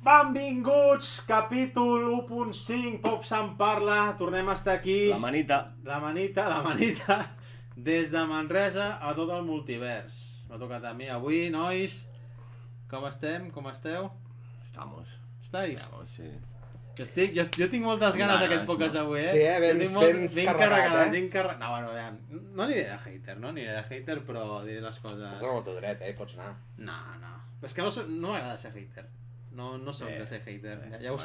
Benvinguts, capítol 1.5, Pop se'n parla, tornem a estar aquí. La manita, des de Manresa a tot el multivers. M'ha tocat a mi avui, nois. Com estem? Com esteu? estamos. Estáis? Estamos, sí. Jo tinc moltes ganes d'aquest podcast avui, Sí, vens carregat, No, bueno, ja, no aniré de hater, però diré les coses... Estàs amb el teu dret, pots anar. No. És que no m'agrada ser hater. No soc de ser hater. Ja ho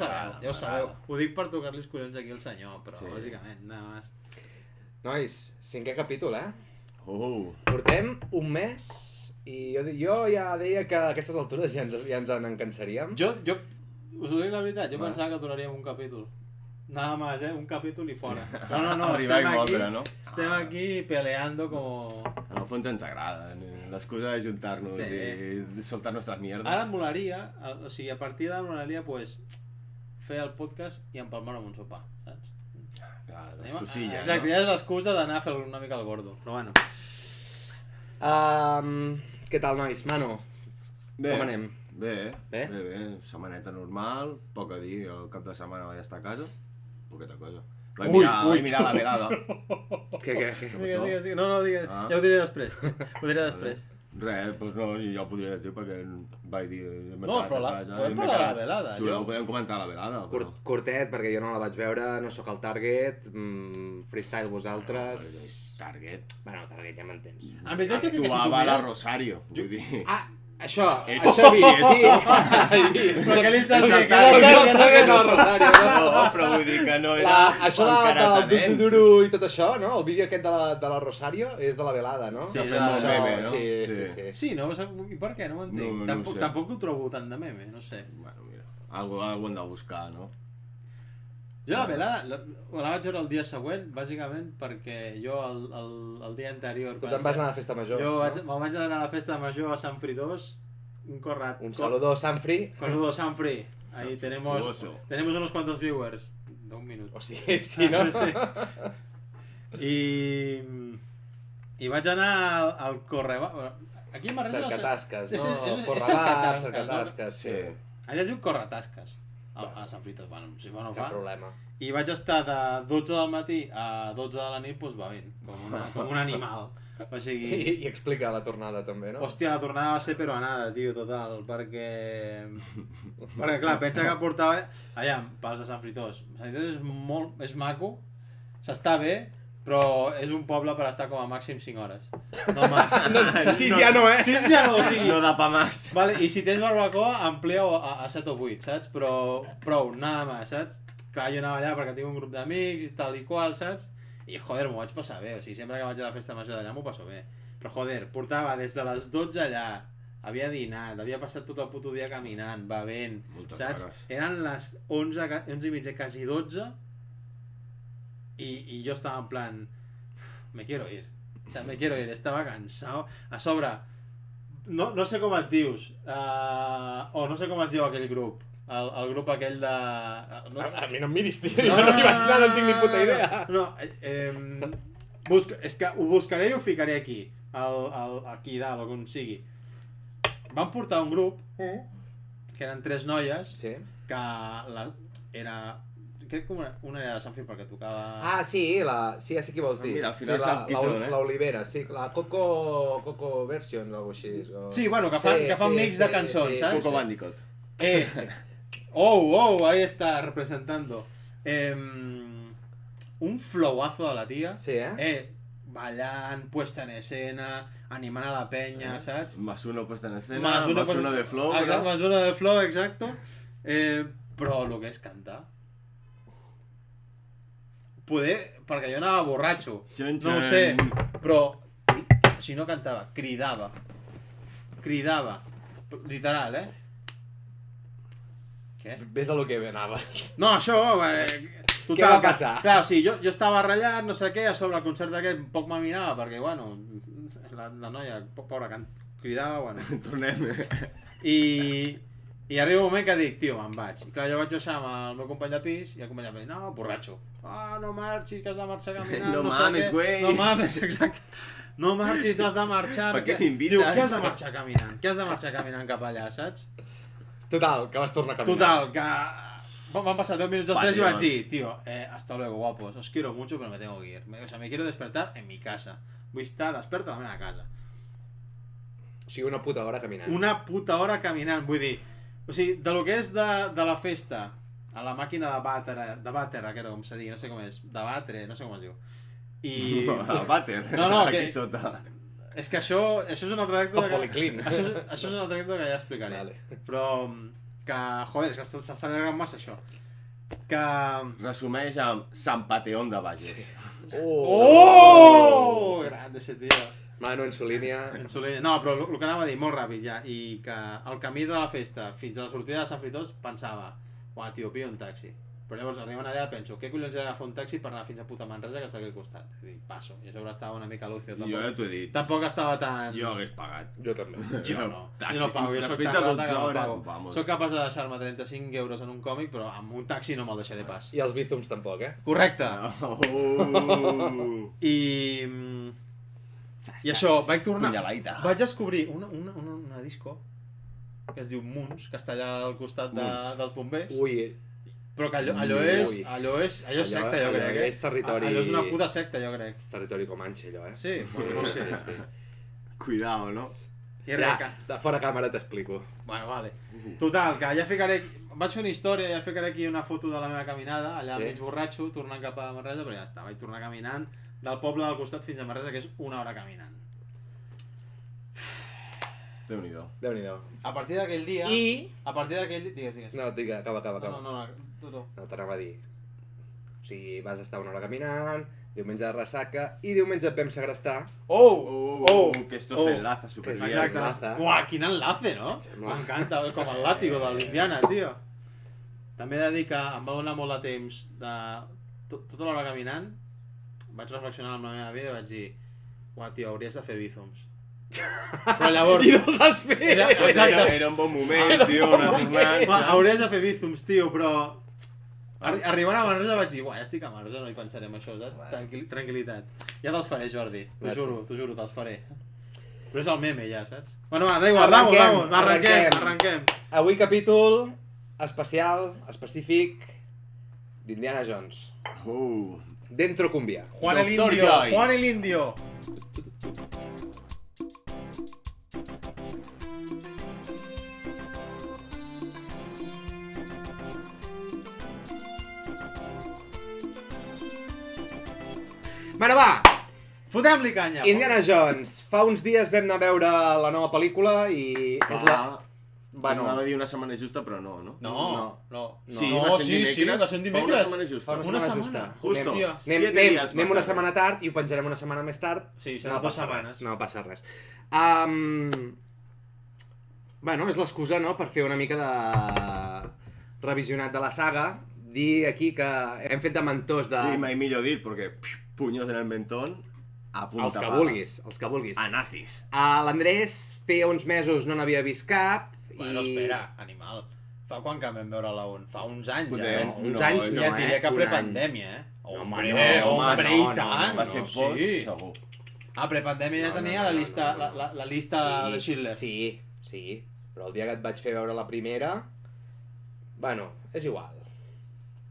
sabeu. Ho dic per tocar-li els collons aquí al senyor, però sí. Bàsicament, nada más. Nois, 5è capítol, Portem un mes i jo ja deia que a aquestes altures ja ens en cansaríem. Jo us ho dic la veritat, jo pensava que duraríem un capítol. Nada más, un capítol i fora. No, estem aquí peleando como... En el fons ens agrada, l'excusa de juntar-nos i soltar nostres mierdes. Ara em molaria, o sigui, a partir d'ara molaria, pues, fer el podcast i empalmar amb un sopar, saps? Clar, l'excusilla, exacte, ja és l'excusa d'anar a fer una mica el gordo, però bueno. Què tal, nois? Manu, com anem? Bé. Setmaneta normal, poc a dir, el cap de setmana vaig estar a casa, poqueta cosa. Vaig mirar la velada. Què? Digues. No, digues. Ja ho diré després. Res, doncs no, jo ho podria dir perquè vaig dir... No, però podem parlar de la velada. Sí, podem comentar la velada. Curtet, perquè jo no la vaig veure, no sóc el target, freestyle vosaltres... Target? Bueno, target ja m'entens. En veritat, jo crec que si actuava a la Rosario, vull dir... Això he vist, sí. Però què li estàs dient? Que no, Rosario, no, però vull dir que no era... Això del duro i tot això, no? El vídeo aquest de la Rosario és de la velada, no? Sí, fet molt meme, no? Sí. Sí, no? I per què? No ho entenc. Tampoc ho trobo tant de meme, no sé. Bueno, mira, algo hem de buscar, no? Jo la velada la vaig veure el dia següent, bàsicament perquè jo el dia anterior... Tu te'n vas anar a la festa major, no? Me'n vaig anar a la festa major a Sant Fridós, un saludo a Sanfri. Saludo a Sanfri. Ahí tenemos unos cuantos viewers. De un minuto. O sigui, sí, no? Sí. I vaig anar al Correbà... Aquí a Manresa... Cercatasques, no? És Cercatasques, sí. Allà es diu Corretasques. A Sant Fridós, bueno, si no fa. Cap problema. I vaig estar de 12 del matí a 12 de la nit, doncs va bé, com un animal. O sigui... I explica la tornada també, no? Hòstia, la tornada va ser peruanada, tio, total, perquè clar, pensa que portava... Allà, pals de Sant Fridós. Sant Fridós és maco, s'està bé, però és un poble per estar com a màxim 5 hores. No més. Ja no, o sigui... No da pa más. Vale, i si tens barbacoa, amplia-ho a 7 o 8, saps? Però prou, nada més, saps? Clar, jo anava allà perquè tinc un grup d'amics i tal i qual, saps? I joder, m'ho vaig passar bé, o sigui, sempre que vaig a la festa major d'allà m'ho passo bé. Però joder, portava des de les 12 allà, havia dinat, havia passat tot el puto dia caminant, bevent, saps? Eren les 11 i mitja, quasi 12, y yo estaba en plan, me quiero ir, o sea, estaba cansado, a sobre, no sé com et dius, o no sé com es diu aquell grup, el grup aquell de... A mi no em miris, tio, jo no hi vaig anar, no tinc ni puta idea. No, és que ho buscaré i ho ficaré aquí, aquí dalt, on sigui. Van portar un grup, que eren 3 noies, que era... Crec que una era de Sant Fil perquè tocava... Sí, ja sé qui vols dir. Mira, al final sap qui són, l'Olivera, sí, la Coco Version o alguna cosa així. Sí, bueno, que fan mix de cançons, saps? Coco Bandicoot. Ahí está, representando. Un flowazo de la tía. Sí, ballant, puesta en escena, animant a la penya, saps? Más uno puesta en escena, más uno de flow. Más uno de flow, exacto. Però el que és cantar... perquè jo anava borratxo, no ho sé, però si no cantava, cridava, literal, Què? Ves a lo que anaves. No, això, què va passar? Clar, sí, jo estava ratllat, no sé què, a sobre el concert aquest poc m'aminava, perquè, bueno, la noia, pobra, cridava, bueno. Tornem. I arriba un moment que dic, tio, me'n vaig. I clar, jo vaig baixar amb el meu company de pis i el company de pis, no, borratxo. No marxis, que has de marxar caminant, no mames, güey. No mames, exacte. No marxis, tu has de marxar. Per què m'invites? Diu, què has de marxar caminant? Què has de marxar caminant cap allà, saps? Total, que vas tornar a caminar. Total, que van passar 10 minuts després i vaig dir, tío, hasta luego, guapos, os quiero mucho, pero me tengo que ir. O sea, me quiero despertar en mi casa. Vull estar despert a la meva casa. O sigui, una puta hora caminant. Una puta hora caminant, vull dir... O sigui, de lo que és de la festa, a la màquina de vàter, aquesta com se digui, no sé com és, de batre, no sé com es diu. I... El vàter, No, aquí que... sota. És que això és una altra anècdota... El policlín. Això és una altra anècdota que ja explicaré. Vale. Però que, joder, és que s'està allargant massa això. Que... Resumeix amb Sant Pateón de Bages. Oh! Grande ese tío. Mano en su línia. No, però el que anava a dir, molt ràpid ja, i que el camí de la festa fins a la sortida de Sant Fritós pensava, uah, tio, pillo un taxi. Però llavors arribant allà penso, què collons he d'agafar un taxi per anar fins a puta Manresa que està aquí al costat? I dic, passo. I a sobre estava una mica lúcio. Jo ja t'ho he dit. Tampoc estava tan... Jo hagués pagat. Jo també. Jo no. Taxi, Jo no pago, jo soc després tan de rata que 12 no hores, pago. vamos. Soc capaç de deixar-me 35 euros en un còmic, però amb un taxi no me'l deixaré pas. I els bítums tampoc, eh? Correcte. Oh. I això, vaig tornar... Punyalaita. Vaig descobrir una disco que es diu Moons, que està allà al costat dels bombers. Ui, Però que allò és secta, jo crec, és territori... Allò és una puta secta, jo crec. territori comanxe, allò, eh? Sí, no sé. Cuidado, no? I res, De fora càmera t'explico. bueno, vale. Total, que ja ficaré... Vaig fer una història, ja ficaré aquí una foto de la meva caminada, allà Sí. mig borratxo, tornant cap a Manresa, però ja està, vaig tornar caminant del poble del costat fins a Manresa, que és una hora caminant. Déu-n'hi-do. Déu-n'hi-do. A partir d'aquell dia... I... A partir d'aquell dia... Digues. No, digue, acaba. No, tu. No, t'anava a dir. O sigui, vas estar una hora caminant, diumenge de ressaca, i diumenge et vam segrestar. Que esto se enlaza super bien. Exacte. enlace. Uah, quin enlace, no? Sembla. M'encanta, és com el làtigo de l'Indiana, tio. També he de dir que em va donar molt de temps de... Tota l'hora caminant, vaig reflexionar amb la meva vida i vaig dir, uah, tio, hauries de fer bíceps. Però llavors... I no ho saps fer! Era un bon moment, tio, una tornança. Hauries de fer bíceps, tio, però... Arribant a Manresa vaig dir, uah, ja estic a Manresa, no hi pensaré en això, saps? Tranquil·litat. Ja te'ls faré, Jordi, t'ho juro, te'ls faré. Però és el meme ja, saps? Bueno, va, da igual, vamos, arrenquem. Avui capítol especial, específic, d'Indiana Jones. Dentro cumbia. Juan el Doctor Indio, Joyce. Juan el Indio. Bueno, va! Fotem-li canya. Indiana Jones. Fa uns dies vam anar a veure la nova pel·lícula i... és la... Bueno, anava a dir una setmana justa, però no, no? No. Sí, No, va ser sí, dimecres. va ser un Fa dimecres. una setmana justa. Fa una setmana justa. Justo. Hòstia. 7 dies Anem una més tard. setmana tard i ho penjarem una setmana més tard. Sí, serà 2 setmanes. No passa res. Bueno, és l'excusa, no?, per fer una mica de revisionat de la saga. Dir aquí que hem fet de mentors de... Y mai millor dit, perquè puños en el mentón, a punta Els que pala. vulguis, els que vulguis. A nazis. L'Andrés feia uns mesos no n'havia vist cap Bueno, espera, animal. Fa quan que vam veure la 1? Fa uns anys, Podem. uns anys no, Ja no, et diria que un prepandèmia, Home, Hombre, no, i tant. Va ser post, sí. segur. Prepandèmia ja tenia la llista, la llista de Schindler. Sí, però el dia que et vaig fer veure la primera... Bueno, és igual.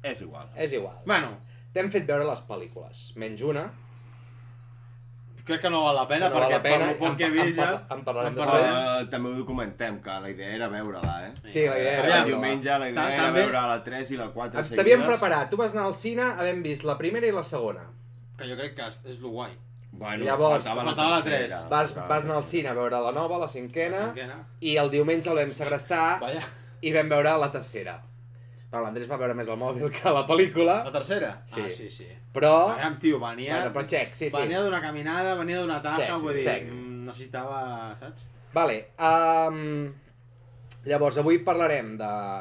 És igual. Bueno, T'hem fet veure les pel·lícules, menys una. crec que no val la pena, No val perquè la pena, per lo poc que he vist ja... en parlarem en després. També ho documentem, que la idea era veure-la, eh? Sí, la idea era El veure-la. diumenge la idea era També- veure la 3 i la 4 seguides. T'havíem preparat, tu vas anar al cine havent vist la primera i la segona. Que jo crec que és lo guai. Bueno, Llavors, faltava la tres. tercera. Vas anar al cine a veure la nova, la cinquena, La cinquena. i el diumenge el vam segrestar Vaja. i vam veure la tercera. Però l'Andrés va veure més el mòbil que la pel·lícula, La tercera? Sí. Ah, sí. però... Aviam, tio, venia... Bueno, però check, sí. Venia d'una caminada, venia d'una taja, Check, vull dir, check. necessitava, saps? Vale, llavors avui parlarem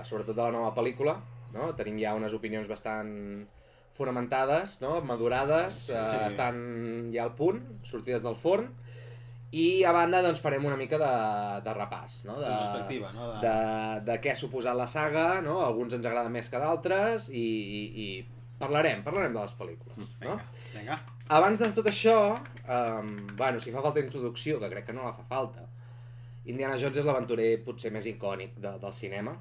sobretot de la nova pel·lícula, no? Tenim ja unes opinions bastant fonamentades, no? Madurades, estan ja al punt, sortides del forn, i a banda doncs farem una mica de repàs, no? De perspectiva, no? De què ha suposat la saga, no? Alguns ens agrada més que d'altres i parlarem de les pel·lícules, no? Vinga. Abans de tot això, bueno, si fa falta introducció, que crec que no la fa falta, Indiana Jones és l'aventurer potser més icònic del cinema,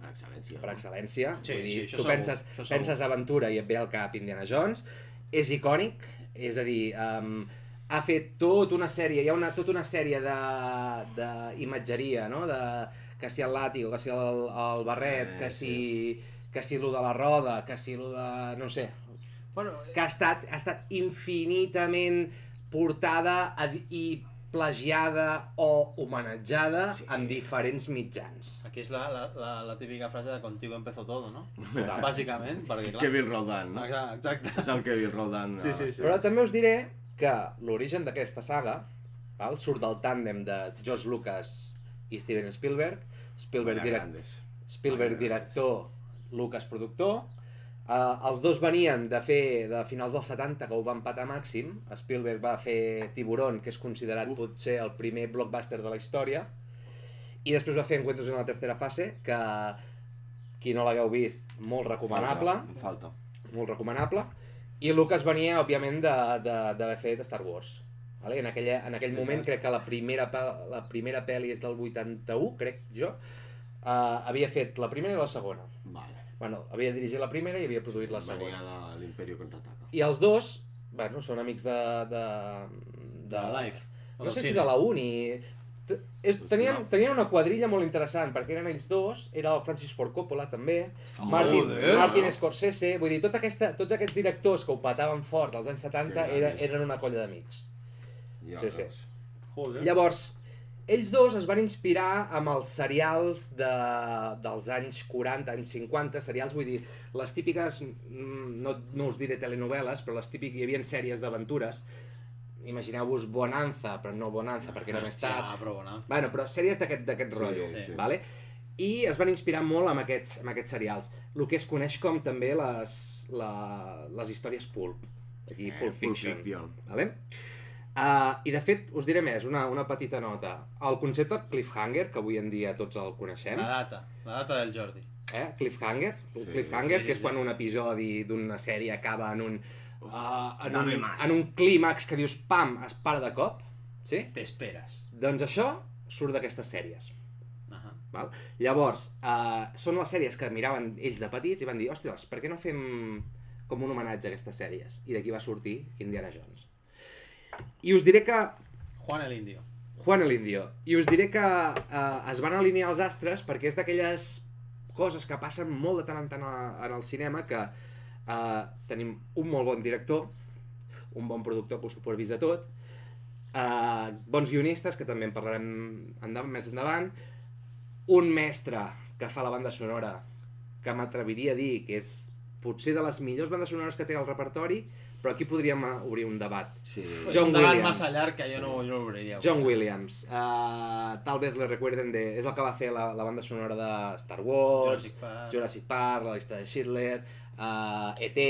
Per excel·lència. per excel·lència. Sí, Vull dir, sí, això tu segur, penses, això segur. penses aventura i et ve al cap Indiana Jones. És icònic, és a dir, ha fet tota una sèrie, hi ha tota una sèrie d'imatgeria, no? Que si el làtigo, que si el barret, que si lo de la roda, que si lo de... no sé. Bueno, Que ha estat infinitament portada i plagiada o homenatjada en diferents mitjans. aquí és la típica frase de contigo empezó todo, no? Bàsicament, perquè clar... Kevin Rodan, no? Exacte. És el Kevin Rodan. Sí, sí, sí. Però també us diré que l'origen d'aquesta saga surt del tàndem de George Lucas i Steven Spielberg. Spielberg director, Lucas productor. Els dos venien de finals dels 70, que ho van patar màxim. Spielberg va fer Tiburón, que és considerat potser el primer blockbuster de la història, i després va fer Encuentros en la tercera fase, que qui no l'hagueu vist, molt recomanable. Falta. Molt recomanable. I Lucas venia, òbviament, d'haver fet Star Wars. Vale? En aquell moment, crec que la primera pel·li és del 81, crec jo. Havia fet la primera i la segona. Vale. Bueno, havia dirigit la primera i havia produït la segona. Venia de l'Imperio Contraataca. I els dos, bueno, són amics de Life. No sé si de la uni. Tenien una quadrilla molt interessant, perquè eren ells dos, era el Francis Ford Coppola també, Martin Scorsese, vull dir, tots aquests directors que ho pataven fort als anys 70 eren una colla d'amics. Sí. Joder. Llavors, ells dos es van inspirar amb els serials dels anys 40, anys 50, serials, vull dir, les típiques, no us diré telenovel·les, però les típiques, hi havia sèries d'aventures. Imagineu-vos Bonanza, però no Bonanza, perquè era més tard. Però Bonanza. Bueno, però sèries d'aquest rotllo, sí. vale? I es van inspirar molt amb aquests serials. El que es coneix com també les històries pulp. Aquí, Pulp Fiction. Vale? I de fet, us diré més, una petita nota. El concepte cliffhanger, que avui en dia tots el coneixem. La data del Jordi. Cliffhanger, que és quan un episodi d'una sèrie acaba en un clímax que dius, pam, es para de cop. Sí? T'esperes. Doncs això surt d'aquestes sèries. Val? Llavors, són les sèries que miraven ells de petits i van dir, ostres, per què no fem com un homenatge a aquestes sèries? I d'aquí va sortir Indiana Jones. I us diré que... Juan el Indio. I us diré que es van alinear els astres perquè és d'aquelles coses que passen molt de tant en tant en el cinema, que tenim un molt bon director, un bon productor que ho supervisa tot, bons guionistes, que també en parlarem més endavant, un mestre que fa la banda sonora, que m'atreviria a dir que és potser de les millors bandes sonores que té el repertori, però aquí podríem obrir un debat. Sí. És un debat massa llarg que jo no l'obriria. John Williams, tal vez le recuerden és el que va fer la banda sonora de Star Wars, Jurassic Park, la llista de Schindler, E.T.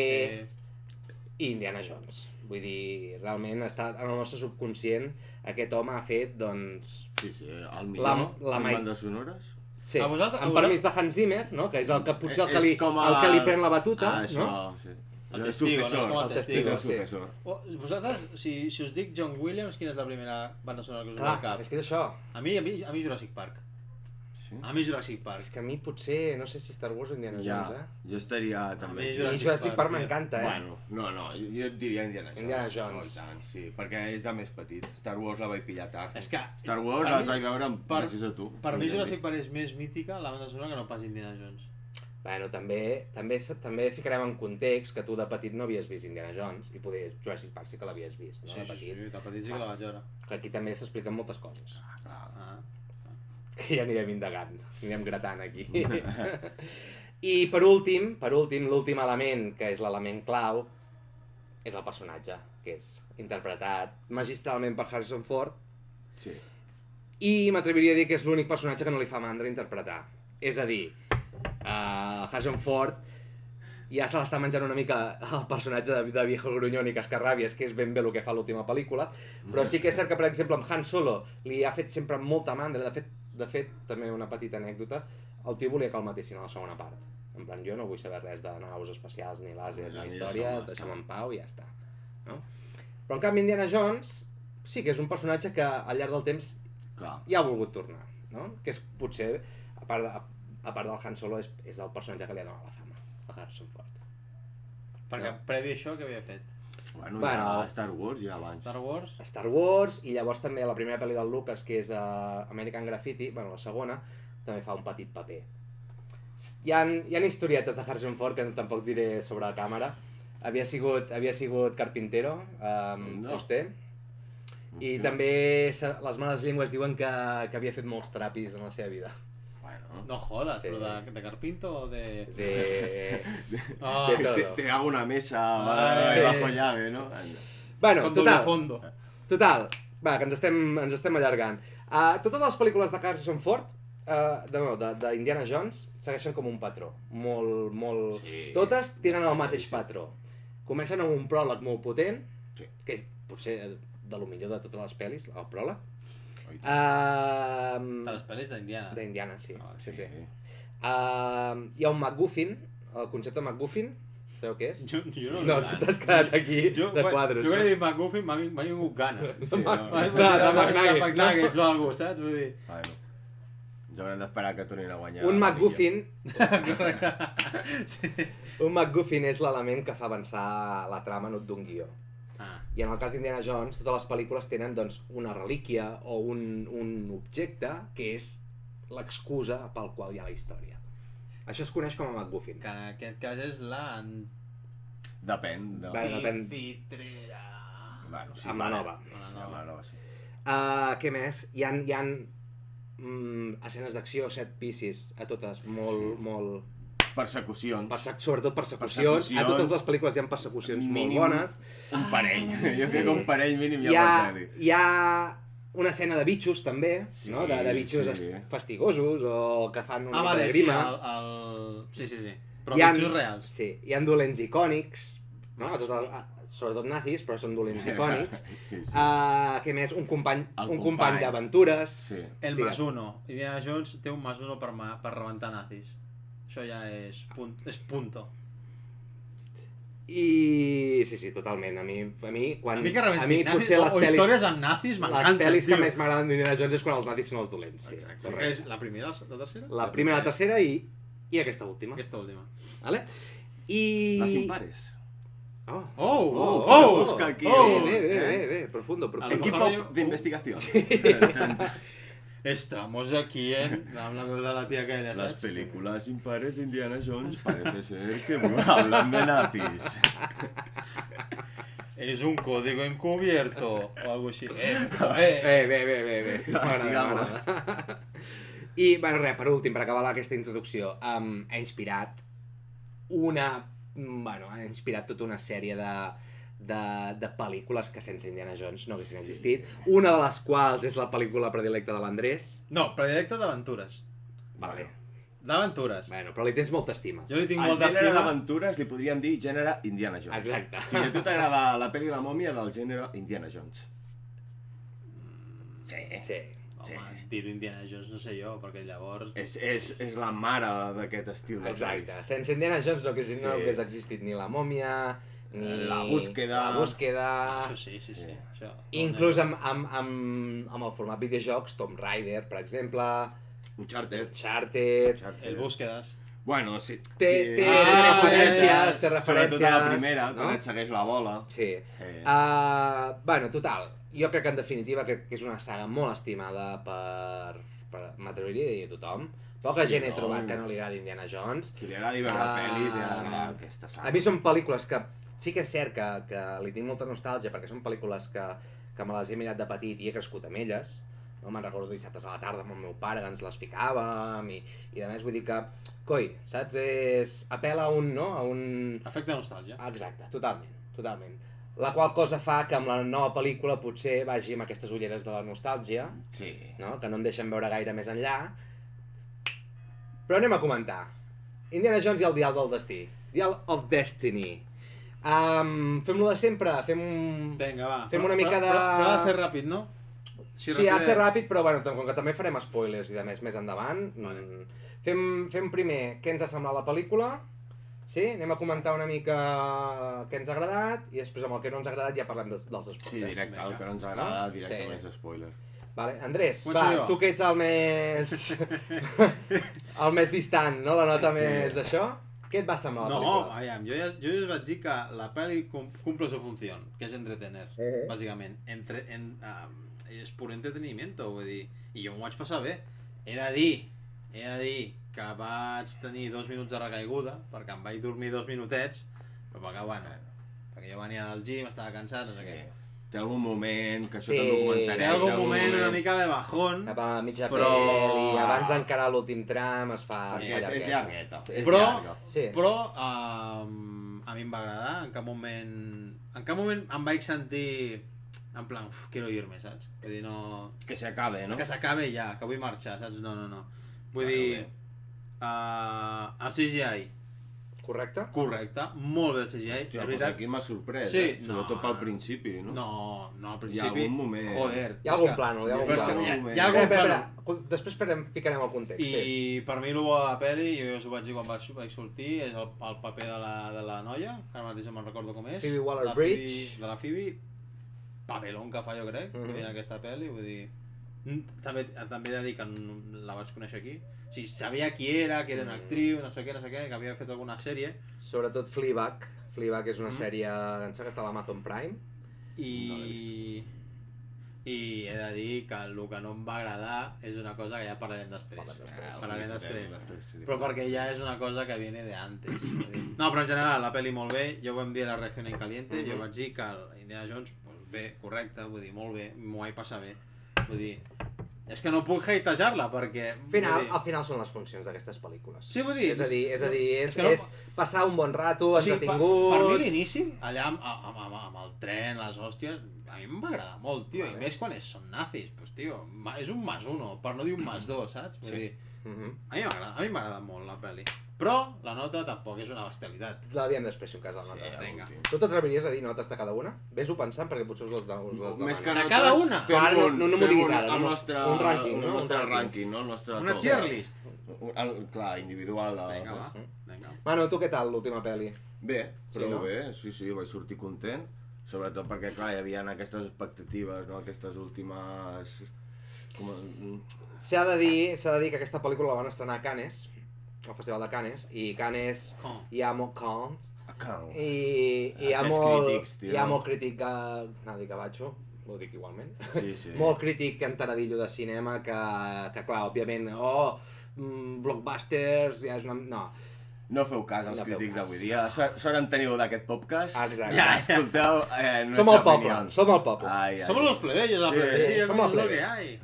i Indiana Jones. Vull dir, realment està en el nostre subconscient, aquest home ha fet, doncs... Sí, el millor fent bandes sonores. Sí, amb permís de Hans Zimmer, no? Que és el que potser el que li pren la batuta, no? Això, sí. El testigo, no? És com el testigo. Sí. Vosaltres, si us dic John Williams, quina és la primera banda sonora que us ve al cap? És que és això. A mi Jurassic Park. Sí? A mi Jurassic Park. És que a mi potser, no sé si Star Wars o Indiana Jones, Jo estaria també... I Jurassic Park m'encanta, Bueno, no, jo et diria Indiana Jones. Indiana Jones. Tant, sí, perquè és de més petit. Star Wars la vaig pillar tard. És que... Star Wars les vaig veure gràcies a tu. Per mi Jurassic Park és més mítica la banda sonora que no pas Indiana Jones. Bueno, també ficarem en context que tu de petit no havies vist Indiana Jones i poder Jurassic Park sí que l'havies vist, no? Sí, de petit sí que la vaig veure. Que aquí també s'expliquen moltes coses. Clar. Que ja anirem indagant, anirem gratant aquí. I per últim, l'últim element, que és l'element clau, és el personatge, que és interpretat magistralment per Harrison Ford. Sí. I m'atreviria a dir que és l'únic personatge que no li fa mandra interpretar. És a dir, Harrison Ford ja se l'està menjant una mica el personatge de viejo grunyón i cascarràbies, que és ben bé el que fa l'última pel·lícula, però sí que és cert que, per exemple, amb Han Solo li ha fet sempre molta mandra. De fet, també una petita anècdota, el tio volia que el matessin a la segona part. En plan, jo no vull saber res de naus espacials, ni làsers, ni història, deixa'm en pau i ja està. No? Però en canvi Indiana Jones sí que és un personatge que al llarg del temps Clar. i ha volgut tornar, no? Que és potser, a part del Han Solo, és el personatge que li ha donat la fama, a Harrison Ford. Perquè previ a això, què havia fet? Bueno, Bueno. ja Star Wars ja abans. Star Wars? I llavors també la primera pel·li del Lucas, que és American Graffiti, bueno, la segona, també fa un petit paper. Hi ha historietes de Harrison Ford que tampoc diré sobre la càmera. Havia sigut carpintero, fuster, i també les males llengües diuen que havia fet molts trapis en la seva vida. Bueno. No jodas, Sí. però de carpinto o de... De Ah, todo. Te hago una mesa Sí. bajo llave, ¿no? Bueno, con doble total, fondo. va, que ens estem allargant. Totes les pel·lícules de Harrison Ford, d'Indiana Jones, segueixen com un patró, molt... Sí, Totes tenen el mateix sí. patró. Comencen amb un pròleg molt potent, Sí. que és potser de lo millor de totes les pel·lis, el pròleg. Oi, De les pel·lis d'Indiana. D'Indiana, sí. Ah, sí. sí. Hi ha un MacGuffin, el concepte MacGuffin, sabeu què és? Jo no... No, t'has quedat aquí de quadres. Jo quan he dit McGuffin m'ha vingut gana. Sí, no? de McNuggets, no? McNuggets o alguna cosa, saps? Vull dir... Bueno, ens haurem d'esperar que tornin a guanyar. Un la MacGuffin... Sí. Un MacGuffin és l'element que fa avançar la trama d'un guió. Ah, I en el cas d'Indiana Jones, totes les pel·lícules tenen doncs, una relíquia o un objecte que és l'excusa pel qual hi ha la història. Això es coneix com a MacGuffin. que en aquest cas és la Depèn. Depèn. Antifitrera. Bueno, sí, Amb la nova. Sí, amb la nova, sí. Què més? Hi ha escenes d'acció, set pieces, a totes, molt... Persecucions. Sobretot persecucions. A totes les pel·lícules hi ha persecucions Mínim molt bones. Un parell. Jo crec que un parell mínim Hi ja ha, pot dir. hi ha una escena de bitxos també, Sí, no? De bitxos sí. fastigosos o que fan una mica vale, de sí, grima. sí. Però Hi ha- bitxos reals. Sí, hi ha dolents icònics, no? Sobretot nazis, però són dolents icònics. Sí, sí. Què més? Un company El company. d'aventures. Sí. El Digues. más uno. Indiana Jones té un más uno per rebentar nazis. Això ja és punto. I sí, totalment. A mi quan... A mi que rebentin nazis potser les o pel·lis, històries amb nazis m'encanten, les pel·lis que tio. més m'agraden d'Indiana Jones és quan els nazis són els dolents. Sí, Exacte. correcte. És la primera, la tercera? La primera, la tercera i aquesta última. Aquesta última. Vale? I... Les impares. Oh. Busca aquí. Bé, profundo. A lo Equipo mejor yo- de investigación. Estamos aquí amb la veu de la tia aquella, Las saps? películas impares de Indiana Jones parece ser que hablan de nazis. Es un código encubierto o algo així. Bé. Sigamos. I, bueno, res, per últim, per acabar aquesta introducció, ha inspirat tota una sèrie de pel·lícules que sense Indiana Jones no haguessin existit, una de les quals és la pel·lícula predilecta de l'Andrés. No, predilecte d'aventures. Vale. D'aventures. Bueno, però li tens molta estima. Jo li tinc Al molta gènere estima. d'aventures li podríem dir gènere Indiana Jones. Exacte. O sigui, a tu t'agrada la pel·li La mòmia del gènere Indiana Jones. Sí. Home, dir-ho Indiana Jones no sé jo, perquè llavors... És la mare d'aquest estil de Exacte. pel·lis. Sense Indiana Jones no Sí. hagués existit ni la mòmia, ni... La búsqueda. La búsqueda... Això sí. Això, Inclús amb el format videojocs, Tomb Raider, per exemple, Uncharted. Uncharted... El búsquedes. Bueno, sí. Té Ah, referències, té referències... Sobretot a la primera, no? quan et segueix la bola. Sí. Bueno, total, jo crec que en definitiva que és una saga molt estimada per m'atreviria a dir a tothom. Poca Sí, gent he no? trobat que no li agradi Indiana Jones. Qui li agradi veure pel·lis ja aquesta saga. A mi són pel·lícules que sí que és cert que li tinc molta nostàlgia perquè són pel·lícules que me les he mirat de petit i he crescut amb elles. No? Me'n recordo dissabtes a la tarda amb el meu pare que ens les ficàvem i a més vull dir que, coi, saps? Apel·la a un... Efecte nostàlgia. Exacte, totalment. La qual cosa fa que amb la nova pel·lícula potser vagi amb aquestes ulleres de la nostàlgia, Sí. no? Que no em deixen veure gaire més enllà. Però anem a comentar. Indiana Jones i el Dial del Destí. Dial of Destiny. Fem-lo de sempre, Vinga, va. Fem una mica de... Però ha de ser ràpid, no? Sí, ha de ser ràpid, però bueno, com que també farem spoilers i de més endavant. Vale. Fem primer què ens ha semblat la pel·lícula. Sí? Anem a comentar una mica què ens ha agradat i després amb el que no ens ha agradat ja parlem dels spoilers. Sí, directe, el que no ens agrada, directe més spoiler. Vale, Andrés, Començo va, jo. tu que ets el més... el més distant, no? La nota més d'això. Què et va semblar la No, pel·lícula? aviam, jo ja us vaig dir que la pel·li cumple su funció, que és entretener, bàsicament. És pur entretenimiento, vull dir. I jo m'ho vaig passar bé. He de dir que vaig tenir 2 minuts de recaiguda, perquè em vaig dormir 2 minutets, però perquè, bueno, perquè jo venia del gym, estava cansat, no sé què. Té algun moment, que això Sí. també ho comentarem. Té algun moment una mica de bajón, Cap a mitja però- pel·li, abans d'encarar l'últim tram es fa... És llargueta. Sí. És Però- llarga. Sí. però a mi em va agradar, en cap moment em vaig sentir en plan, quiero irme, saps? Vull dir, no... Que s'acabe, no? Que s'acabe ja, que vull marxar, saps? No. Vull Bueno, dir, bé. el CGI, Correcte? correcte, molt bé el CGI, Hòstia, és doncs veritat. aquí m'ha sorprès, Sí, sobretot pel principi, no? No, al Hi ha principi... algun moment. Joder. Hi ha algun plànol, hi ha algun però és que plànol. hi ha algun Espera, plànol. després ficarem el context. Sí. I per mi el bo de la pel·li, jo ja us ho vaig dir quan vaig sortir, és el paper de la noia, que ara mateix no me'n recordo com és. Phoebe Waller-Bridge. De la Phoebe, papelón que fa jo crec, vull dir, en aquesta pel·li, vull dir... També he de dir que la vaig conèixer aquí. O sigui, sabia qui era, que era una actriu, no sé què, que havia fet alguna sèrie. Sobretot Fleabag. Fleabag és una sèrie, em sembla que està a l'Amazon Prime. I he de dir que el que no em va agradar és una cosa que ja parlarem després. Parlarem després. Però perquè ja és una cosa que viene de antes. No, però en general, la pel·li molt bé, jo vam dir la reacció en caliente, jo vaig dir que el Indiana Jones, pues, bé, correcte, vull dir, molt bé, m'ho vaig passar bé. Vull dir, és que no puc hatejar-la perquè... Al final són les funcions d'aquestes pel·lícules. Sí, vull dir... És que no- passar un bon rato, O sigui, per entretingut... mi l'inici, allà amb el tren, les hòsties, a mi em va agradar molt, tio, i més quan són nazis, pues, tio, és un +1, per no dir un +2, saps? Vull dir, a mi m'agrada molt la pel·li, però la nota tampoc és una bestialitat. La diem després, si un cas, la nota. vinga. Tu t'atreviries a dir notes de cada una? Ves-ho pensant, perquè potser us les Més que De notes, cada una? fem Ara no m'ho fem diguis ara, el no. nostre, Un rànquing, no? el nostre Un rànquing, no? El nostre Una top. tier list. Clar, individual. Vinga, va. Vinga. Manu, tu què tal, l'última pel·li? Bé, Sí, prou no? bé, sí, vaig sortir content. Sobretot perquè, clar, hi havia aquestes expectatives, no? Aquestes últimes... S'ha de dir que aquesta pel·lícula la van estrenar a Cannes, al Festival de Cannes, i Cannes hi ha molt Cannes, i hi ha Aquests molt, crítics, tio. hi ha molt crític, dic gavatxo, ho dic igualment, Sí. molt crític enteradillo de cinema que clar, òbviament, blockbusters, ja és una... No, No feu cas als No feu crítics cas. d'avui dia. Sort en teniu d'aquest podcast. Exacte. Ja escolteu som el poble, som el poble. Ai. Somos los plebeyos, la Sí, plebeyos, som el es lo plebe. que hay.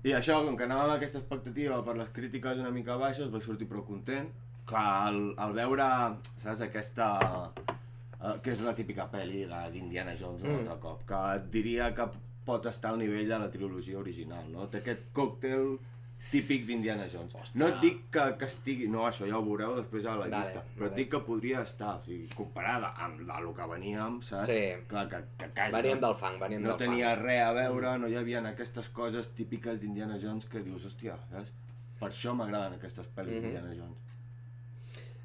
I això, com que anava amb aquesta expectativa per les crítiques una mica baixes, vaig sortir prou content. Clar, al veure, saps, aquesta... que és la típica pel·li d'Indiana Jones un altre cop, que et diria que pot estar al nivell de la trilogia original, no? Té aquest còctel típic d'Indiana Jones. No et dic que estigui... No, això ja ho veureu després a la llista. Però et dic que podria estar, o sigui, comparada amb el que veníem, saps? Sí. Clar, que quasi Veníem del fang, veníem no del tenia fang. res a veure, no hi havia aquestes coses típiques d'Indiana Jones que dius, hòstia, saps? Per això m'agraden aquestes pel·lis d'Indiana Jones.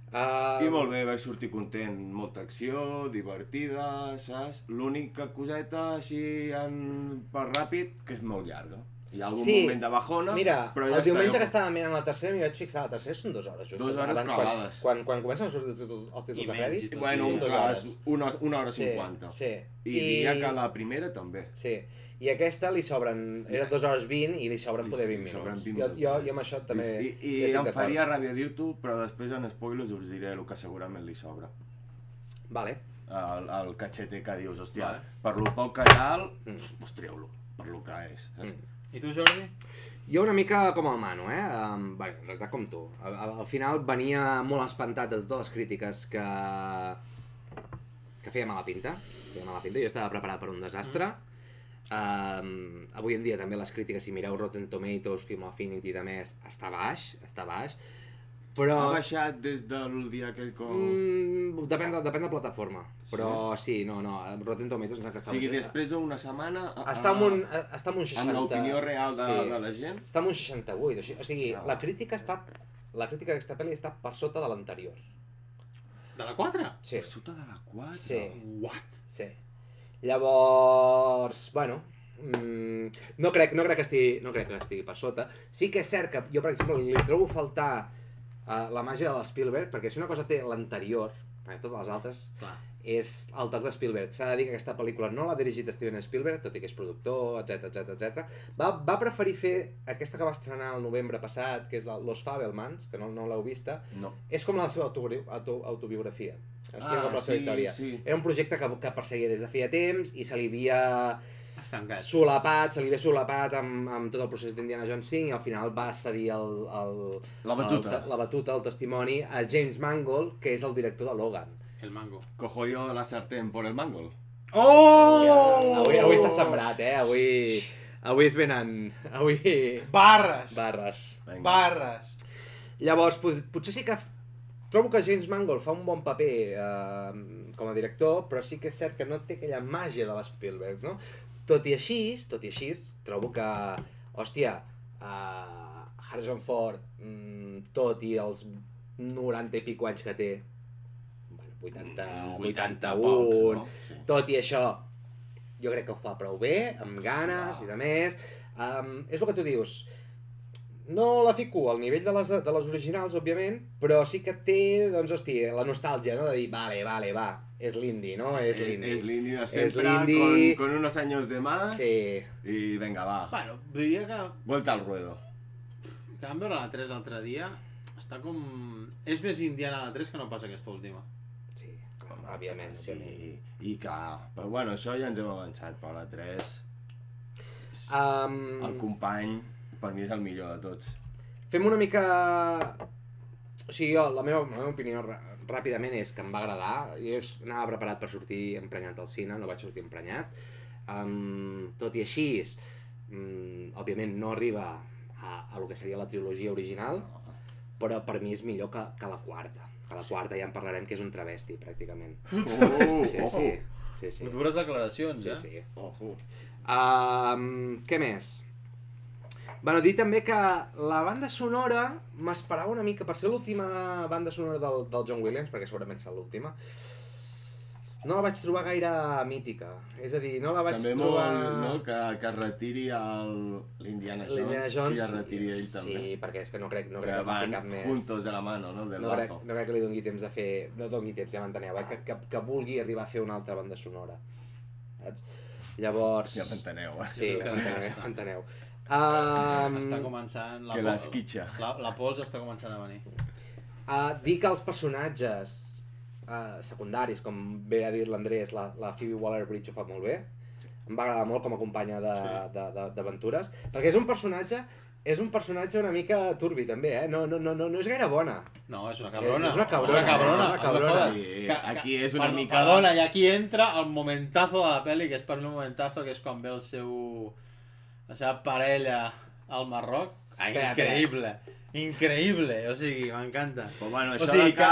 I molt bé, vaig sortir content, molta acció, divertida, saps? L'única coseta així per ràpid, que és molt llarga. Hi ha algun moment de bajona, mira, però ja el diumenge està. que estava mirant la tercera m'hi vaig fixar, la tercera són 2 hores justes. 2 hores Abans, clavades. Quan comencen a sortir els títols I de menys, crèdit, i tot. Bueno, són 2 clar, hores. és una hora 50. Sí. I diria que la primera també. Sí, i aquesta li sobren, era 2 hores 20 i li sobren poder 20 Sobren minuts. 20 minuts. Jo amb això també I estic em d'acord. faria ràbia dir-t'ho, però després en spoilers us diré el que segurament li sobra. Vale. El catxete que dius, hòstia, Vale. per lo poc que tal, pues treu-lo, per lo que és. Saps? I tu, Jordi? Jo una mica com el Manu, bé, en realitat com tu. Al final venia molt espantat de totes les crítiques que feia mala pinta. Jo estava preparat per un desastre. Avui en dia també les crítiques, si mireu Rotten Tomatoes, Film Affinity i demés, està baix, però... Ha baixat des del dia aquell com... Depèn de plataforma, però sí, no, Rotten Tomatoes em sembla que O està sigui, baix. després d'una setmana... Està amb un 60... Amb l'opinió real de la gent? Està amb un 68, o sigui, la crítica d'aquesta pel·li està per sota de l'anterior. De la 4? Sí, Per sota de la 4? sí, What? sí. Llavors, bueno, No crec que estigui per sota. Sí que és cert que jo, per exemple, li trobo a faltar la màgia de l'Spielberg, perquè si una cosa té l'anterior, totes les altres, Clar. és el toc de Spielberg. S'ha de dir que aquesta pel·lícula no l'ha dirigit Steven Spielberg, tot i que és productor, etc. Va preferir fer aquesta que va estrenar el novembre passat, que és Los Fabelmans, que no l'heu vista. No. És com la seva autobiografia. Explica com la seva sí, història. sí. Era un projecte que perseguia des de feia temps i se li havia Estancat. solapat amb tot el procés d'Indiana Jones 5 i al final va cedir La batuta. la batuta, el testimoni a James Mangold, que és el director de Logan. El mango. Cojo yo la sartén por el mango. Oh! Avui està sembrat, Avui es venen... Barres! Vinga. Barres! Llavors, potser sí que trobo que James Mangold fa un bon paper com a director, però sí que és cert que no té aquella màgia de l'Spielberg, no? Tot i així, trobo que, hòstia, Harrison Ford, tot i els 90 i pico anys que té, 81, pocs, no? Sí. tot i això, jo crec que ho fa prou bé, amb ganes i de més. És el que tu dius, no la fico al nivell de les originals, òbviament, però sí que té, doncs, hòstia, la nostàlgia, no? De dir, vale, va, és l'indie, no? És l'indie. Es l'indie de És sempre, l'indie. con unos años de más. Sí. Y venga, va. Bueno, diria que Vuelta al ruedo. vam veure la 3 l'altre dia, està com... És més indiana la 3 que no passa aquesta última. Sí, òbviament. Sí, i clar, però bueno, això ja ens hem avançat, però la 3... El company, per mi és el millor de tots. Fem una mica... O sigui, jo, la meva opinió ràpidament és que em va agradar. Jo anava preparat per sortir emprenyat al cine, no vaig sortir emprenyat. Tot i així, òbviament no arriba a lo que seria la trilogia original, però per mi és millor que la quarta. Que la quarta ja en parlarem, que és un travesti, pràcticament. Sí. Dures declaracions, Sí. Ojo. Què més? Bueno, dir també que la banda sonora m'esperava una mica, per ser l'última banda sonora del John Williams, perquè segurament serà l'última, no la vaig trobar gaire mítica. És a dir, no la vaig També trobar... molt, no?, que es retiri l'Indiana Jones, i es retiri ell també. Sí, perquè és que no crec que faci van cap més... juntos de la mano, no?, del No crec lazo. que li doni temps de fer... No doni temps, ja m'enteneu, que vulgui arribar a fer una altra banda sonora. Saps? Llavors... Ja m'enteneu. Sí, ja m'enteneu. Està començant... Que l'esquitxa. La pols està començant a venir. Dir que els personatges secundaris, com bé ha dit l'Andrés, la Phoebe Waller-Bridge ho fa molt bé. Em va agradar molt com a companya d'aventures, perquè és un personatge una mica turbi també, no és gaire bona. No, és una cabrona. És una cabrona. Sí, aquí és una mica... Perdona, i aquí entra el momentazo de la pel·li, que és per mi un momentazo, que és quan ve la seva parella al Marroc. Increïble. Increïble, o sigui, m'encanta. Però bueno, O això sigui, que...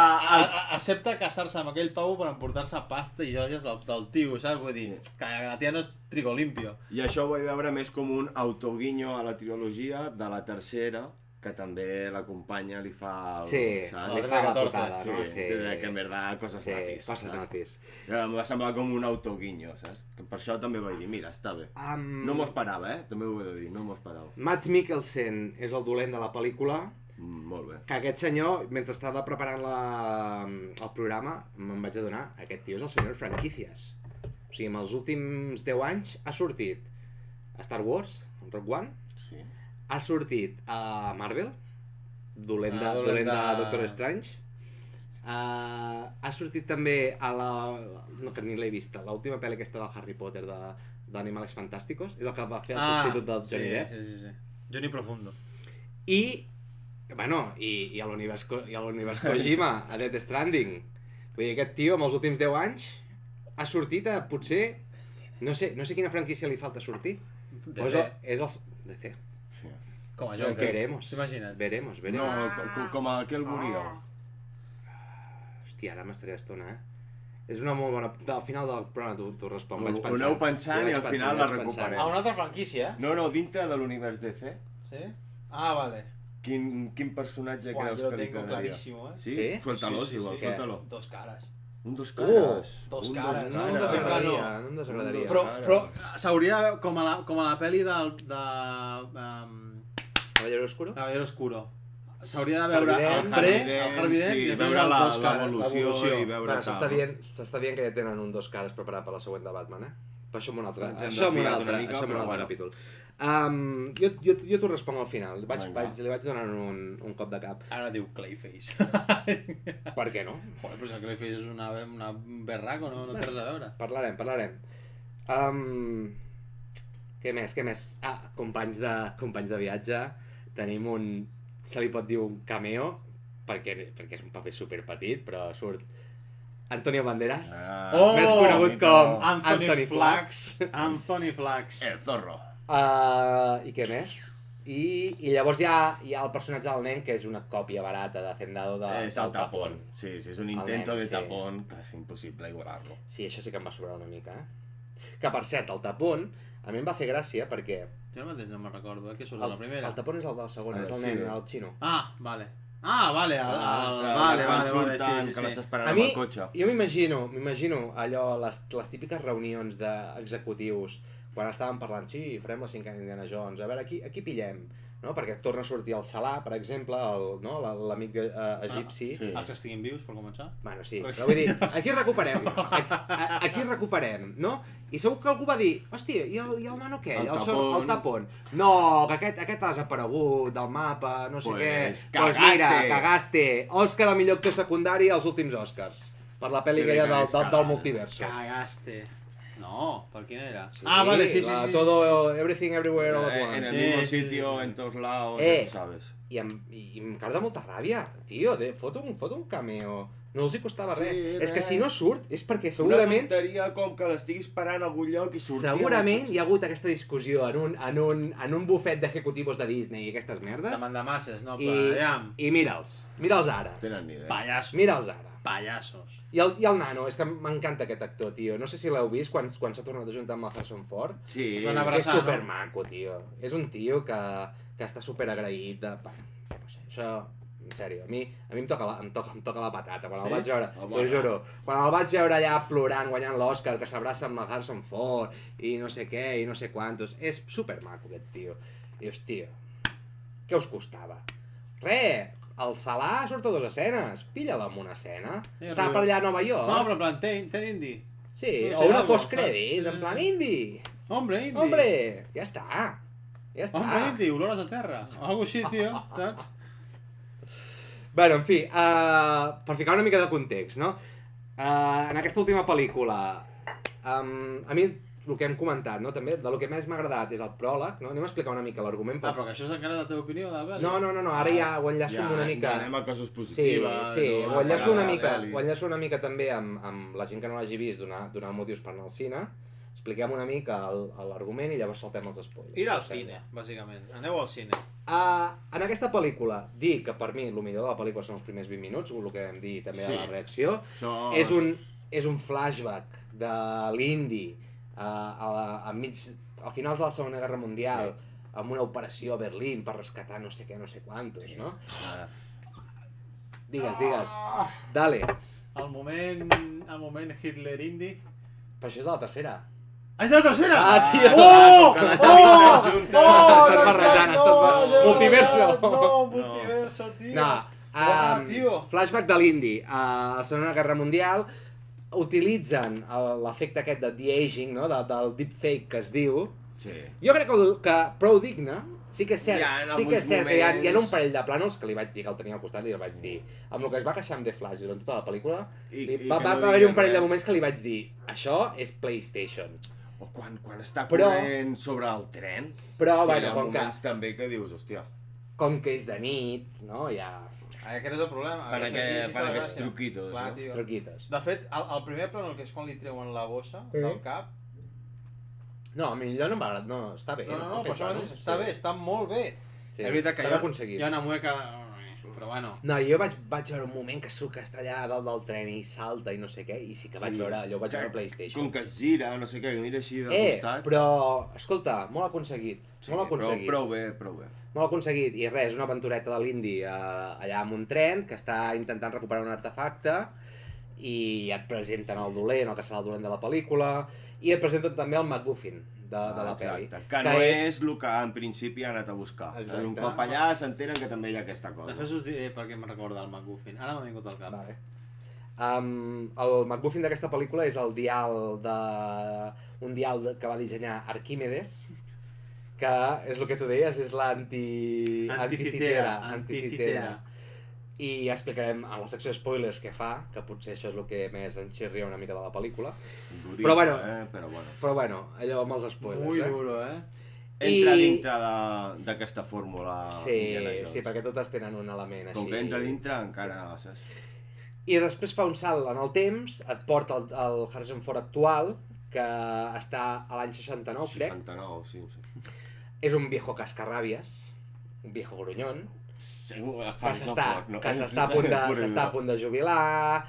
accepta casar-se amb aquell pavo per emportar-se pasta i joies del tio, saps? Vull dir, que la tia no és trigo limpio. I això ho vaig veure més com un autoguinyo a la trilogia de la tercera, que també la companya li fa... Li fa la portada, no? Sí, que en verdad coses nazis. Coses nazis. Em va semblar com un autoguinyo, saps? Que per això també vaig dir, mira, està bé. No m'ho esperava, també ho he de dir, no m'ho esperava. Mads Mikkelsen és el dolent de la pel·lícula, Molt bé. que aquest senyor, mentre estava preparant el programa, me'n vaig adonar, aquest tio és el senyor Franquicias. O sigui, en els últims 10 anys ha sortit a Star Wars, Rogue One, Sí. ha sortit a Marvel, dolent de Doctor Strange, ha sortit també a no, que ni l'he vista, l'última pel·li aquesta del Harry Potter d'Animales Fantásticos, és el que va fer el substitut del Johnny Depp. Sí. Johnny Profundo. I, bueno, i a l'univers Kojima, a Death Stranding. Vull dir, aquest tio, amb els últims 10 anys, ha sortit a, potser, no sé quina franquícia li falta sortir. És el DC. Sí. Com a Joker. Veremos. T'imagines? Veremos. No, com aquell Burial. Hòstia, ara m'estaré estona, És una molt bona... Al final del programa t'ho responc, vaig pensant. Ho aneu pensant i al final la recuperem. A una altra franquícia? No, dintre de l'univers DC. Sí? Ah, vale. Quin personatge Uah, creus yo que lo li tengo quedaria? clarísimo, Sí? ¿Sí? Suéltalo, Sí, igual, sí. suéltalo. Dos caras. Un dos cares. Dos Un cares. No em Cares. desagradaria, no em desagradaria. Però s'hauria de veure com a la pel·li de Caballero Oscuro? Caballero Oscuro. S'hauria de veure Harvey el Dent, pre, Harvey el Harvey Dent, sí, i veure veure el dos cares, l'evolució i veure Bueno, tal. s'està dient que ja tenen un dos cares preparat per la següent de Batman, eh? Però això en un altre, Ens hem això en un desviat altre, una mica, això en un però altre bueno. capítol. Jo t'ho responc al final. Vinga. Li vaig donar un cop de cap. Ara diu Clayface. Per què no? Joder, però si el Clayface és una berraco, no té res a veure. Parlarem. Què més? Ah, companys de viatge. Tenim un... Se li pot dir un cameo, perquè és un paper superpetit, però surt Antonio Banderas, més conegut com Anthony Flax. Anthony Flax. El zorro. I què més? I llavors hi ha el personatge del nen, que és una còpia barata de Hacendado És el tapón. Sí, és un intento nen, de sí. tapón que és impossible igualar-lo. Sí, això sí que em va sobrar una mica, Que per cert, el tapón a mi em va fer gràcia perquè... Jo ara mateix no me'n recordo, que surt de la primera. El tapón és el de la segona, és el sí. nen, el xino. Ah, vale. Vale, Quan surten, sí, que l'està sí. esperant A amb mi, el cotxe. jo m'imagino allò, les típiques reunions d'executius, quan estaven parlant, sí, farem la 5 anys d'Indiana Jones, a veure, aquí pillem, no? Perquè torna a sortir el Salah, per exemple, l'amic egipci. sí. Els que estiguin vius, per començar. Bueno, sí, però vull dir, aquí recuperem, no? I segur que algú va dir, hòstia, i el nano aquell, el tapón. No, que aquest ha desaparegut del mapa, no sé què. Pues mira, cagaste. Òscar al millor actor secundari als últims Oscars. Per la pel·li aquella del multiverso. Cagaste. No, ¿por quién era? Sí, Vale, sí. Todo, everything, everywhere, all at En el once. mismo Sí, sitio, sí. en todos lados, ja ho sabes. I em cau de molta ràbia, tio, fot un cameo. No els hi costava res. És que si no surt, és perquè Una segurament... tonteria com que l'estiguis esperant a algun lloc i sortia... Segurament hi ha hagut aquesta discussió en un bufet d'ejecutivos de Disney i aquestes merdes. De mandamasses, no? I mira'ls ara. Tenen ni idea. Pallassos. Mira'ls ara. Pallassos. I el nano, és que m'encanta aquest actor, tio. No sé si l'heu vist quan s'ha tornat a juntar amb el Harrison Ford. Sí, Es van Que és abraçar, no? supermaco, tio. És un tio que està superagraït de... Bueno, no sé, això... En sèrio, a mi em toca la patata. Quan el vaig veure, t'ho juro, quan el vaig veure allà plorant, guanyant l'Oscar, que s'abraça amb el Harrison Ford, i no sé què, i no sé quantos... És supermaco, aquest tio. I dius, tio, què us costava? El Salah surt a 2 escenes, pilla-la amb una escena. Està per allà a Nova York. No, però en plan, ten indie. Sí, no o sé, una algo, postcrèdit, en plan indie. Hombre, indie. Hombre, ja està. Ja està. Hombre, indie, olores a terra. Algo així, tio, saps? Bueno, en fi, per ficar una mica de context, no? En aquesta última pel·lícula, a mi el que hem comentat, no, també, del que més m'ha agradat és el pròleg, no? Anem a explicar una mica l'argument. Però que això és encara la teva opinió de la pel·li? No, ara ja ho enllaço amb una mica... Ja anem a coses Sí, positives. ho enllaço una mica també amb la gent que no l'hagi vist, donar motius per anar al cine. Expliquem una mica l'argument i llavors saltem els spoilers. Ir al cine, bàsicament. Aneu al cine. En aquesta pel·lícula, dir que per mi el millor de la pel·lícula són els primers 20 minuts, el que vam dir també a la reacció. És un flashback de l'Indy a finals de la Segona Guerra Mundial, amb una operació a Berlín per rescatar no sé què, no sé quantos, no? Digues. Dale. El moment Hitler-Indi. Però això és de la tercera. És la tercera! Tio! Que les hem vist juntes. Estàs barrejant, multiverso. No, multiverso, tio. No, tio. Flashback de l'Indy. A la Segona Guerra Mundial utilitzen l'efecte aquest de de-aging, no? Del deepfake que es diu. Sí. Jo crec que prou digne. Sí que és cert, que hi ha un parell de plànols que li vaig dir, que el tenia al costat, i li vaig dir, amb el que es va queixar amb The Flash durant tota la pel·lícula, va haver-hi un parell de moments que li vaig dir, això és PlayStation. O quan està corrent sobre el tren, però, hòstia, bueno, hi ha moments també que dius, hòstia. Com que és de nit, no, ja... Aquest és el problema. Per aquests truquitos, clar, no? tio. Truquitos. De fet, el primer plànol, que és quan li treuen la bossa del cap... No, a mi allò no m'agrada, no, està bé. No, per això mateix, està bé, està molt bé. Sí, és veritat que hi ha una mueca... Però bueno... No, jo vaig veure un moment que surt que està allà dalt del tren i salta i no sé què, i sí que vaig veure allò, vaig veure PlayStation. Com que es gira, no sé què, que mira així de costat. Però, escolta, molt aconseguit. Molt aconseguit. Prou bé. Molt aconseguit. I res, és una aventureta de l'Indy allà amb un tren que està intentant recuperar un artefacte i et presenten el dolent, el que serà el dolent de la pel·lícula, i et presenten també el MacGuffin de la pel·li. Exacte, que no és el que en principi ha anat a buscar. Exacte. Un cop allà s'entenen que també hi ha aquesta cosa. Després us diré per què em recorda el MacGuffin. Ara m'ha vingut al cap. Vale. El MacGuffin d'aquesta pel·lícula és el dial que va dissenyar Arquímedes, que és el que tu deies, és Anticitera. Anticitera. I explicarem a la secció spoilers què fa, que potser això és el que més ens xirria una mica de la pel·lícula. Durito, Però bueno. Però Però allò amb els spoilers, Muy duro, Entra dintre d'aquesta fórmula Indiana Jones. Sí, perquè totes tenen un element així. Com que entra dintre encara, saps? I després fa un salt en el temps, et porta el Harrison Ford actual, que està a l'any 69, crec. 69, sí. És un viejo cascarràbies, un viejo grunyón, que s'està a punt de jubilar.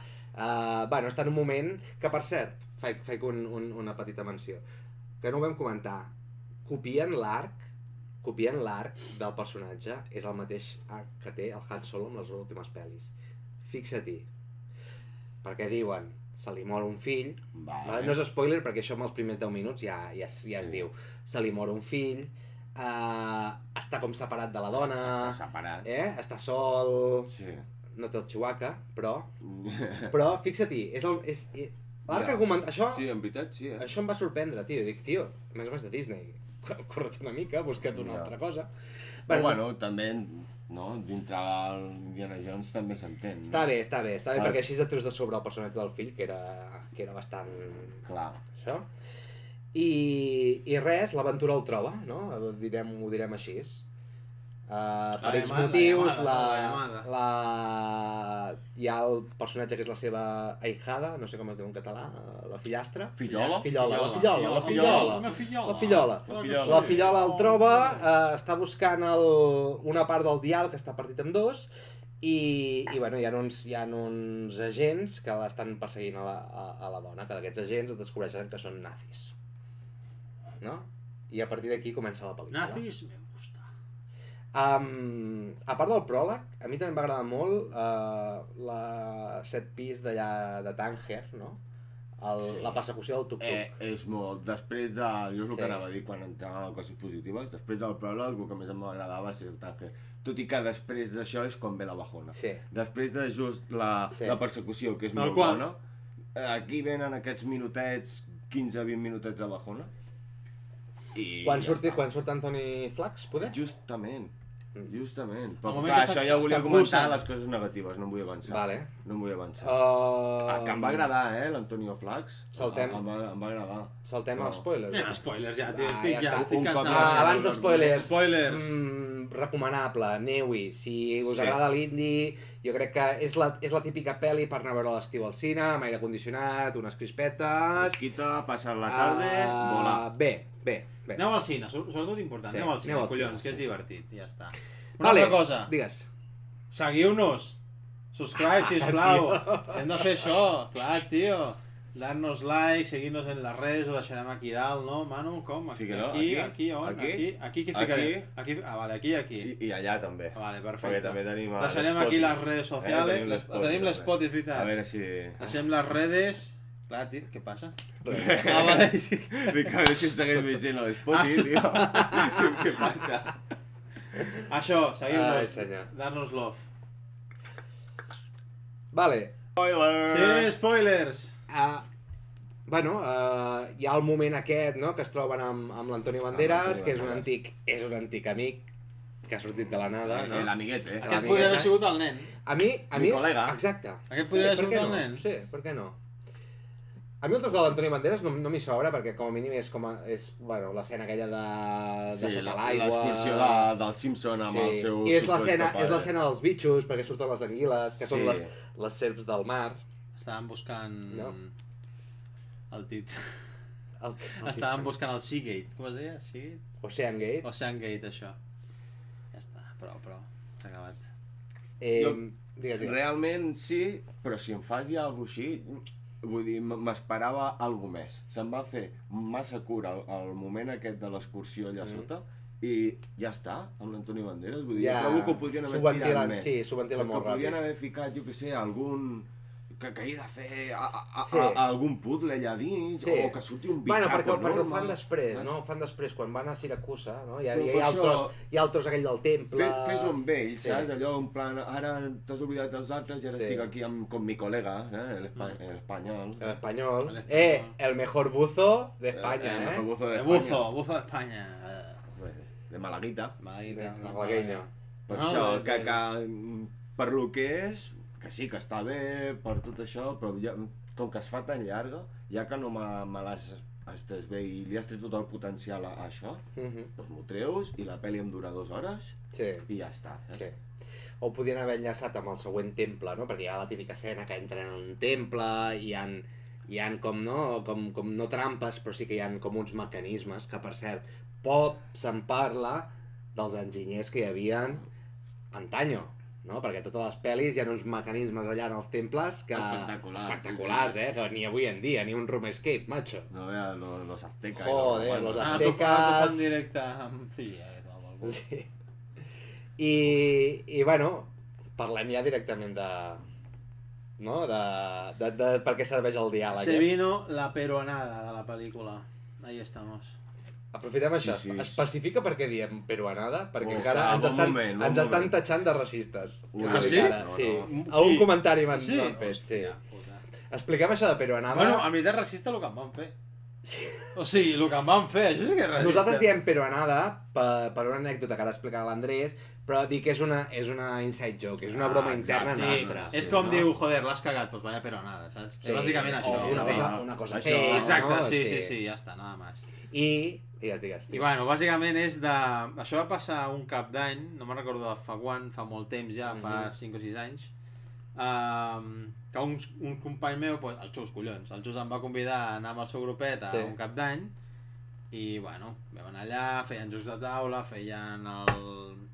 Bueno, està en un moment que, per cert, faig una petita menció, que no ho vam comentar. Copien l'arc del personatge, és el mateix arc que té el Han Solo amb les últimes pel·lis. Fixa-t'hi. Perquè diuen, se li mor un fill, vale. No és spoiler perquè això amb els primers 10 minuts ja es diu. Se li mor un fill, està com separat de la dona, està separat, està sol, sí. No té el Chewbacca, però fixa't-hi, és l'arc argument... Sí, en veritat sí. Això em va sorprendre, tio. Dic, tio, a més de Disney, corre't una mica, busca't una altra cosa. Però bueno, també, no, dintre l'Indiana Jones també s'entén. Està bé, perquè així et treus de sobre el personatge del fill, que era bastant... Clar. Això. I res, l'aventura el troba, no? Ho direm així. Per X motius, hi ha el personatge que és la seva ahijada, no sé com es diu en català, la fillastra. Fillola? La fillola el troba, està buscant una part del dial que està partit en dos, i bueno, hi ha uns agents que l'estan perseguint a la dona, que d'aquests agents es descobreixen que són nazis. No? I a partir d'aquí comença la pel·lícula. Nazis me gusta. A part del pròleg, a mi també em va agradar molt la set piece d'allà de Tanger, no? La persecució del tuk-tuk. És molt. Després de... Jo és el que anava a dir quan entrava a coses positives. Després del pròleg, el que més em va agradar va ser el Tanger. Tot i que després d'això és quan ve la bajona. Sí. Després de just la persecució, que és molt bona, aquí venen aquests minutets, 15-20 minutets de bajona. Quan surt Anthony Flax, poder? Justament. Però clar, això ja ho volia comentar, les coses negatives, no em vull avançar. Vale. No em vull avançar. Que em va agradar, l'Antonio Flax. Saltem. Em va agradar. Saltem els spoilers. Spoilers ja, tio, estic cansat. Abans de spoilers. Spoilers. Recomanable, aneu-hi. Si us agrada l'indie, jo crec que és la típica pel·li per anar a veure l'estiu al cine, amb aire condicionat, unes crispetes... Fresquita, passar la tarda, volar. Bé. Aneu al cine, sobretot important, aneu al cine, collons, que és divertit, ja està. Una altra cosa. Digues. Seguiu-nos. Subscribe, sisplau. Hem de fer això, clar, tio. Dar-nos like, seguir-nos en les redes, ho deixarem aquí dalt, no, Manu? Com? Sí que no? Aquí, on? Aquí què ficarem? Vale, aquí. I allà també. Vale, perfecte. Perquè també tenim deixarem aquí les redes socials. Tenim l'Spot, és veritat. A veure si... Deixem les redes... Clar, tio, què passa? Vale, sí. Dic, a veure si segueix més gent a l'Spot, tio. Què passa? Això, seguiu-nos, dar-nos love. Vale. Spoilers! Sí, spoilers! Bueno, hi ha el moment aquest, no?, que es troben amb l'Antonio Banderas, que és un antic amic que ha sortit de la nada, no? L'amiguet, Aquest podria haver sigut el nen. A mi... Mi col·lega. Exacte. Aquest podria haver sigut el nen. Sí, per què no? A mi el tros de l'Antonio Banderas no m'hi sobra, perquè com a mínim és l'escena aquella de sota l'aigua... L'excursió del Simpson amb el seu... I és l'escena dels bitxos, perquè surten les anguiles, que són les serps del mar. Estàvem buscant... el tit. Estàvem buscant el Seagate. Com es deia? Seagate? Oceangate. Oceangate, això. Ja està, prou. S'ha acabat. Digues. Realment sí, però si em fas ja alguna cosa així... Vull dir, m'esperava alguna més. Se'm va fer massa cura el moment aquest de l'excursió allà sota i ja està, amb l'Antonio Banderas. Vull dir, trobo que ho podrien haver estirat més. Sí, s'ho ventila molt ràpid. Podrien haver ficat, jo què sé, algun que he de fer Sí. algun puzzle allà dins, Sí. o que surti un Bueno, bitxaco perquè ho enorme. fan després, saps? no? Ho fan després, quan van a Siracusa, no? Hi ha, Però hi per ha, el tros, això- hi ha el tros aquell del temple... Fes-ho amb ells, Sí. saps? Allò en plan, ara t'has oblidat dels altres i ara Sí. estic aquí con mi colega, el espanyol. El español. El español. El mejor buzo de España, El mejor buzo de De España. buzo d'Espanya. De Malaguita. Malaguita. Malagueño. Per No, això, bé, per lo que és, que sí que està bé, per tot això, però ja, com que es fa tan llarga, ja que no me l'has estès bé i li has tret tot el potencial a això, doncs m'ho treus i la pel·li em dura 2 hores Sí. i ja està. Saps? Sí. O podien haver enllaçat amb el següent temple, no? Perquè hi ha la típica escena que entren en un temple i hi ha com, no? Com no trampes, però sí que hi ha com uns mecanismes, que per cert, poc se'n parla dels enginyers que hi havien antanyo, no? Perquè a totes les pel·lis hi ha uns mecanismes allà en els temples que... Espectaculars, Espectaculars, que ni avui en dia, ni un room escape, macho. No veas los aztecas. Joder, los Ara aztecas. t'ho fan directe amb CGI. Sí. I bueno, parlem ja directament de... No? De per què serveix el diàleg. Se vino la peruanada de la pel·lícula. Ahí estamos. Aprofitem això. Sí, sí. Especifica Per què diem peruanada? Perquè Oh, encara clar, ens bon moment, bon ens estan moment. tatxant de racistes. Ui, Ah, sí? Encara, No, sí. no. Algun Qui? comentari m'han Sí? fet, sí. Hòstia puta. Expliquem això de peruanada. Bueno, a mi de racista el que em van fer. O sigui, el que em van fer, això sí que és racista. Nosaltres diem peruanada per una anècdota que ara explicarà l'Andrés, però dic que és una inside joke, és una broma interna exacte. nostra. És com no? diu, joder, l'has cagat, doncs vaya peronada, saps? Sí, És bàsicament o això. una cosa Això, fake, Exacte, no? sí, ja està, nada más. I... Digues. I bueno, bàsicament és de... Això va passar un cap d'any, no me'n recordo de fa quan, fa molt temps ja, fa 5 o 6 anys, que un company meu, pues, el Xus, collons, el Xus em va convidar a anar amb el seu grupet a un cap d'any i bueno, vam anar allà, feien jocs de taula, feien el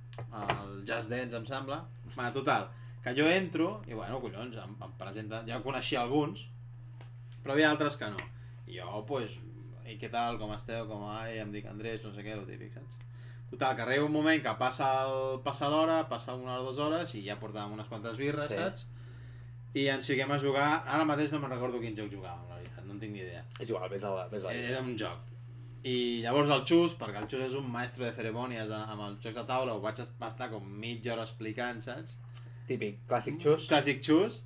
Just Dance, em sembla. Bueno, total, que jo entro i bueno, collons, em presenta, ja coneixia alguns, però hi havia altres que no. I jo, pues, ei, què tal, com esteu, com ai, em dic Andrés, no sé què, el típic, saps? Total, que arriba un moment que passa l'hora, passa 1 o 2 hores i ja portàvem unes quantes birres, Sí. saps? I ens fiquem a jugar, ara mateix no me'n recordo quin joc jugàvem, la veritat, no en tinc ni idea. És igual, ves a la... Era un joc. I llavors el Xus, perquè el Xus és un maestro de cerimònies amb els jocs de taula, ho vaig estar com mitja hora explicant, saps? Típic, clàssic xus. Clàssic Xus.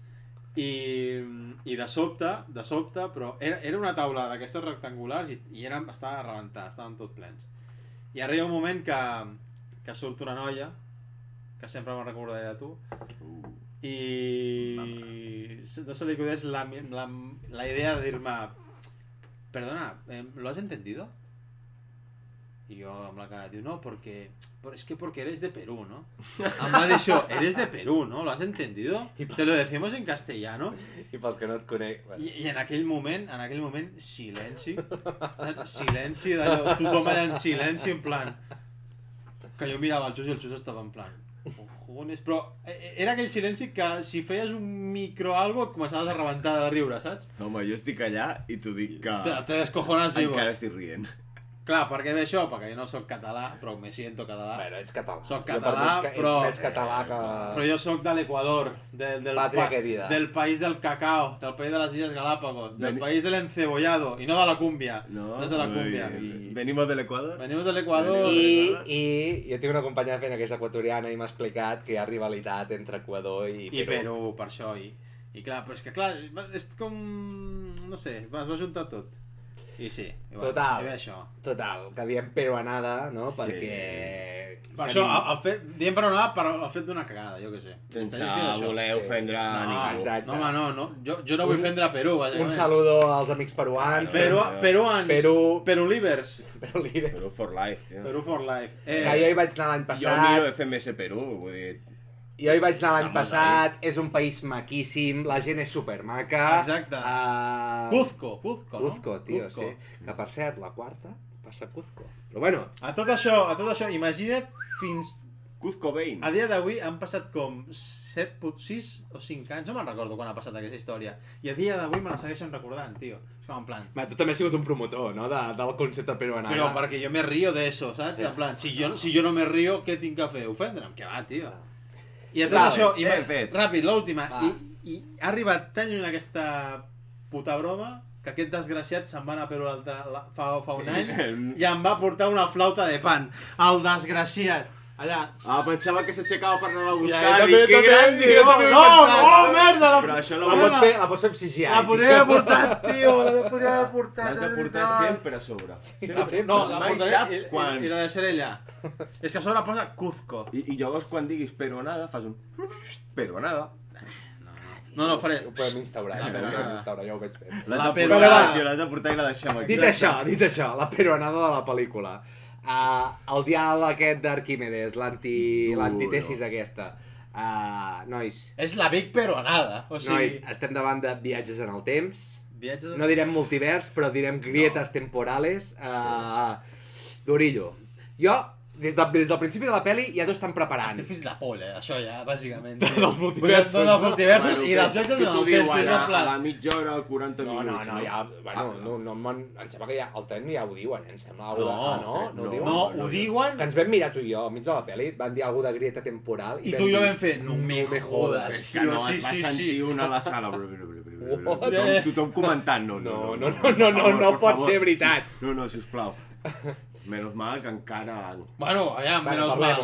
I de sobte, però era una taula d'aquestes rectangulars i estava a rebentar, estaven tot plens. I arriba un moment que surt una noia, que sempre me'n recordaré de tu, i no se li acudeix la idea de dir-me perdona, ¿lo has entendido? Y yo amb la cara diu, no, porque eres de Perú, ¿no? Em va dir això, eres de Perú, ¿no? ¿Lo has entendido? Te lo decimos en castellano. I pels que no et conec... I en aquell moment, silenci, saps? Silenci d'allò, tothom allà en silenci, en plan... Que jo mirava el Xus i el Xus estava en plan... Cojones, però era aquell silenci que si feies un micro algo et començaves a rebentar de riure, saps? No, home, jo estic allà i t'ho dic que... Te descojones vivos. Encara estic rient. Clar, per què ve això? Perquè jo no sóc català, però me siento català. Bueno, ets català. Soc Jo per català, mi ets però... més català que... Però jo sóc de l'Equador, Pàtria querida. del país del cacao, del país de les Illes Galápagos, del Veni- país del encebollado, i no de la cumbia. No, és de la muy cumbia. bien. Venimos del Ecuador. Venimos de l'Equador. I jo tinc una companya de feina que és equatoriana i m'ha explicat que hi ha rivalitat entre Equador i Perú. I Perú, per això. I clar, però és que clar, és com... No sé, es va juntar tot. I sí, i bueno, Total. i ve això. Total, que diem peruanada, no? Sí. Perquè... Per això, diem per anar per el fet d'una cagada, jo què sé. Sense Estaria bé això. voler ofendre a No, ningú. exacte. No, home, no. Jo no vull ofendre a Perú, Un saludo als amics peruans. Peruans. Perú. Perulivers. Perú líder. Perú for life, tio. Perú for life. Que jo hi vaig anar l'any Jo passat. miro FMS Perú, vull dir... Jo hi vaig anar l'any Estamos passat, és un país maquíssim, la gent és supermaca. Exacte. Cuzco, Cuzco, no? tio, Cuzco. sí. Que per cert, la quarta passa a Cuzco. Però bueno, A tot això, imagina't fins... Cuzco Bain. A dia d'avui han passat com 6 o 5 anys, no me'n recordo quan ha passat aquesta història. I a dia d'avui me la segueixen recordant, tio. És com en plan... tu també has sigut un promotor, no?, del concepte peruanada. Però perquè jo me río de eso, saps? En plan, si jo no me río, què tinc que fer? Ofendre'm? Que va, tio. I a tot Vale, això, ben fet. ràpid, l'última. Va. I ha arribat tan lluny aquesta puta broma que aquest desgraciat se'n va anar a Perú fa un any i em va portar una flauta de pan. El desgraciat. Allà. Pensava que s'aixecava per anar a buscar. Ja, Dic, que gran, tio. No, merda! Però això La pots fer amb CGI. La podria haver portat, tio, la podria haver portat. L'has de portar sempre a sobre. No, la mai portaré saps quan. i la deixaré allà. És que a sobre posa Cuzco. I llavors quan diguis peruanada, fas un peruanada. No, faré. Ho podem instaurar, ja ho veig bé. L'has La de peruanada. portar, tio, l'has de portar i la deixem aquí. Dit això, la peruanada de la pel·lícula. El diàleg aquest d'Arquímedes, l'antitesis aquesta. Nois, És la Big Peruanada. O sigui, nois, estem davant de viatges en el temps. viatges... No direm multivers, però direm grietes temporales. Dorillo. Jo, des del principi de la peli, ja t'ho estan preparant. Estic fins la polla, això ja, bàsicament. Dels multiversos. Dels multiversos i dels viatges en el temps. A la mitja hora, 40 No, minuts. ja, bueno, em sembla que ja, el tren ja ho diuen, em sembla. No ho diuen? No, ho diuen... Que ens vam mirar tu i jo, enmig de la peli, van dir alguna de grieta temporal. I tu i jo vam fer, no me jodes. És que no, es va sentir una a la sala. Tothom comentant, No pot ser veritat. No, sisplau. Menos mal que encara... Bueno, aviam, menos mal.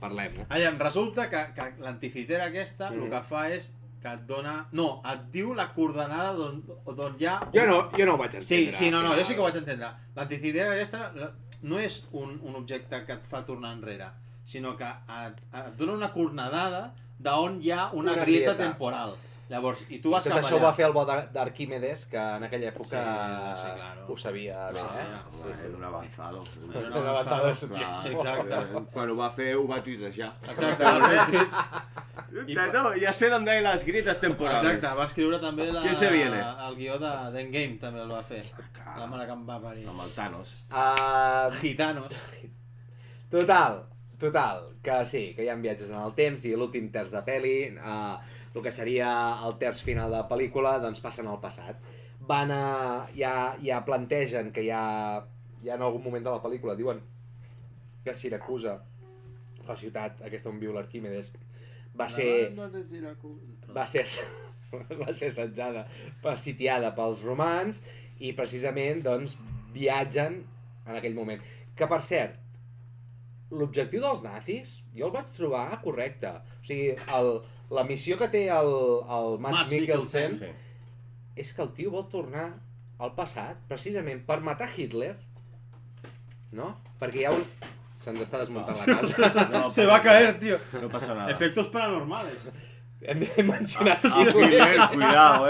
Parlem-ho. Aviam, resulta que l'anticitera aquesta el que fa és que et dona... No, et diu la coordenada d'on hi ha... Jo no ho vaig entendre. Sí, no, jo sí que ho vaig entendre. L'anticitera aquesta no és un objecte que et fa tornar enrere, sinó que et dona una coordenada d'on hi ha una grieta temporal. Llavors, i tu vas tot cap això ho allà. va fer el bo d'Arquímedes, que en aquella època Sí, claro. ho sabia bé, Era un avanzado. Un avanzado, sí, exacte. Quan ho va fer, ho va tuitejar. Exacte. Ja sé d'on deien les grites temporals. Exacte, va escriure també Qui se viene? el guió d'Endgame, també el va fer. La mare que em va parir. Amb el Thanos. Gitanos. Total, que sí, que hi ha viatges en el temps i l'últim terç de peli, el que seria el terç final de pel·lícula, doncs passen al passat. Ja plantegen que ja en algun moment de la pel·lícula diuen que Siracusa, la ciutat aquesta on viu l'Arquímedes, va ser assetjada, sitiada pels romans i precisament doncs viatgen en aquell moment. Que per cert, l'objectiu dels nazis jo el vaig trobar correcte. O sigui, la missió que té el Mads Mikkelsen és que el tio vol tornar al passat precisament per matar Hitler, no? Perquè hi ha un... Se'ns està desmuntant la casa. Se va caer, tío. No passa nada. Efectos paranormales. Hem mencionat Hitler, cuidado,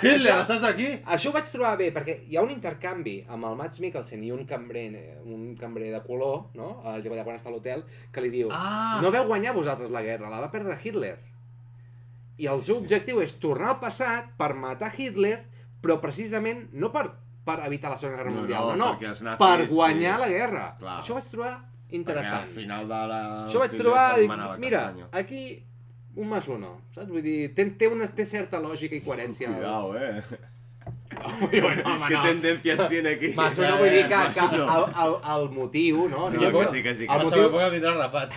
Hitler, estàs aquí? Això ho vaig trobar bé, perquè hi ha un intercanvi amb el Mads Mikkelsen i un cambrer de color, no? Allà quan està a l'hotel, que li diu no vau guanyar vosaltres la guerra, la va perdre Hitler. I el seu objectiu és tornar al passat per matar Hitler, però precisament no per evitar la Segona Guerra Mundial, no, per guanyar la guerra. Això ho vaig trobar interessant. Al final de la... Això ho vaig trobar i dic, mira, aquí un más uno, saps? Vull dir, té certa lògica i coherència. Cuidao, Home, ¿Qué tendencias tiene aquí? Más uno vull dir que el motiu, no? Que sí. A la seva època vindrà rapat.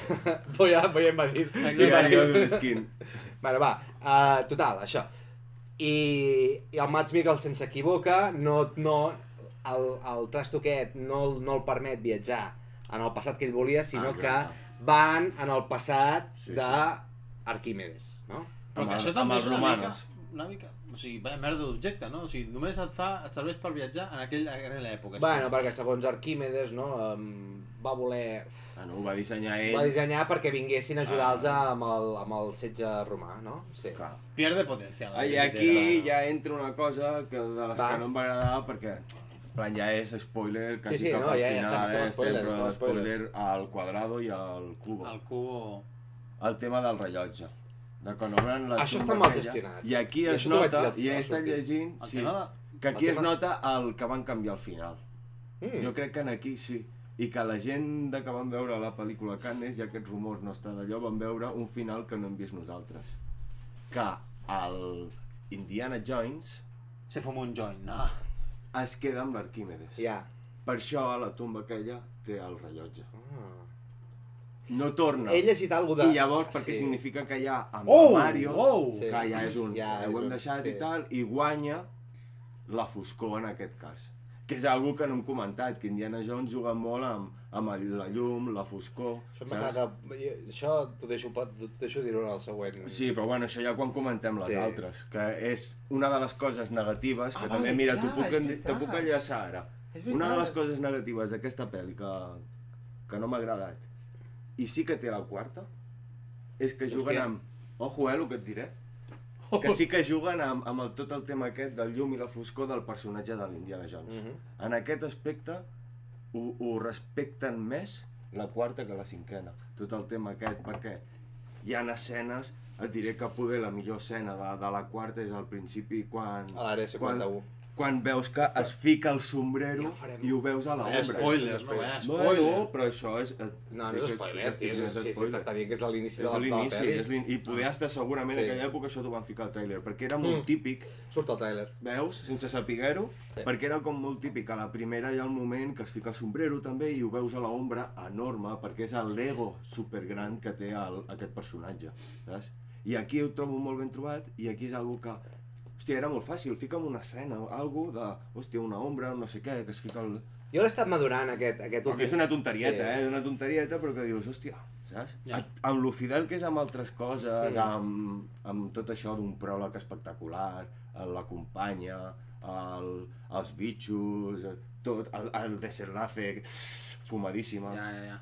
Voy a invadir. Llegaria d'un skin. Bueno, va, total, això. I el Mads Mikkelsen s'equivoca, el trastoquet no el permet viatjar en el passat que ell volia, sinó que van en el passat d'Arquímedes, no? Però que això també és una mica... O sigui, merda d'objecte, no? O sigui, només et serveix per viatjar en aquella època. Bueno, perquè segons Arquímedes, no, va voler... Ho va dissenyar ell. Va dissenyar perquè vinguessin a ajudar-los amb el setge romà, no? Sí. Clar. Pierde potencial. I aquí ja entra una cosa de les que no em va agradar perquè en plan ja és spoiler, quasi cap al final estem spoiler al quadrado i al cubo. El cubo... El tema del rellotge. De quan obren la això està mal gestionat. I aquí es nota, i he estat llegint, que aquí es nota el que van canviar al final. Jo crec que aquí sí. I que la gent que van veure la pel·lícula Cannes, ja aquests rumors no estan d'allò, van veure un final que no hem vist nosaltres. Que el Indiana Jones se fuma un joint, no? Es queda amb l'Arquímedes. Per això a la tomba aquella té el rellotge. no torna. He llegit alguna de... I llavors, perquè significa que ja amb Mario, Sí. que ja és un... Ja ho és hem un- deixat sí. i tal, i guanya la foscor en aquest cas. Que és algo que no hem comentat, que Indiana Jones juga molt amb la llum, la foscor... Això em pensava que... Això t'ho deixo dir-ho en el següent. Sí, però bueno, això ja quan comentem les Sí. altres, que és una de les coses negatives, que Ah, també, vale, mira, clar, te és veritat. puc enllaçar ara. És Una de veritat. les coses negatives d'aquesta pel·li que no m'ha agradat, i sí que té la quarta, és que juguen Hòstia. amb... Ojo, el que et diré. Que sí que juguen amb tot el tema aquest del llum i la foscor del personatge de l'Indiana Jones. En aquest aspecte ho respecten més la quarta que la cinquena. Tot el tema aquest, perquè hi ha escenes, et diré que poder la millor escena de la quarta és al principi quan... A l'àrea 51. Quan veus que es fica el sombrero Ja ho farem. i ho veus a Vaya l'ombra. spoilers, no? Vaya spoilers. Bueno, però això és... No, no és spoiler, tio. Sí, t'està dient que és l'inici de És la l'inici, pel·li. i poder estar segurament Sí. en aquella època això t'ho van ficar al tràiler, perquè era molt típic, Surt el tràiler. veus, sense saber-ho, perquè era com molt típic, a la primera hi ha el moment que es fica el sombrero també i ho veus a l'ombra enorme, perquè és el Lego supergran que té aquest personatge, saps? I aquí ho trobo molt ben trobat, i aquí és algo que... Hòstia, era molt fàcil, fica'm una escena, algo de, hòstia, una ombra, no sé què, que es fica el... Jo l'he estat madurant, aquest Perquè és una tonterieta, és una tonterieta, però que dius, hòstia, saps? Ja. Amb lo fidel que és amb altres coses, amb tot això d'un pròleg espectacular, la companya, els bitxos, tot, el desenlace fumadíssima. Ja.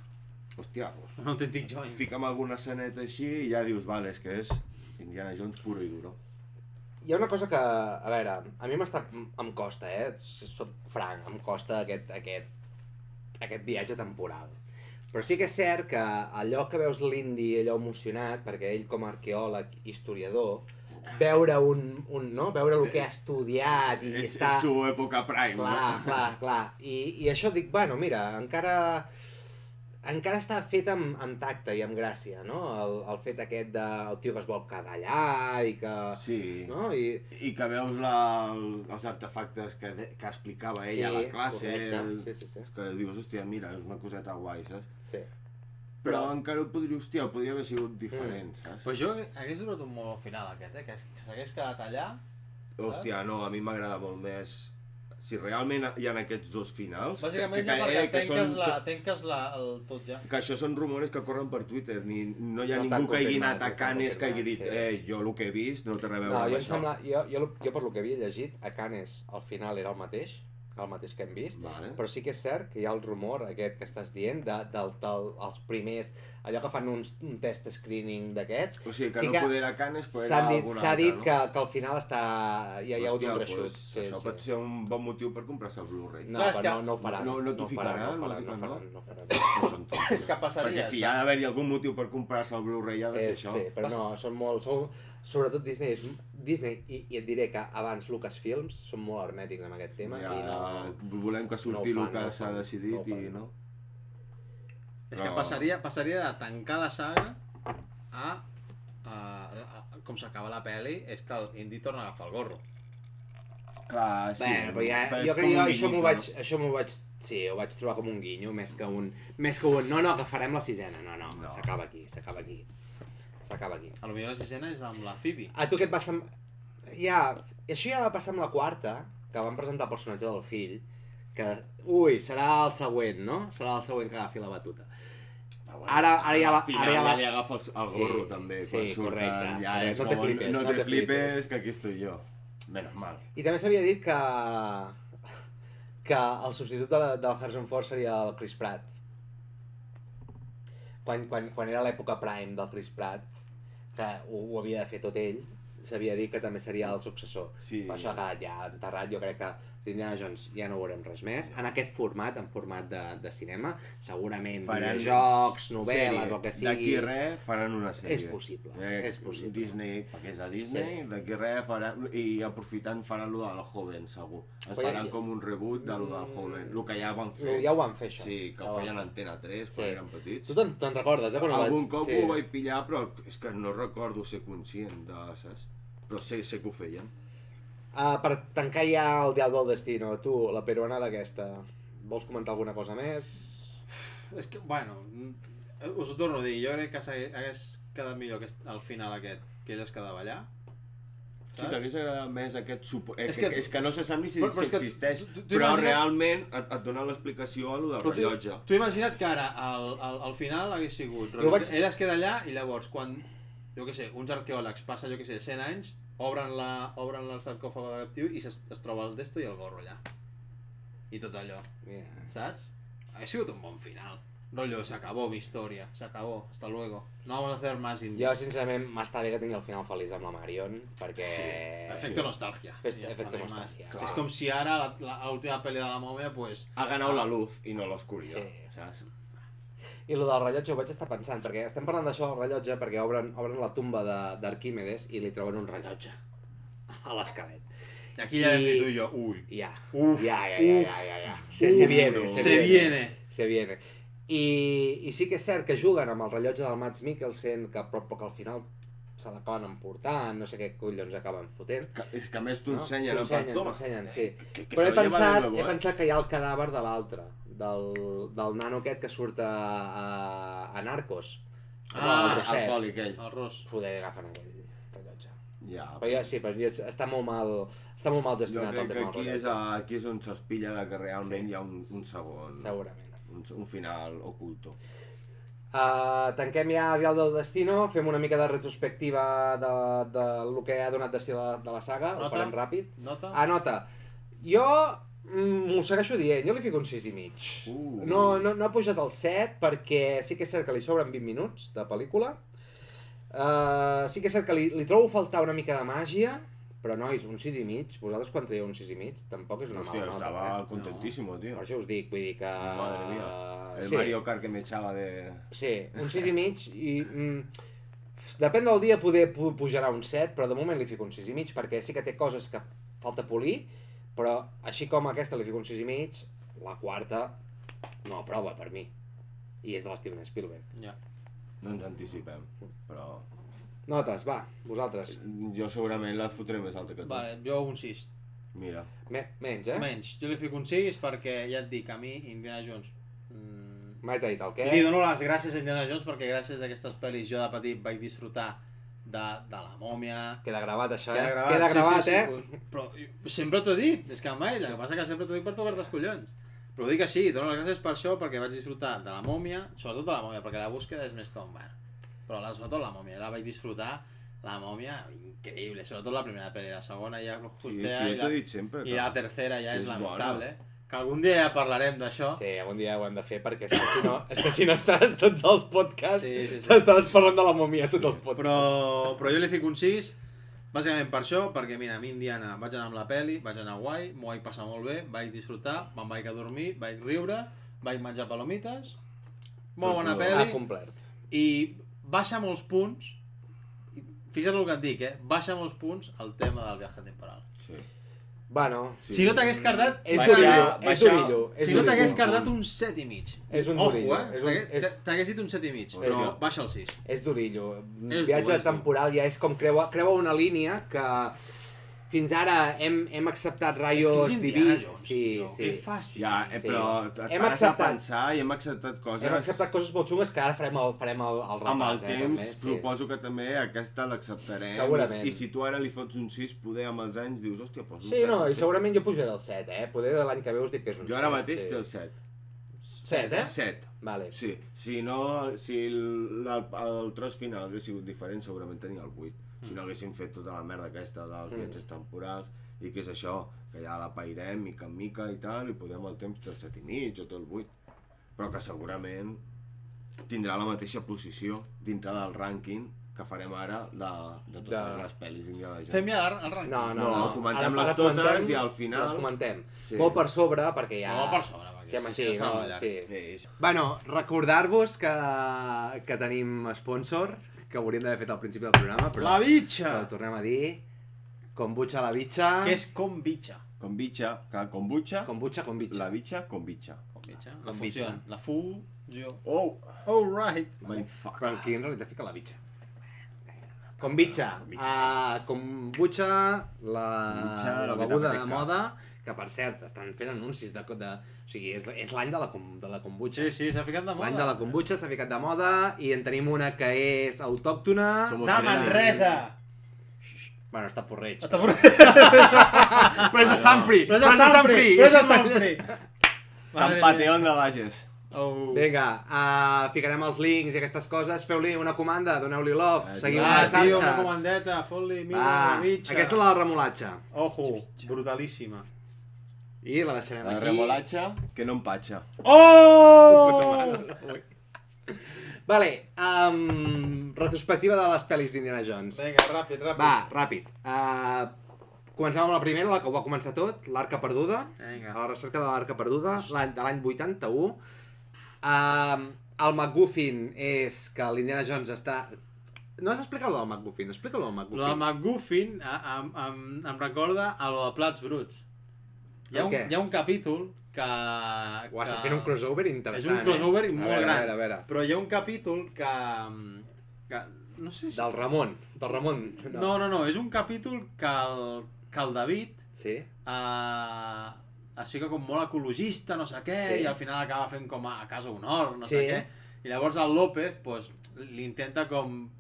Hòstia, doncs, Un autèntic joint. fica'm alguna esceneta així i ja dius, vale, és que és Indiana Jones puro i duro. Hi ha una cosa que, a veure, a mi em costa, soc franc, em costa aquest viatge temporal. Però sí que és cert que allò que veus l'Indy allò emocionat, perquè ell com a arqueòleg, historiador, veure veure el que ha estudiat i És està... su època prime, no? Clar. I això dic, bueno, mira, encara està fet amb tacte i amb gràcia, no? El fet aquest del tio que es vol quedar allà i que... Sí. No? I que veus els artefactes que explicava ella a la classe, correcte. Sí. que dius, hòstia, mira, és una coseta guai, saps? Sí. Però encara hòstia, podria haver sigut diferent, saps? Però jo hagués trobat un molt final aquest, que s'hagués quedat allà. Hòstia, no, a mi m'agrada molt més... Si realment hi ha aquests dos finals... Bàsicament ja perquè tenques el tot ja. Que això són rumores que corren per Twitter, no hi ha No ningú estan que hagi confirmats, anat a no estan Cannes que hagi dit confirmats, jo el que he vist no té res a veure No, amb jo em això. sembla... Jo per lo que havia llegit, a Cannes el final era el mateix que hem vist, Vale. però sí que és cert que hi ha el rumor aquest que estàs dient dels primers, allò que fan un test screening d'aquests. O sigui, que no poder a Cannes, però era alguna s'ha altra, dit no? que al final està... hi ha hagut un reixut. Pues, això pot ser un bon motiu per comprar-se el Blu-ray. No, Clar, és però que no ho faran. no t'ho ficaran, No no faran. No són tontos. És que passaria. Perquè si hi ha d'haver-hi algun motiu per comprar-se el Blu-ray ha de ser això. Sí, però no, són molt... Sobretot Disney, i et diré que abans Lucasfilms són molt hermètics amb aquest tema Ja, i no... volem que surti no ho el fan, que no ho s'ha fan, decidit no ho i fan. no. És que passaria de tancar la saga a com s'acaba la peli, és que l'Indy torna a agafar el gorro. Clar, sí. Bueno, però ja, és jo com crec que un això guinyito, m'ho vaig... Sí, ho vaig trobar com un guinyo, més que un... No, que farem la sisena. No. S'acaba aquí. A lo millor la sisena és amb la Phoebe. A tu què et va semblar... Això ja va passar amb la quarta, que van presentar el personatge del fill, que, serà el següent, no? Serà el següent que agafi la batuta. Ara ja la... Al final ja li agafa el gorro també, quan sí, surten, correcte. ja és No te com, flipes, no te flipes, que aquí estoy yo. Menos mal. I també s'havia dit que el substitut del Harrison Ford seria el Chris Pratt. Quan era l'època prime del Chris Pratt, que ho havia de fer tot ell, s'havia dit que també seria el successor. Sí. Per això ha quedat ja enterrat, jo crec que d'Indiana Jones ja no veurem res més. En aquest format, en format de cinema, segurament videojocs, novel·les, el que sigui... D'aquí res faran una sèrie. És possible, és possible. Disney, perquè és de Disney, d'aquí res faran... I aprofitant faran lo del Joven, segur. Faran com un reboot de lo del Joven, el que ja van fer. Ja ho van fer, això. Sí, que ho feien a Antena 3 quan eren petits. Tu te'n recordes, quan Algun cop ho vaig pillar, però és que no recordo ser conscient de, saps? Però sé que ho feien. Per tancar ja el Dial del Destino, tu, la peruana d'aquesta, vols comentar alguna cosa més? És que, bueno, Us ho torno a dir, jo crec que hagués quedat millor al final aquest, que ell es quedava allà. Sí, t'hagués agradat més aquest suport. És que no se sap ni si però és que existeix, tu però imagina't- realment et dona l'explicació a lo del rellotge. Tu imagina't que ara, al final hagués sigut... Ell es queda allà i llavors, quan, jo què sé, uns arqueòlegs passa, jo què sé, 100 anys, obren el sarcòfago de captiu i es troba el desto i el gorro allà. I tot allò, saps? Hagués sigut un bon final. Rollo, se acabó mi historia, se acabó, hasta luego. No vamos a hacer más indie. Jo, sincerament, m'està bé que tingui el final feliç amb la Marion, perquè... Sí, efecte nostàlgia. Efecte nostàlgia. És com si ara l'última pel·li de la mòmia, pues... Ha ganat la luz i no l'oscuridad, saps? I lo del rellotge ho vaig estar pensant, perquè estem parlant d'això del rellotge perquè obren la tumba d'Arquímedes i li troben un rellotge a l'esquelet. I aquí ja hem dit tu i jo, ui. Ja. Uf, Ja. Se viene. I sí que és cert que juguen amb el rellotge del Mads Mikkelsen, que al final se l'acaben emportant, no sé què collons acaben fotent. És que a més t'ho ensenyen, en plan, toma. Sí. Que Però se la lleva he pensat que hi ha el cadàver de l'altre, del nano aquest que surt a Narcos. El poli aquell. El Ros. Poder agafen aquell rellotge. Ja. Però està molt mal Jo gestionat crec el que tema del rellotge. aquí és on s'espilla de que realment hi ha un segon... Segurament. Un final oculto. Tanquem ja el Dial del Destino, fem una mica de retrospectiva de lo que ha donat destí de la saga, ho farem ràpid. Nota? Nota. Jo m'ho segueixo dient, jo li fico un 6,5. No ha pujat al 7 perquè sí que és cert que li sobren 20 minuts de pel·lícula. Sí que és cert que li trobo faltar una mica de màgia, però nois, un 6,5, vosaltres quan traieu un 6,5 tampoc és una mala nota. Estava contentíssimo, tío. Per això us dic, vull dir que... Madre mía. El sí. Mario Kart que me echaba de... Sí, un 6,5 i... depèn del dia poder pujarà un 7, però de moment li fico un 6,5 perquè sí que té coses que falta polir, però així com aquesta li fico un 6,5, la quarta no aprova per mi. I és de l'Steven Spielberg. Ja. No ens anticipem, però... Notes, va, vosaltres. Jo segurament la fotré més alta que tu. Vale, jo un 6. Mira. Menys, eh? Menys. Jo li fico un 6 perquè, ja et dic, a mi Indiana Jones... Mai t'ha dit el què? Li dono les gràcies a Indiana Jones perquè gràcies a aquestes pel·lis jo de petit vaig disfrutar de la mòmia... Queda gravat això, eh? Queda gravat, eh? Però sempre t'ho he dit, és que mai, el que passa que sempre t'ho dic per tocar-te els collons. Però ho dic així, dono les gràcies per això perquè vaig disfrutar de la mòmia, sobretot de la mòmia, perquè la búsqueda és més com, bueno... Però sobretot la mòmia, la vaig disfrutar, la mòmia, increïble, sobretot la primera pel·li, la segona ja justea sí, jo t'ho he dit sempre, i la tercera ja és és lamentable, que algun dia ja parlarem d'això. Sí, algun dia ho hem de fer perquè és que si no estàs tots els podcasts, Sí. estàs parlant de la momia tots els podcasts. Però jo li fico un 6, bàsicament per això, perquè mira, a mi Indiana vaig anar amb la peli, vaig anar guai, m'ho vaig passar molt bé, vaig disfrutar, me'n vaig a dormir, vaig riure, vaig menjar palomites, molt bona peli, complet. i baixa molts punts, fixa't el que et dic, baixa molts punts el tema del viatge temporal. Sí. Bueno, Sí. Si no t'hagués cardat, és Baixa- durillo. si no t'hagués cardat un 7,5. És un Ojo, durillo. t'hagués dit un 7,5, però baixa el 6. És durillo. És Viatge dur. temporal ja és com creua una línia que fins ara hem acceptat ratllos divins. Sí. Què fas? Ja, Sí. però et Hem pares a acceptat- pensar i hem acceptat coses... Hem acceptat coses molt xungues que ara farem el repàs. Amb el temps, també, sí. suposo que també aquesta l'acceptarem. Segurament. I si tu ara li fots un 6, poder amb els anys dius, hòstia, poso un Sí, 7. no, i segurament jo pujaré el 7, Poder de l'any que ve us dic que és un 7. Jo ara mateix té el 7. 7, 7. Vale. Sí, si el tros final hagués sigut diferent, segurament tenia el 8. Si no haguéssim fet tota la merda aquesta dels viatges temporals, i que és això, que ja la pairem mica en mica i tal, i podem el temps del 7,5 o tot el 8. Però que segurament tindrà la mateixa posició dintre del rànquing que farem ara de totes les pel·lis d'Indiana Jones. Fem ja el rànquing. No, comentem-les ara totes comentem, i al final... Les comentem. Sí. Molt per sobre, perquè ja... Molt per sobre, perquè Sí, home, si sí, es fa no, molt llarg. sí. Sí. Bueno, recordar-vos que tenim sponsor, que ho hauríem d'haver fet al principi del programa, però... La bitxa! Però ho tornem a dir. Kombucha la bitxa. Què és kombucha? Kombucha, kombucha, Kombucha. la bitxa, kombucha. Kombucha? La Kombucha. fusió. La fusió. Oh, Oh, right. mindfuck. Però aquí en realitat fica la bitxa. Kombucha. Kombucha, la Kombucha, la beguda de veritat moda que per cert, estan fent anuncis o sigui, és l'any de la kombucha. Sí, s'ha ficat de moda. L'any de la kombucha s'ha ficat de moda i en tenim una que és autòctona. Somos De Manresa! Bueno, està porreig. Està por... Però és de Sanfri! Però és de Sanfri! Però és de Sanfri! Sant Pateón de Bages. Vinga, ficarem els links i aquestes coses, feu-li una comanda, doneu-li love, seguiu Ah, les tio, una xarxes. comandeta, fot-li mira Va, la bitxa. aquesta és la de remolatxa. Ojo, brutalíssima. I la deixarem La aquí. remolatxa, que no empatxa. Oh! Vale, retrospectiva de les pel·lis d'Indiana Jones. Vinga, ràpid. Va, ràpid. Comencem amb la primera, la que ho va començar tot, l'Arca Perduda. Vinga. A la recerca de l'Arca Perduda, de l'any 81. El MacGuffin és que l'Indiana Jones està... No has explicat lo del MacGuffin, explica-lo del MacGuffin. Lo del MacGuffin em recorda a lo de Plats Bruts. Hi ha un capítol que... Ho estàs fent un crossover interessant, És un crossover molt gran. A veure. Però hi ha un capítol que no sé si... Del Ramon. No, és un capítol que el David Sí? es fica com molt ecologista, no sé què, Sí. i al final acaba fent com a casa honor, no Sí. sé què. I llavors el López pues, l'intenta com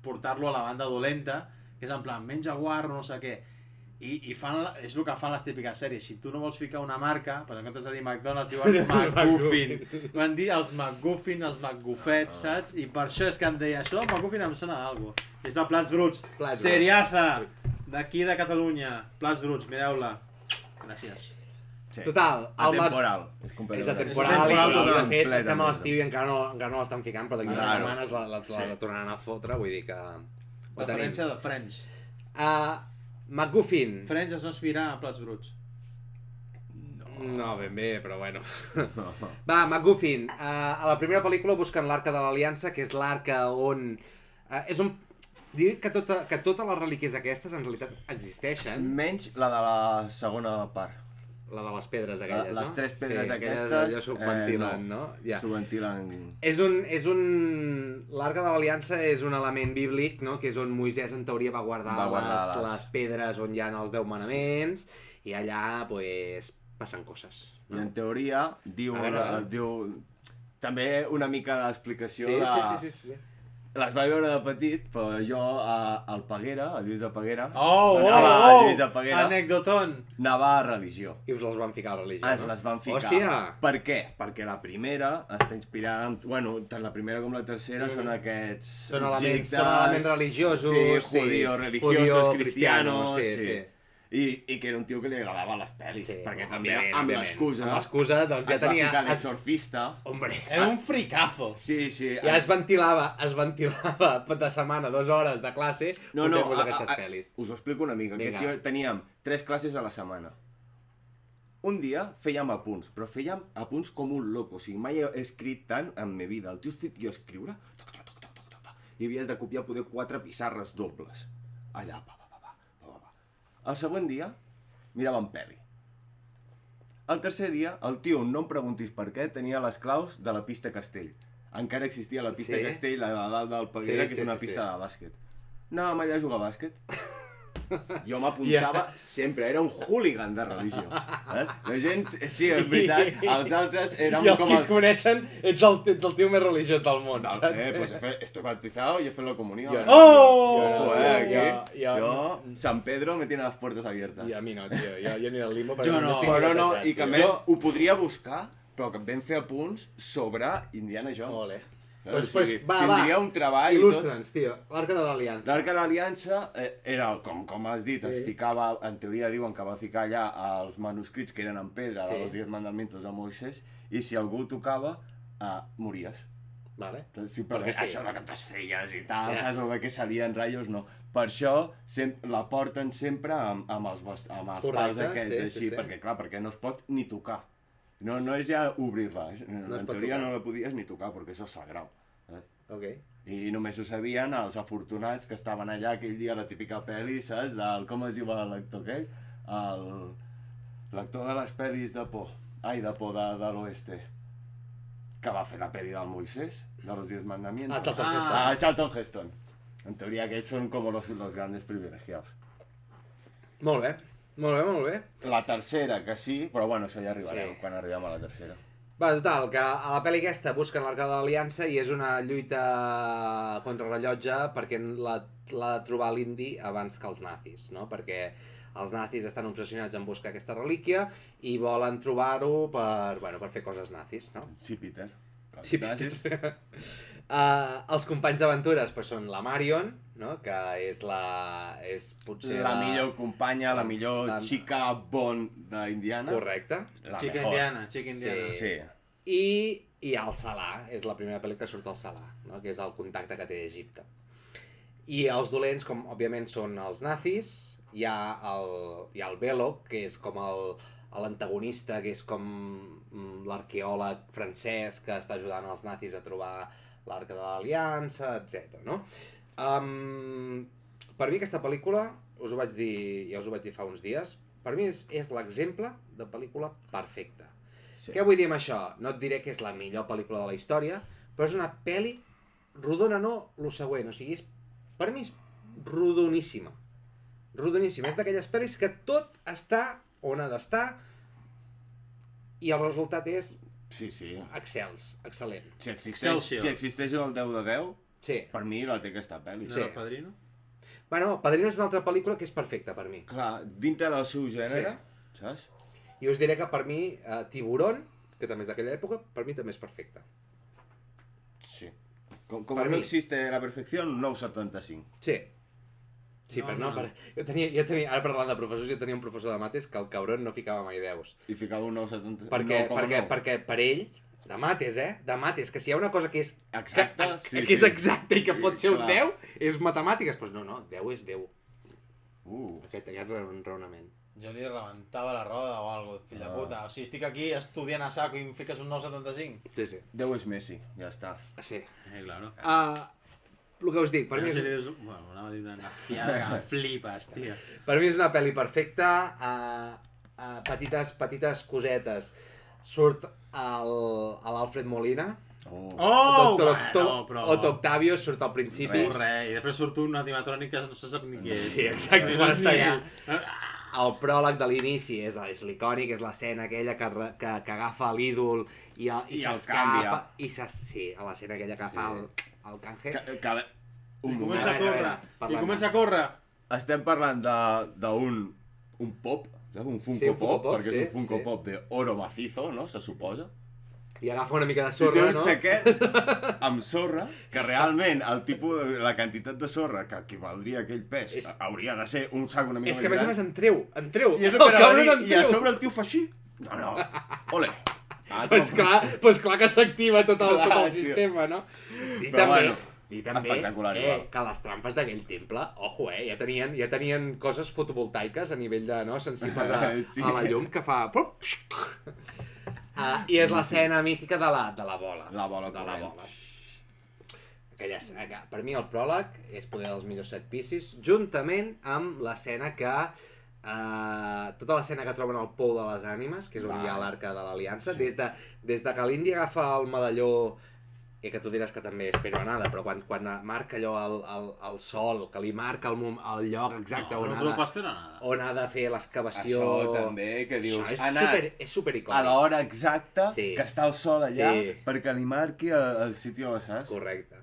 portar-lo a la banda dolenta, que és en plan, menja guarro, no sé què. I és el que fan les típiques sèries. Si tu no vols ficar una marca, per en comptes de dir McDonald's, diuen McGuffin. Van dir els McGuffin, els McGuffets, saps? I per això és que em deia, això del McGuffin em sona d'algo. És de Plats Bruts. Seriaza! D'aquí de Catalunya. Plats Bruts, mireu-la. Gràcies. Sí. Total, Atemporal. És és completament atemporal, atemporal, i de total. fet estem a Completament. l'estiu i encara no l'estan ficant, però d'aquí unes Claro. setmanes la tornaran a fotre, vull dir que... ho tenim. Referència de Friends. MacGuffin. Friends es va inspirar a Plats Bruts. No, ben bé, però bueno. No. Va, MacGuffin. A la primera pel·lícula busquen l'Arca de l'Aliança, que és l'arca on... és un... Dic que totes les relíquies aquestes en realitat existeixen. Menys la de la segona part. La de les pedres aquelles, no? Les tres pedres sí, aquestes... allò s'ho ventilen, no? Ja. S'ho ventilen... L'Arca de l'Aliança és un element bíblic, no? Que és on Moisès en teoria va guardar les pedres on hi ha els 10 manaments i allà, pues, passen coses. I en teoria diu també una mica d'explicació Sí. Les vaig veure de petit, però jo al Peguera, al Lluís de Peguera, Lluís de Peguera. Anecdoton. anava a religió. I us els van ficar a la religió, Ens les van ficar. Hòstia! Per què? Perquè la primera està inspirada en... Bueno, tant la primera com la tercera són aquests Són elements religiosos. Sí, judíos, religiosos, cristianos... Sí. I que era un tio que li agradaven les pel·lis, Sí, perquè també òbviament, amb òbviament. l'excusa... Amb l'excusa, doncs ja es va tenia... ficar l'exorcista. Hombre, Era un fricazo. Sí. ja es ventilava de setmana 2 hores de classe portant-vos aquestes pel·lis. Us ho explico una mica. Vinga. Aquest tio teníem 3 classes a la setmana. Un dia fèiem apunts, però fèiem apunts com un loco. O sigui, mai he escrit tant en ma vida. El tio jo a escriure, i havies de copiar poder 4 pissarres dobles. Allà, pa. El següent dia miràvem pel·li. El tercer dia, el tio, no em preguntis per què, tenia les claus de la pista Castell. Encara existia la pista Castell, la de dalt del Peguera, que és una pista de bàsquet. Anàvem allà a jugar a bàsquet. Jo m'apuntava sempre, era un hooligan de religió. La gent, sí, és veritat, els altres érem I els com que et coneixen, ets el tio més religiós del món, saps? Pues estoy bautizado y he fet la comunión. Jo, San Pedro me tiene las puertas abiertas. I a mi no, tio, jo ni al limbo, Jo no. estic Però no, batejat, i que a tio. més ho podria buscar, però que vam fer apunts sobre Indiana Jones. Ole. O Pues, sigui, va, tindria un treball i tot. Il·lustra'ns, tio, l'Arca de l'Aliança. L'Arca de l'Aliança era, com has dit, es ficava, en teoria diuen que va ficar allà els manuscrits que eren en pedra de los 10 mandamientos de Moisès, i si algú tocava, mories. Vale. Sí, perquè sí. això de que et feies i tal, saps? O de que salien ratllos, no. Per això la porten sempre amb els pals aquests, així, perquè clar, perquè no es pot ni tocar. No és ja obrir-la, en teoria no la podies ni tocar, perquè això és sagrat. Ok. I només ho sabien els afortunats que estaven allà aquell dia a la típica pel·li, saps? Com es diu l'actor aquell? L'actor de les pel·lis de por. De l'oeste. Que va fer la pel·li del Moisés, de los 10 mandamientos. Charlton Heston. En teoria aquests són com los grandes privilegiados. Molt bé. Molt bé, molt bé. La tercera, que sí, però bueno, això ja arribarem, Sí. quan arribem a la tercera. Va, total, que a la pel·li aquesta busquen l'Arca de l'Aliança i és una lluita contra rellotge perquè l'ha de trobar l'indi abans que els nazis, no? Perquè els nazis estan obsessionats en buscar aquesta relíquia i volen trobar-ho per fer coses nazis, no? Sí, Peter. Sí, Peter. Els companys d'aventures pues, són la Marion, no? Que és potser La millor companya, la millor la- xica bon d'Indiana. Correcte. La Chica mejor. Indiana, Chica Indiana. Sí. I el Salah, és la primera pel·li que surt el Salah, no? Que és el contacte que té d'Egipte. I els dolents, com òbviament són els nazis, hi ha el Belloc, que és com l'antagonista, que és com l'arqueòleg francès que està ajudant els nazis a trobar l'Arca de l'Aliança, etc. No? Per mi aquesta pel·lícula, ja us ho vaig dir fa uns dies, per mi és l'exemple de pel·lícula perfecta. Sí. Què vull dir amb això? No et diré que és la millor pel·lícula de la història, però és una pel·li rodona, no lo següent, o sigui, per mi és rodoníssima. Rodoníssima, és d'aquelles pel·lis que tot està on ha d'estar i el resultat és Sí. excel·lent. Si Excelsior. existeix el 10 de 10, Sí. per mi la té aquesta pel·li. No era el Padrino? Bueno, Padrino és una altra pel·lícula que és perfecta per mi. Clar, dintre del seu gènere, saps? I us diré que per mi Tiburón, que també és d'aquella època, per mi també és perfecta. Sí. Com Per no mi. existe la perfecció, 9,75. Sí. Sí, No, però no. jo tenia, ara parlant de professors, jo tenia un professor de mates que el cabron no ficava mai 10. I ficava un 9,75. Perquè per ell, de mates, que si hi ha una cosa que és Exacta, sí, que és sí. exacta i que pot ser un Clar. 10, és matemàtiques. Doncs no, 10 és 10. Aquest un raonament. Jo li rebentava la roda o algo, fill de puta. O sigui, estic aquí estudiant a saco i em fiques un 9,75. Sí, sí. 10 és Messi, ja està. Sí. Claro. El que us dic, per mi Si és... li dius... Bueno, anava a dir una fiada que flipes, tio. Per mi és una pel·li perfecta, petites cosetes. Surt l'Alfred Molina, Oh, Otto Octavio surt al principi. Res, i després surt un animatrònic que no se sap ni què és. Sí, exacte, No quan és està ni- allà. El pròleg de l'inici és l'icònic, és l'escena aquella que agafa l'ídol i I el s'escapa. Sí, a l'escena aquella que fa el canje. I Un comença a moment. córrer, parlem. i comença a córrer. Estem parlant d'un pop, saps? Un Funko Sí, un Funko Pop, Pop, perquè sí, és un Funko sí. Pop de oro macizo, no? Se suposa. I agafa una mica de Si té sorra, un no? saquet amb sorra, que realment la quantitat de sorra que equivaldria a aquell pes hauria de ser un sac una mica És que a més a gran. més en treu. I és el El que anava a cabron dir, en i a treu. sobre el tio fa així. No, ole. Pues clar que s'activa tot el Clar, tio. sistema, no? I Però també, bueno, espectacular igual. que les trampes d'aquell temple, ojo, ja tenien coses fotovoltaiques a nivell de, no, sensibles Sí. a la llum que fa... I és l'escena mítica de la bola. La bola de la corrent. bola. Per mi el pròleg és poder dels millors set piscis, juntament amb l'escena que... tota l'escena que troben al pou de les ànimes, que és on hi ha l'Arca de l'Aliança, des de que l'Indi agafa el medalló, i que tu diràs que també és peruanada, però quan marca allò el sol, que li marca el lloc exacte No t'ho pas per nada. on ha de fer l'excavació... Això també, que dius, Això ha anat és supericònic. a l'hora exacta Sí. que està el sol allà Sí. perquè li marqui el sitio, saps? Correcte.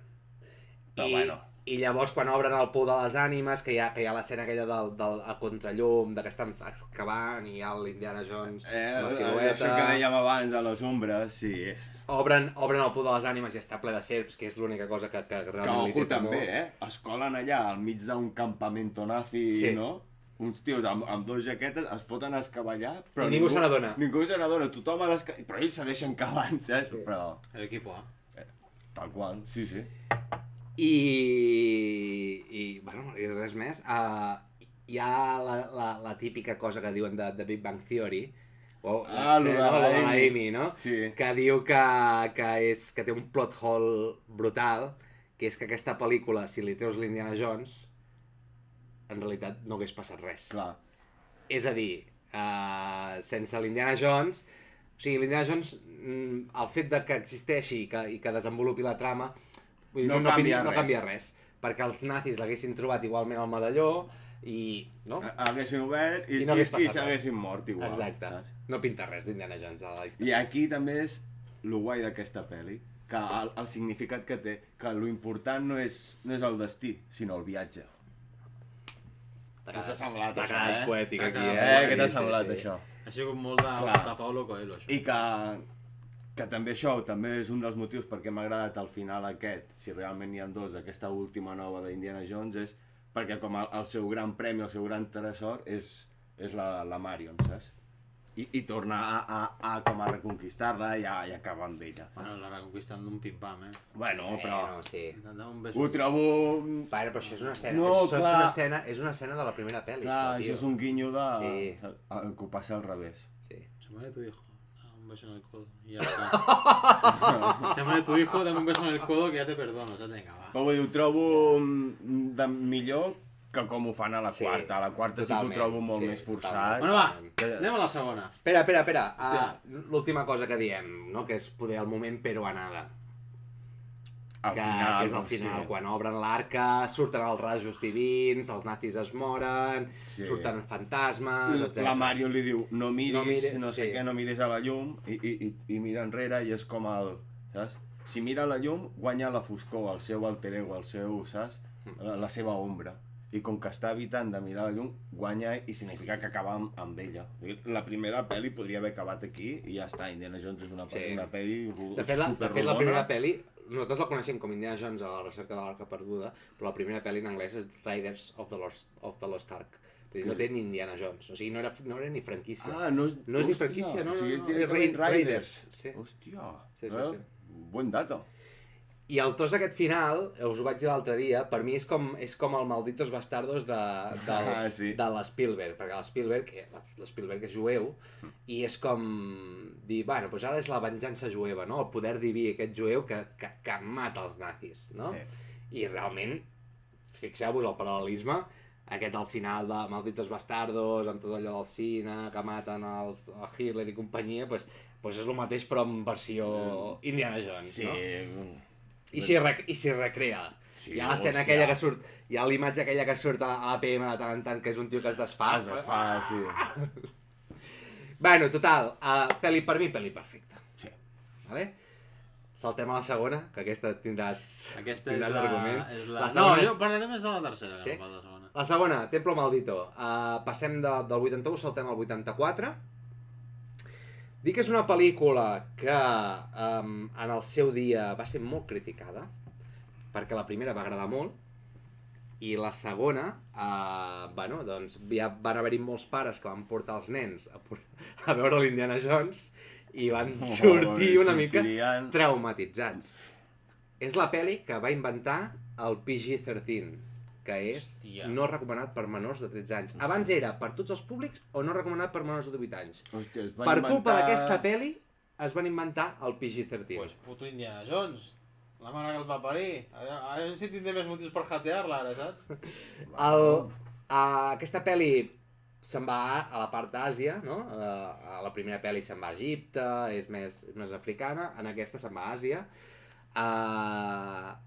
Però bueno. I llavors quan obren el pou de les ànimes, que hi ha l'escena aquella a contrallum, de que estan excavant i hi ha l'Indiana Jones, la silueta... Això que dèiem abans, a les ombres, sí. Obren el pou de les ànimes i està ple de serps, que és l'única cosa que Que realment li ojo té també, temor. Es colen allà al mig d'un campamento nazi, Sí. no? Uns tios amb dos jaquetes es foten a excavar allà, però I ningú se n'adona. Ningú se n'adona, tothom ha d'excavar, però ells segueixen cavant, saps? Sí. Però, L'equipo A. tal qual, sí. Bueno, i res més. Hi ha la típica cosa que diuen de Big Bang Theory, o lo de la la Amy, no? Sí. Que diu que té un plot hole brutal, que és que aquesta pel·lícula, si li treus l'Indiana Jones, en realitat no hagués passat res. Clar. És a dir, sense l'Indiana Jones... O sigui, l'Indiana Jones, el fet de que existeixi i que desenvolupi la trama, vull dir, No canvia res. canvia res. Perquè els nazis l'haguessin trobat igualment al medalló, i... no? Haguessin obert I no hagués i passat res. s'haguessin mort igual. Exacte. Saps? No pinta res d'Indiana Jones a la I història. aquí també és lo guai d'aquesta pel·li, que el significat que té, que lo important no és el destí, sinó el viatge. Què t'ha semblat, T'ha això, quedat poètic T'ha aquí, quedat Què t'ha Sí, semblat, sí. això? Així com molt de Paulo Coelho, això. I que també això també és un dels motius perquè m'ha agradat al final aquest, si realment n'hi ha dos d'aquesta última nova d'Indiana Jones, és perquè com el seu gran premi, el seu gran tresor és la Marion, saps? I torna com a reconquistar-la i acabar amb ella. Bueno, la reconquistant d'un pim-pam, Bueno, però No, sí. Tant un beso. ho trobo... Bueno, però això és una escena, No, això clar. és una escena de la primera pel·li. Clar, això és un guinyo de... Sí. que ho passa al revés. Sí. Se muere tu hijo. Da un beso en el codo. Y ya está. Se muere tu hijo, dame un beso en el codo que ya te perdono. Ya venga, va. Però vull dir, ho trobo de millor que com ho fan a la Sí, quarta. A la quarta sí que totalment, ho trobo molt sí, més forçat. Bueno, va, anem a la segona. Espera. Hòstia. L'última cosa que diem, no? Que és poder el moment peruanada. Al Que final, és al final, sí. quan obren l'arca, surten els rajos divins, els nazis es moren, Sí. surten fantasmes, etc. La Mario li diu, no miris, No mires, no sé sí. què, no miris a la llum, i mira enrere i és com el... Saps? Si mira la llum, guanya la foscor, el seu alter ego, el seu, saps? La seva ombra. I com que està evitant de mirar la llum, guanya i significa que acaba amb ella. La primera pel·li podria haver acabat aquí i ja està. Indiana Jones és una Sí. pel·li De fet, la superrodona. primera pel·li, nosaltres la coneixem com Indiana Jones a la recerca de l'Arca Perduda, però la primera pel·li en anglès és Raiders of the Lost Ark. Vull dir, no té ni Indiana Jones, o sigui, no era ni franquícia. Ah, no és No és ni hòstia, franquícia, no, o sigui, no, és no, directament és Raiders. Sí. Hòstia, Sí, sí, sí. Buen dato. I el tros aquest final, us ho vaig dir l'altre dia, per mi és com el Malditos Bastardos Sí. de l'Spielberg, perquè l'Spielberg és jueu, i és com dir, bueno, doncs ara és la venjança jueva, no? El poder diví aquest jueu que mata els nazis, no? I realment, fixeu-vos el paral·lelisme, aquest al final de Malditos Bastardos, amb tot allò del cine, que maten el Hitler i companyia, doncs és el mateix però en versió Indiana Jones, Sí. no? I s'hi recrea. Sí, Hi ha l'escena hòstia. aquella que surt, hi ha l'imatge aquella que surt a la PM de tant en tant, que és un tio que es desfà. Es desfà, sí. Bueno, total, pel·li per mi, pel·li perfecta. Sí. Vale? Saltem a la segona, que aquesta tindràs Aquesta tindràs és la... arguments. És La la... segona No, és- jo parlaré més de la tercera que Sí? no pas de la segona. La segona, Templo Maldito. Passem del 81, saltem al 84. Dic que és una pel·lícula que en el seu dia va ser molt criticada, perquè la primera va agradar molt, i la segona, bueno, doncs ja van haver-hi molts pares que van portar els nens a veure l'Indiana Jones i van sortir una mica sortirien. traumatitzats. És la pel·li que va inventar el PG-13, que és Hòstia. no recomanat per menors de 13 anys. Abans era per tots els públics o no recomanat per menors de 18 anys. Hòstia, es van Per inventar... culpa d'aquesta pel·li es van inventar el PG-13. Pues puto Indiana Jones. La mare que el va parir. A veure si tindré més motius per hatear-la ara, saps? Aquesta pel·li se'n va a la part d'Àsia, no? A la primera pel·li se'n va a Egipte, és més africana, en aquesta se'n va a Àsia.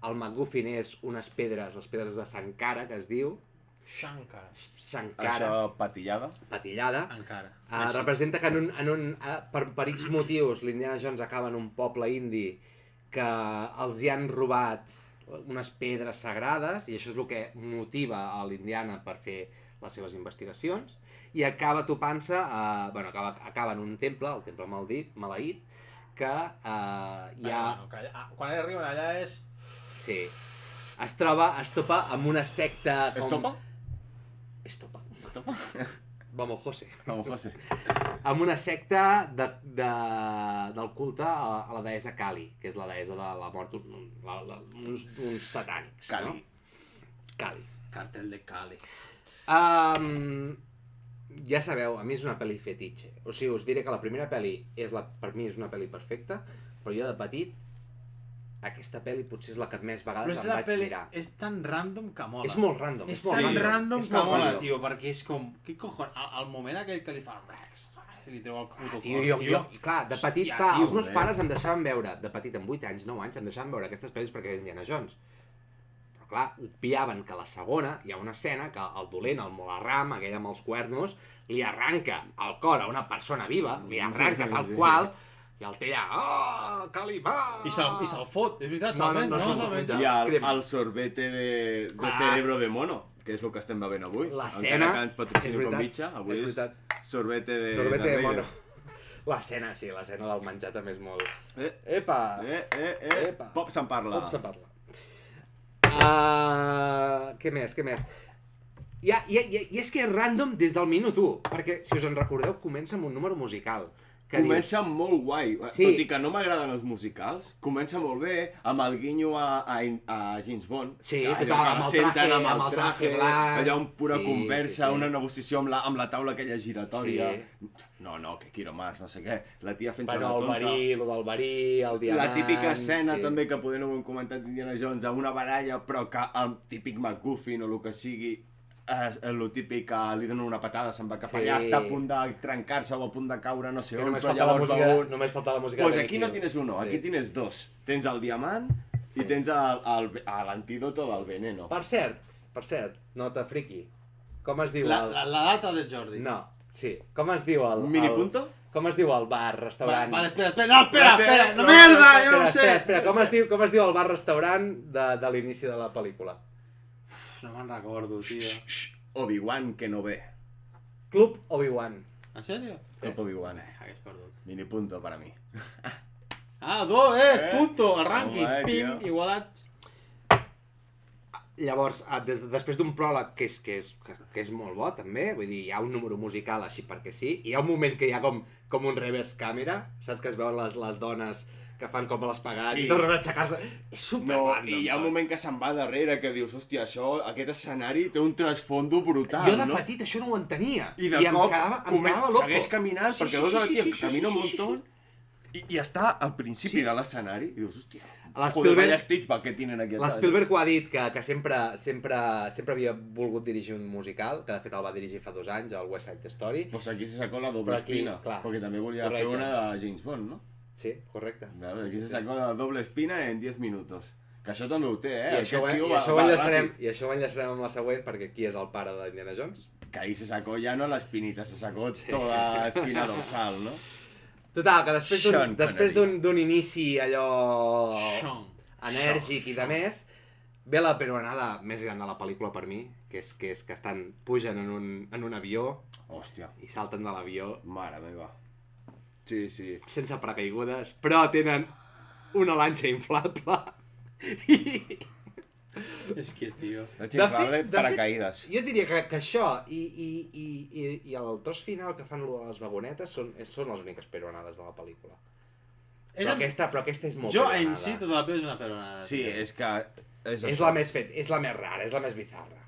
El MacGuffin és unes pedres, les pedres de Sankara, que es diu. Shankar. Sankara, Això, patillada. patillada. Encara. Representa que per X motius l'Indiana Jones acaba en un poble indi que els hi han robat unes pedres sagrades i això és el que motiva a l'Indiana per fer les seves investigacions i acaba topant-se, bueno, acaba en un temple, el temple maleït, que hi ha... Bueno, quan arriben allà és... Sí. Es topa amb una secta... Estopa? Estopa. Estopa? Vamos, José. Vamos, José. Amb una secta del culte a la deessa Kali, que és la deessa de la mort, uns satànics. Kali. No? Kali. Cartel de Cali. Ja sabeu, a mi és una pel·li fetitxe. O sigui, us diré que la primera pel·li per mi és una pel·li perfecta, però jo de petit aquesta pel·li potser és la que més vegades em vaig mirar. És tan random que mola. És molt random. És tan random És que molt mola, random. tio, perquè és com... Què cojones? El moment aquell que li fa Rex, li treu el puto Tio, clar, de petit, Hòstia, clar, tio, els meus pares em deixaven veure, de petit, amb 8 anys, 9 anys, em deixaven veure aquestes pel·lis perquè era Indiana Jones. Però Però clar, obviaven que la segona hi ha una escena que el dolent, el Molarram, aquell amb els cuernos, li arranca el cor a una persona viva, li arranca tal qual, i el té allà, oh, Calimà! I se'l fot, és veritat, No, se'l no, ven, no, se'l menja. I el sorbete de cerebro de mono, que és el que estem bevent avui. L'escena... Encara que ens patrocini com mitja, avui és sorbete de de mono. L'escena, sí, l'escena del menjar també és molt... Epa! Epa! Pop se'n parla. Pop se'n parla. Què més? I és que és random des del minut 1, perquè, si us en recordeu, comença amb un número musical. Comença molt guai, Sí. tot i que no m'agraden els musicals, comença molt bé, amb el guinyo a James Bond, Sí, que total, allò amb que el senten traje, amb el amb el traje traje, blanc. allò amb pura Sí, conversa, sí. una negociació amb la taula aquella giratòria. Sí. No, que quiero más, no sé què. La tia fent Bueno, la el tonta. verí, el del verí, el diamant... La típica escena sí. també que poder no ho hem comentat d'Indiana Jones, d'una baralla, però que el típic McGuffin o el que sigui, el típic que li donen una patada, se'n va cap Sí. allà, està a punt de trencar-se o a punt de caure, no sé Que on, només però falta la llavors música, va un... només falta la música Pues de aquí Benny no Hill. tienes uno, Sí. aquí tienes dos. Tens el diamant i tens l'antídoto del veneno. Per cert, nota friki. Com es diu La el... data del Jordi. No, sí. Com es diu el... Un minipunto? Com es diu el bar, restaurant? Vale, espera, no, espera, no, No, merda, jo no ho sé. Espera, com es diu el bar restaurant de l'inici de la pel·lícula? No me'n recordo, tio. Obi-Wan que no ve. Club Obi-Wan. En sèrio? Club Obi-Wan. Hagués perdut. Minipunto para mi. Punto, el rànquing, Home, pim, tio. igualat. Llavors, després d'un pròleg que és molt bo, també, vull dir, hi ha un número musical així perquè sí, hi ha un moment que hi ha com un reverse càmera, saps que es veuen les dones que fan com a l'espagat Sí. i tornen a aixecar-se. És super No, random. i hi ha un moment que se'n va darrere que dius, hòstia, aquest escenari té un trasfondo brutal, Jo de no? petit això no ho entenia. I de cop em quedava loco. segueix caminant, perquè veus la tia que camina un montón i està al principi de l'escenari i dius, hòstia, joder, vaya Stitchback que tienen aquí atrás. L'Spielberg ho ha dit que sempre havia volgut dirigir un musical, que de fet el va dirigir fa 2 anys, el West Side Story. Pues aquí se sacó la doble Però aquí, espina, clar, perquè també volia correcte. fer una de James Bond, no? Sí, correcte. Aquí se sacó la doble espina en 10 minutos. Que això també ho té, I això ho enllaçarem amb la següent, perquè qui és el pare d'Indiana Jones? Que ahí se sacó ya no la espinita, se sacó toda la espina dorsal, ¿no? Total, que Sean després Connery. d'un inici allò Sean. enèrgic i de més, ve la peronada més gran de la pel·lícula per mi, que és que pugen en un avió Hòstia, i salten de l'avió mare meva. Sí, sí. sense paracaigudes, però tenen una lanxa inflable. I... És que, tio... No De xinflable, fet, paracaïdes. jo diria que això i el tros final que fan lo de les vagonetes són les úniques peronades de la pel·lícula. Però aquesta és molt Jo peronada. en si tota la pel·li és una peronada. Sí, tio. és que... És la més rara, és la més bizarra.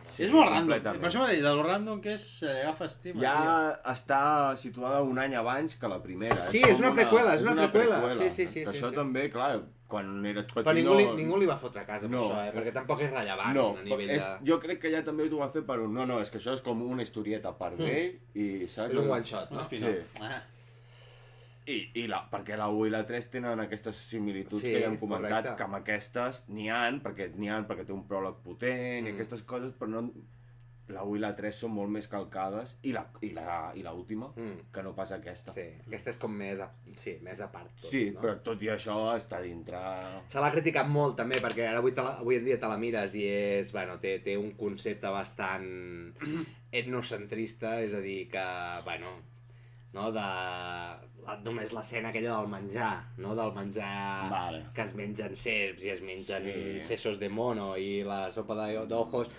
Sí, és molt random. completament. Per això m'ha dit, del random que és, agafa estima. Ja està situada un any abans que la primera. Sí, com és una preqüela, és una preqüela. Sí. Que això sí. també, clar, quan eres petit... Però ningú li va fotre a casa per No. això, perquè tampoc és rellevant No, a nivell de... jo crec que ja també ho va fer per un... No, és que això és com una historieta per d'ell i... Saps? És un one shot, no? Sí. Ah. Perquè la 1 i la 3 tenen aquestes similituds Sí, que ja hem comentat, correcte. que amb aquestes perquè té un pròleg potent i aquestes coses, però no... La 1 i la 3 són molt més calcades i l'última, que no pas aquesta. Sí, aquesta és com més a part. Tot, Sí, no? però tot i això està dintre... Se l'ha criticat molt també, perquè ara avui en dia te la mires i és, bueno, té un concepte bastant etnocentrista, és a dir, que, bueno, no, només l'escena aquella del menjar, no, del menjar Vale. que es mengen serps i es mengen Sí. sesos de mono i la sopa d'ojos,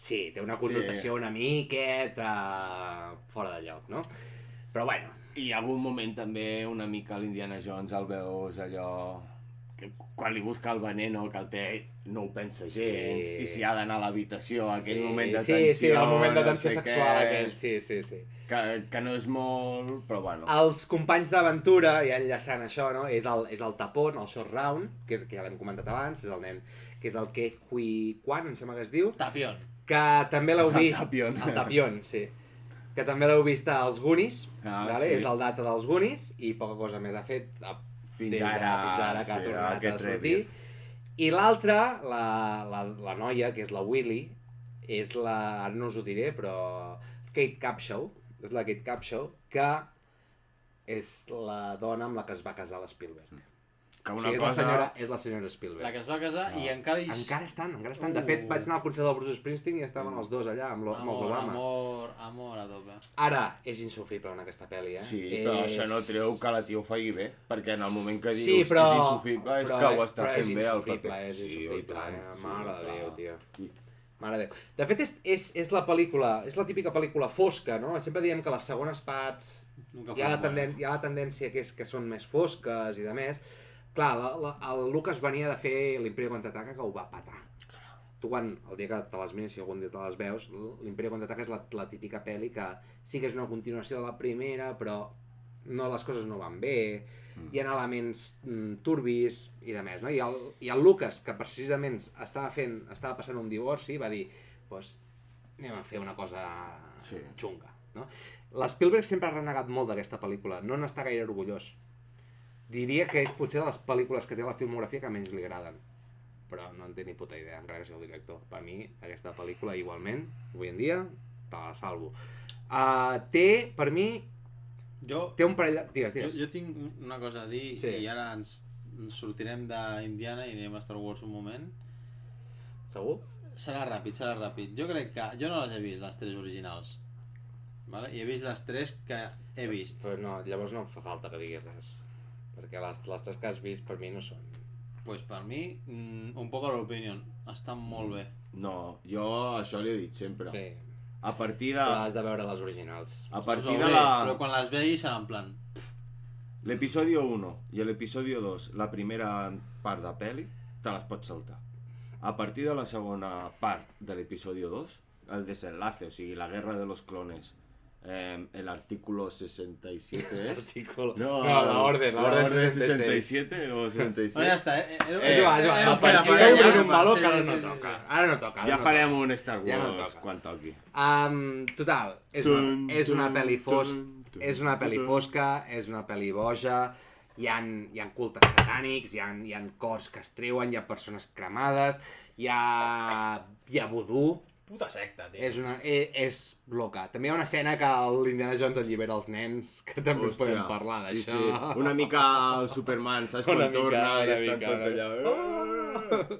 sí, té una connotació una miqueta fora de lloc, no? Però bueno, I hi ha algun moment també una mica l'Indiana Jones el veus allò... Que quan li busca el veneno, que el té, no ho pensa gens, Sí. i si ha d'anar a l'habitació, aquell moment de sí, tensió... sí, el moment de no tensió sé sexual què, aquell, sí. Que no és molt, però bueno. Els companys d'aventura, ja enllaçant això, no? És el Tapón, el Short Round, que ja l'hem comentat abans, és el nen, que és el Ke Huy Quan, em sembla que es diu, Tapion. que també l'heu vist... Tapion. El Tapion, sí. Que també l'heu vist als Goonies, vale? Sí. És el data dels Goonies, i poca cosa més ha fet Fins des de ara, fins ara que ha sí, tornat a aquest sortir. rebirth. I l'altra, la noia, que és la Willy, és la... Ara no us ho diré, però... Kate Capshaw. És la Kate Capshaw, que és la dona amb la que es va casar l'Spielberg. Que O una sigui, és la senyora Spielberg. La que es va casar i encara hi... Encara estan. De fet, vaig anar al concert del Bruce Springsteen i estaven els dos allà, amb els Obama. Amor a tope. Ara, és insufrible en aquesta pel·li, eh? Sí, però això no treu que la tia ho faci bé, perquè en el moment que dius Sí, però... és insufrible és que ho està fent bé el paper. És insufrible, mare de Déu, tio. Sí. Mare de Déu. De fet, és la pel·lícula, és la típica pel·lícula fosca, no? Sempre diem que les segones parts hi ha la tendència que són més fosques i de més. Clar, el Lucas venia de fer l'Imperi Contraataca, que ho va patar. Tu quan, el dia que te les mires, si algun dia te les veus, l'Imperi Contraataca és la típica pel·li que sí que és una continuació de la primera, però les coses no van bé, hi ha elements turbis i de més, no? I el Lucas, que precisament estava passant un divorci, va dir, doncs anem a fer una cosa xunga, no? L'Spielberg sempre ha renegat molt d'aquesta pel·lícula, no n'està gaire orgullós. Diria que és potser de les pel·lícules que té la filmografia que menys li agraden, però no en té ni puta idea, encara que sigui el director. Per mi, aquesta pel·lícula, igualment, avui en dia, te la salvo. Té, per mi, té un parell de... Digues. Jo tinc una cosa a dir, Sí. i ara ens sortirem d'Indiana i anirem a Star Wars un moment. Segur? Serà ràpid. Jo crec que... Jo no les he vist, les 3 originals. Vale? I he vist les 3 que he vist. Però no, llavors no em fa falta que diguis res. Perquè les 3 que has vist per mi no són. Pues per mi, un poc a l'opinion, estan molt bé. No, jo això li he dit sempre. Sí, A partir de... però has de veure les originals. A partir Però de bé, la... Però quan les veis serà en plan... L'episodio 1 i l'episodio 2, la primera part de peli, te les pots saltar. A partir de la segona part de l'episodio 2, el desenlace, o sigui, la guerra de los clones, el artículo 67 és... Artículo. No, la orden 67 o 66. Bueno, ja està, És igual. era un a partir parell, d'obrir ja, un valor sí, que sí, ara no sí, toca. sí. Ara no toca. Ja farem un Star Wars Ja no toca. quan toqui. Total, és una pel·li fosca, és una pel·li fosca, és una pel·li boja, hi ha cultes satànics, hi ha cors que es treuen, hi ha persones cremades, hi ha vudú. Puta secta, tio. És loca. També hi ha una escena que l'Indiana Jones allibera els nens, que també podem parlar d'això. Sí. Una mica el Superman, saps? Quan torna i estan tots allà.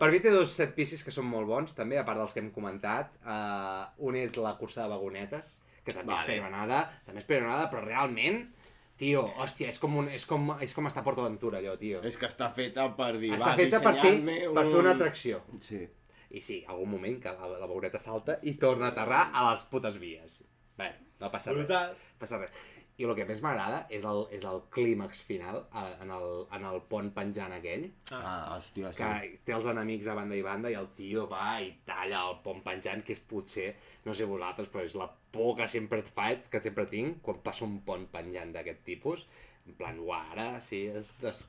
Per mi té 2 set pieces que són molt bons, també, a part dels que hem comentat. Un és la cursa de vagonetes, que també és peronada, però realment, tio, hòstia, és com estar a PortAventura, allò, tio. És que està feta per dir, Està feta per fer una atracció. Sí. I sí, algun moment que la vagoneta salta i torna a aterrar a les putes vies. Bé, no passa res. Brutal. No passa res. I el que més m'agrada és el clímax final en el pont penjant aquell, Hòstia, sí. que té els enemics a banda i banda i el tio va i talla el pont penjant, que és potser, no sé vosaltres, però és la por que sempre tinc quan passa un pont penjant d'aquest tipus. En plan, ara sí,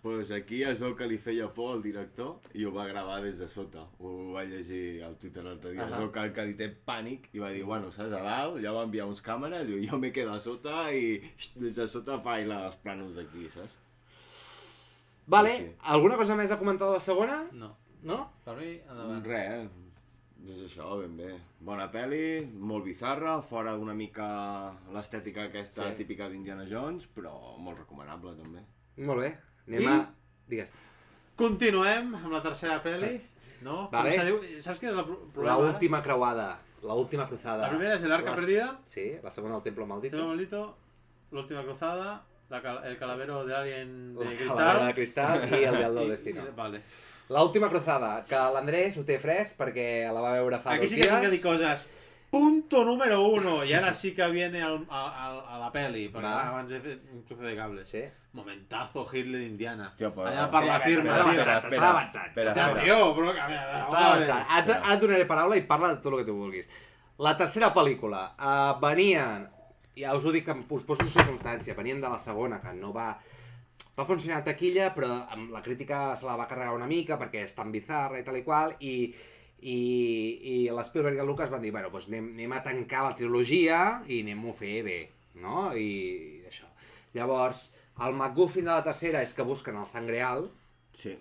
Pues aquí es veu que li feia por al director i ho va gravar des de sota. Ho vaig llegir al Twitter l'altre dia. Es veu que li té pànic i va dir, bueno, saps, a dalt, ja va enviar uns càmeres i jo me quedo a sota i des de sota faig els plànols aquí, saps? Vale, Sí. alguna cosa més a comentar de la segona? No. No? Per mi, endavant. Res, és això, ben bé. Bona pel·li, molt bizarra, fora una mica l'estètica aquesta típica d'Indiana Jones, però molt recomanable també. Molt bé, anem I? Digues. Continuem amb la tercera pel·li, no? Vale. Com se diu? Saps quin és el problema? La última creuada, la última cruzada. La primera és el Arca Perdida. Sí, la segona el Templo Maldito. Templo Maldito, l'última cruzada, el calavero de Alien de La Cristal. de Cristal i el Dial del Destino. Vale. L'última cruzada, que l'Andrés ho té fresc perquè la va veure fa Aquí 2 sí dies. que tinc que dir coses. Punto número 1, y ahora sí que viene a la peli, perquè Va. abans he fet un trozo de cable. Sí. Momentazo Hitler d'Indiana. Hòstia, però... Allà per la firma, Espera, tio. espera, avançant. Hòstia, tio, però que... Estava avançant. Ara et donaré paraula i parla de tot el que tu vulguis. La tercera pel·lícula. Venien, ja us ho dic, us poso en circumstància, venien de la segona, que no va funcionar a taquilla, però amb la crítica se la va carregar una mica perquè és tan bizarra i tal i qual, i l'Spielberg i el Lucas van dir, bueno, doncs anem a tancar la trilogia i anem-ho a fer bé, no? I això. Llavors, el MacGuffin de la tercera és que busquen el Sant Greal, Sí.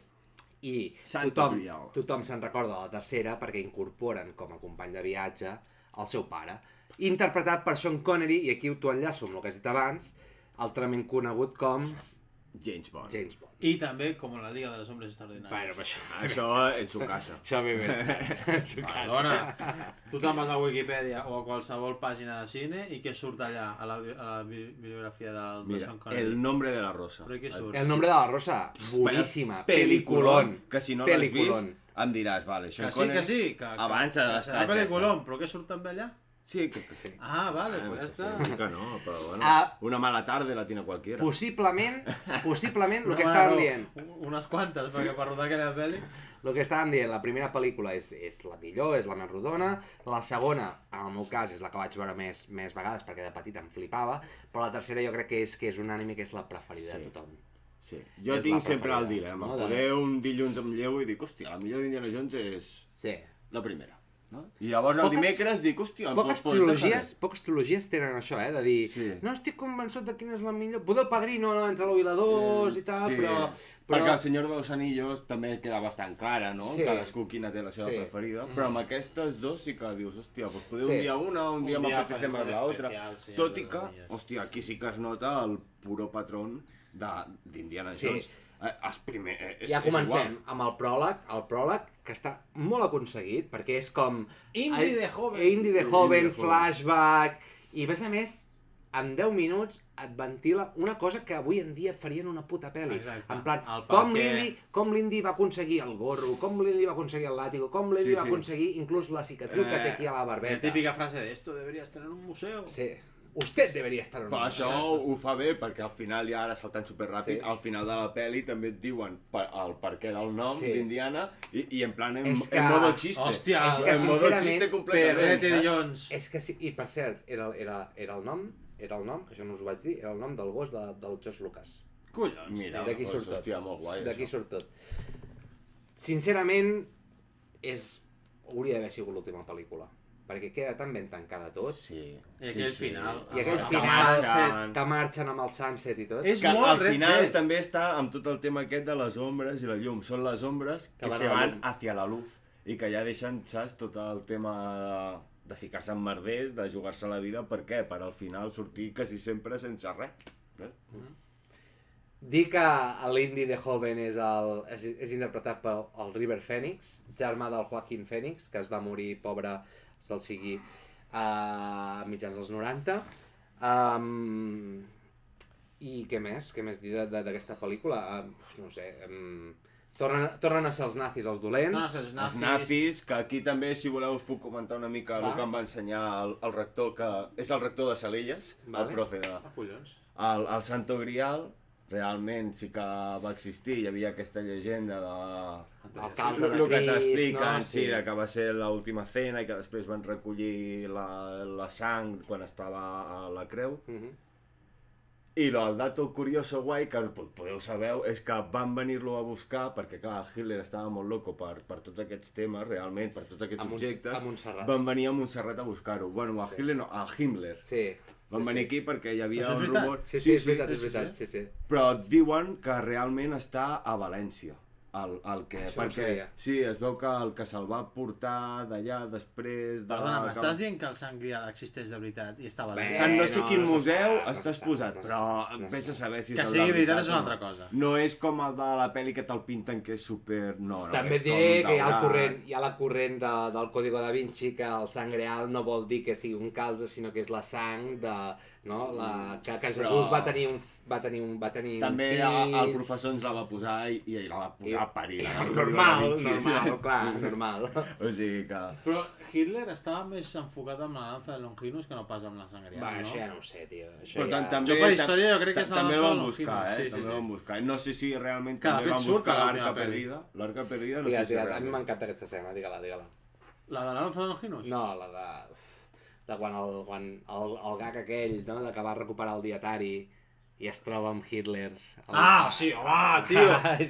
I Santo Grial. tothom se'n recorda de la tercera perquè incorporen com a company de viatge el seu pare, interpretat per Sean Connery, i aquí t'ho enllaço amb el que has dit abans, altrament conegut com James Bond. James Bond. I també com la Liga de los Hombres Extraordinarios. Bueno, però Això en su casa. això ve més tard. En su casa. Perdona, tu te'n vas a Wikipedia o a qualsevol pàgina de cine i què surt allà a la bibliografia del Mira, Sean Connery? El nombre de la rosa. Però què surt? El nombre de la rosa, boníssima, Peliculón. peliculón. Que si no l'has Peliculón. vist, em diràs, vale, Sean Que sí, Connery... que sí. Que abans ha d'estar serà peliculón, però què surt també allà? Sí, que sí. Ah, vale, pues ja està. Sí, que no, però bueno, Ah. una mala tarde la tiene cualquiera. Possiblement, el que No, estàvem no, dient. Unes quantes, perquè per rodar aquella pel·li... El que estàvem dient, la primera pel·lícula és la millor, és la més rodona, la segona, en el meu cas, és la que vaig veure més vegades perquè de petit em flipava, però la tercera jo crec que és un anime que és la preferida de tothom. Sí. Jo És tinc la sempre el preferida, dilema. no? Poder un dilluns em llevo i dic, hòstia, la millor d'Indiana Jones és Sí. la primera. No? I llavors el Poques- dimecres dic, hòstia, em Poques trilogies tenen això, de dir, Sí. no estic convençut de quina és la millor, poder el Padrino, no, entre l'1 i la 2 i tal, sí. però... Perquè el Senyor dels Anillos també queda bastant clara, no? Sí. Cadascú quina té la seva Sí. preferida, però amb aquestes dos sí que dius, hòstia, doncs poder Sí. un dia una, un dia Un dia m'apetece farem més un l'altra. especial, sí, Tot i amb que, les Anillos. hòstia, aquí sí que es nota el puro patrón d'Indiana Sí. Jones. És Ja comencem igual. amb el pròleg que està molt aconseguit, perquè és com... Indie de joven. Indie de joven, Indie de joven. flashback... I a més, en 10 minuts et ventila una cosa que avui en dia et farien una puta pel·li. Exacte. En plan, El com perquè- l'Indy va aconseguir el gorro, com l'Indy va aconseguir el làtigo, com l'Indy Sí, va sí. aconseguir inclús la cicatriu que té aquí a la La barbeta. típica frase de esto deberías tener un museo. Sí. Usted debería estar en Però una això ho fa bé perquè al final, ja ara saltant superràpid, Sí. al final de la peli també et diuen el perquè del nom Sí. d'Indiana i en plan en És que- modo xiste. Hòstia, és que en modo sincerament, xiste completament, Perrete saps? Jones. És que sí, i per cert, era el nom, que això no us ho vaig dir, era el nom del gos del George Lucas. Collons, Mira, D'aquí surt tot. hòstia, molt guai, D'aquí això. surt tot. Sincerament, hauria d'haver sigut l'última pel·lícula. Perquè queda tan ben tancada tot. Sí. I aquell final. I aquell Que final marxen. que marxen amb el sunset i tot. És Que molt al Red final Dead. també està amb tot el tema aquest de les ombres i la llum. Són les ombres que van se a la van llum. hacia la luz i que ja deixen, saps, tot el tema de ficar-se en merders, de jugar-se la vida. Per què? Per al final sortir quasi sempre sense res. Dir que l'Indy de Joven és interpretat pel River Phoenix, germà del Joaquin Phoenix, que es va morir, pobre, se'l sigui, a mitjans dels 90. I què més dir d'aquesta pel·lícula? No ho sé, tornen a ser els nazis els dolents. No, els Els nazis, que aquí també, si voleu, us puc comentar una mica el que em va ensenyar el rector, que és el rector de Salelles, Vale. el profe de... Ah, collons. El Santo Grial realment sí que va existir, hi havia aquesta llegenda de... El calze de el que Crist, t'expliquen, no? sí, de que va ser l'última cena i que després van recollir la sang quan estava a la creu. I el dato curioso guai, que podeu saber, és que van venir-lo a buscar perquè, clar, Hitler estava molt loco per tots aquests temes, realment, per tots aquests objectes. A Montserrat. Van venir a Montserrat a buscar-ho. Bueno, a Hitler no, a Himmler. Sí. Van venir aquí perquè hi havia Això és un veritat? rumor... Sí, és veritat, sí. Però diuen que realment està a València. El que, Això no perquè sabia. sí, es veu que el que se'l va portar d'allà després de... Perdona, m'estàs dient que el Sant Grial existeix de veritat i està a València? En no sé No, quin no se museu sap, no estàs se posat, sap, no se però sap, no se vés a sap. saber si Que és el sigui de veritat és o una no. altra cosa. No és com el de la pel·li que te'l pinten que és super... No, També és et diré com que daurat. hi ha la corrent del Código da Vinci que el sang real no vol dir que sigui un calze, sinó que és la sang de... No? Que Jesús va tenir un També fill... el professor ens la va posar i la va posar a parir. Normal, clar, normal. O sigui que... Però Hitler estava més enfocat amb la lanza de Longinus que no pas amb la Sant Grial, Va, no? això ja no ho sé, tio. Això Però ja... també, Jo per història jo crec que és la també el lanza van de buscar, Longinus, sí, també el van buscar. No sé si realment Que de també fet van surt buscar a l'última l'Arca pel·li. Perdida. L'Arca Perdida no Digues, sé si a mi realment. m'encanta aquesta escena, digue-la. La de la lanza de Longinus? No, la de quan el gag aquell, no?, de que va recuperar el dietari i es troba amb Hitler. Ah, sí, home, tio!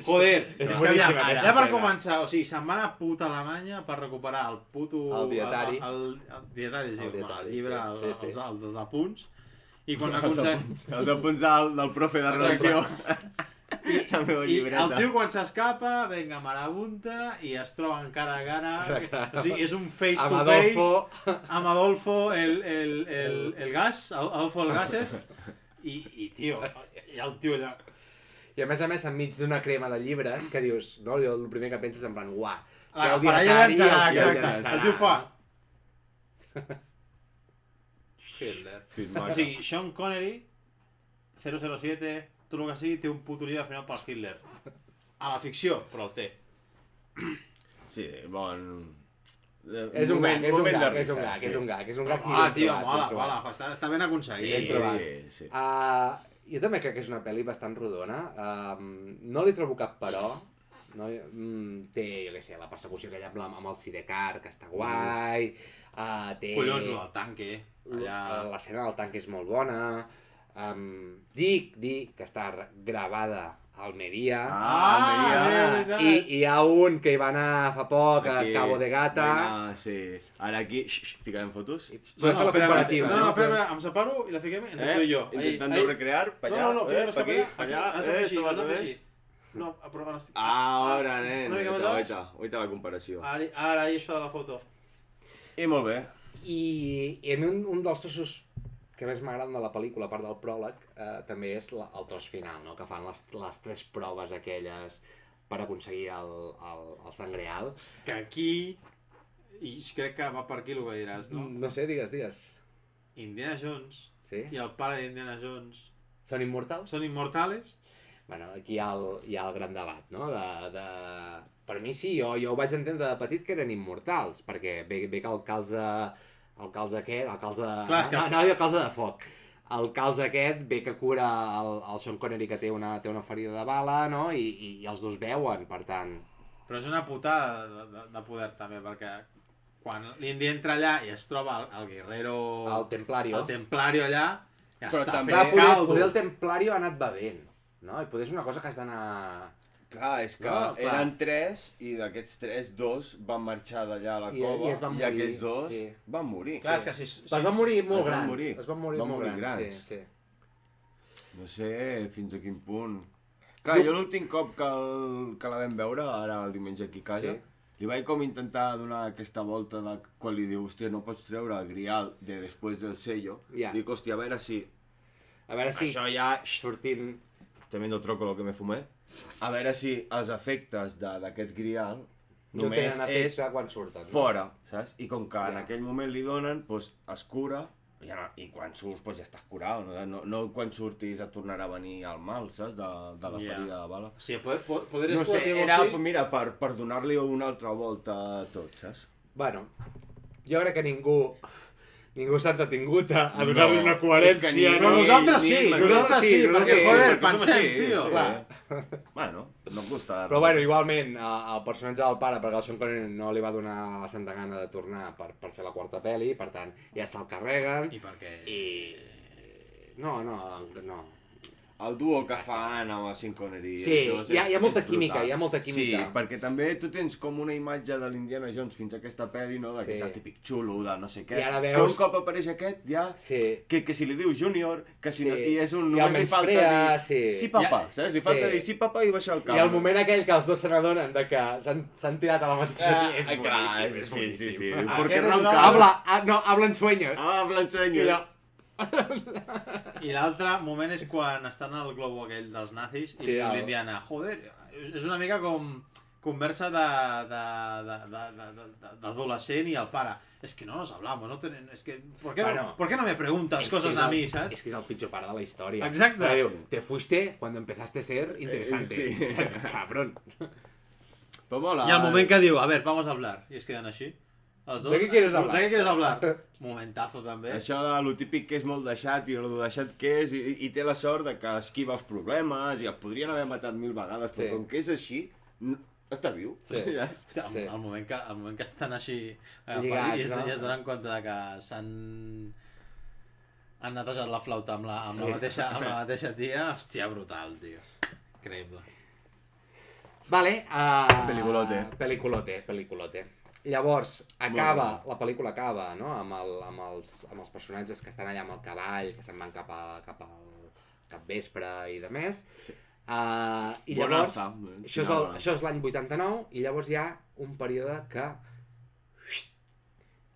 Joder! És És que boníssima aviam, aquesta ja per escena. començar, o sigui, se'n va a puta Alemanya per recuperar el puto... El dietari. El dietari, sí, El home, dietari, el llibre, sí. els apunts. I quan Els aconsegueix... apunts del profe de religió. La meva I llibreta. el tio quan s'escapa, venga, marabunta, i es troben cara a cara. O sigui, és un face to face amb Adolfo el gas, Adolfo el gases, i tio, i el tio allà... I a més, enmig d'una crema de llibres, que dius, no? Jo el primer que penses en plan, uah, La faralla llançarà, exacte. El tio fa... Hitler. O sigui, Sean Connery, 007, tot el que sigui, té un puto lío al final pel Hitler. A la ficció, però el té. Sí, bon... És un gag, és un moment de gag, és risa, un gag, sí. és un gag, és un gag. Ah, tio, mola, està ben aconseguit. Ben trobat. Sí. Jo també crec que és una pel·li bastant rodona. No li trobo cap però. No? Té, jo què sé, la persecució aquella amb el sidecar, que està guai. Té... Collons, el tanque. Allà... L'escena del tanque és molt bona. Dic que està gravada a Almeria. Almeria. I hi ha un que hi va anar fa poc, a Aquí, Cabo de Gata. Sí. Ara aquí, ficarem fotos. Podem fer la comparativa. No, espera, em separo i la fiquem entre tu i jo. Intentando recrear, pa allà, No, fiquem pa aquí, per pa allà, has de fer així, tu vas has de a fer més. així. No, però... Ara, nen, Una mica més baix? oita la comparació. Ara, ahí està la foto. I molt bé. I a mi un dels trossos que més m'agraden de la pel·lícula, a part del pròleg, també és el tros final, no? Que fan les 3 proves aquelles per aconseguir el sang real. Que aquí... I crec que va per aquí el que diràs, no? No sé, digues. Indiana Jones Sí? i el pare d'Indiana Jones Són immortals? són immortals? Bueno, aquí hi ha el gran debat, no? Per mi sí, jo ho vaig entendre de petit que eren immortals, perquè ve que el calze aquest, el calze... Clar, és que... No, el calze de foc. El calze aquest ve que cura el Sean Connery, que té una ferida de bala, no? I els dos veuen, per tant... Però és una putada de poder també, perquè quan l'Indi entra allà i es troba el guerrero... El Templario. El Templario allà, ja Però està també- fent Clar, caldo. poder el Templario ha anat bevent, no? I poder és una cosa que has d'anar... Clar, és que No, clar. eren 3 i d'aquests 3, 2 van marxar d'allà a la I cova es van i morir, aquests 2 sí. van morir. Clar, és que si... Es van morir molt Es van grans. morir. Es van morir Van molt morir grans, grans. sí. No sé fins a quin punt... Clar, jo l'últim cop que la vam veure, ara el diumenge aquí a casa, li vaig com intentar donar aquesta volta de quan li diu, hòstia, no pots treure el grial de després del sello. Ja. Dic, hòstia, a veure si... A veure si Això ja... sortint... Tremendo troco lo que me fumé. A veure si els efectes d'aquest grial No només tenen és efecte quan surten. No? fora, saps? I com que en Ja. aquell moment li donen, doncs es cura, i quan surts doncs ja estàs curat, no quan surtis et tornarà a venir el mal, saps? De la Ja. ferida de bala. Sí, podries No sé, poder-ho era, així. mira, per donar-li una altra volta a tot, saps? Bueno, jo crec que ningú s'ha detingut a No, donar-li una és coherència. que ni- Però nosaltres sí, nosaltres sí, perquè, sí, joder, perquè som pensem, així, tio. sí. Clar. Bueno, no em gusta. Però bueno, igualment, el personatge del pare, perquè el Sean Connery no li va donar la santa gana de tornar per fer la quarta pel·li, per tant, ja se'l carreguen. I perquè... No. El duo que fan amb el Sean Connery Sí, i Joss hi ha molta és brutal. química, hi ha molta química. Sí, perquè també tu tens com una imatge de l'Indiana Jones fins a aquesta pel·li, no? De que Sí. és el típic xulo, de no sé què. I ara Però veus- un cop apareix aquest, ja... Sí. Que si li diu Junior, que si no... Sí. I és un... I el Només li falta menysprea, dir... sí. Sí, papa, saps? Li falta Sí. dir sí, papa i baixar el cap. I el moment aquell que els dos se n'adonen de que s'han tirat a la mateixa tia, és clar, boníssim, és sí, sí, sí. boníssim. Porque Aquest és ronca. un altre- Habla en sueños. Habla en I sueños. allò, I l'altre moment és quan estan al globo aquell dels nazis i Sí, diu l'Indiana, joder, és una mica com conversa d'adolescent i el pare. Es que no nos hablamos, no tenen... Es que, ¿por qué no me preguntas cosas a mí, saps? És que és el pitjor pare de la història. Exacte. Perquè diu, te fuiste cuando empezaste a ser interesante. sí. Saps? Cabrón. Però mola. Y al moment que diu, a ver, vamos a hablar. I es queden així. Els dos. ¿De qué quieres hablar? ¿De qué quieres hablar? Momentazo també. Això de lo típic que és molt deixat i lo deixat que és, i té la sort de que esquiva els problemes i el podrien haver matat 1000 vegades, però Sí. com que és així, està viu. Sí. Saps? Hòstia, Sí. el moment que estan així Lligats, i no? es donen compte de que han netejat la flauta amb la mateixa tia, hòstia, brutal, tio. Increïble. Vale. Peliculote. Peliculote. Llavors, la pel·lícula acaba, no? amb els personatges que estan allà amb el cavall, que se'n van cap al capvespre i de més. Sí. I llavors, Bonanza. això és l'any 89, i llavors hi ha un període que...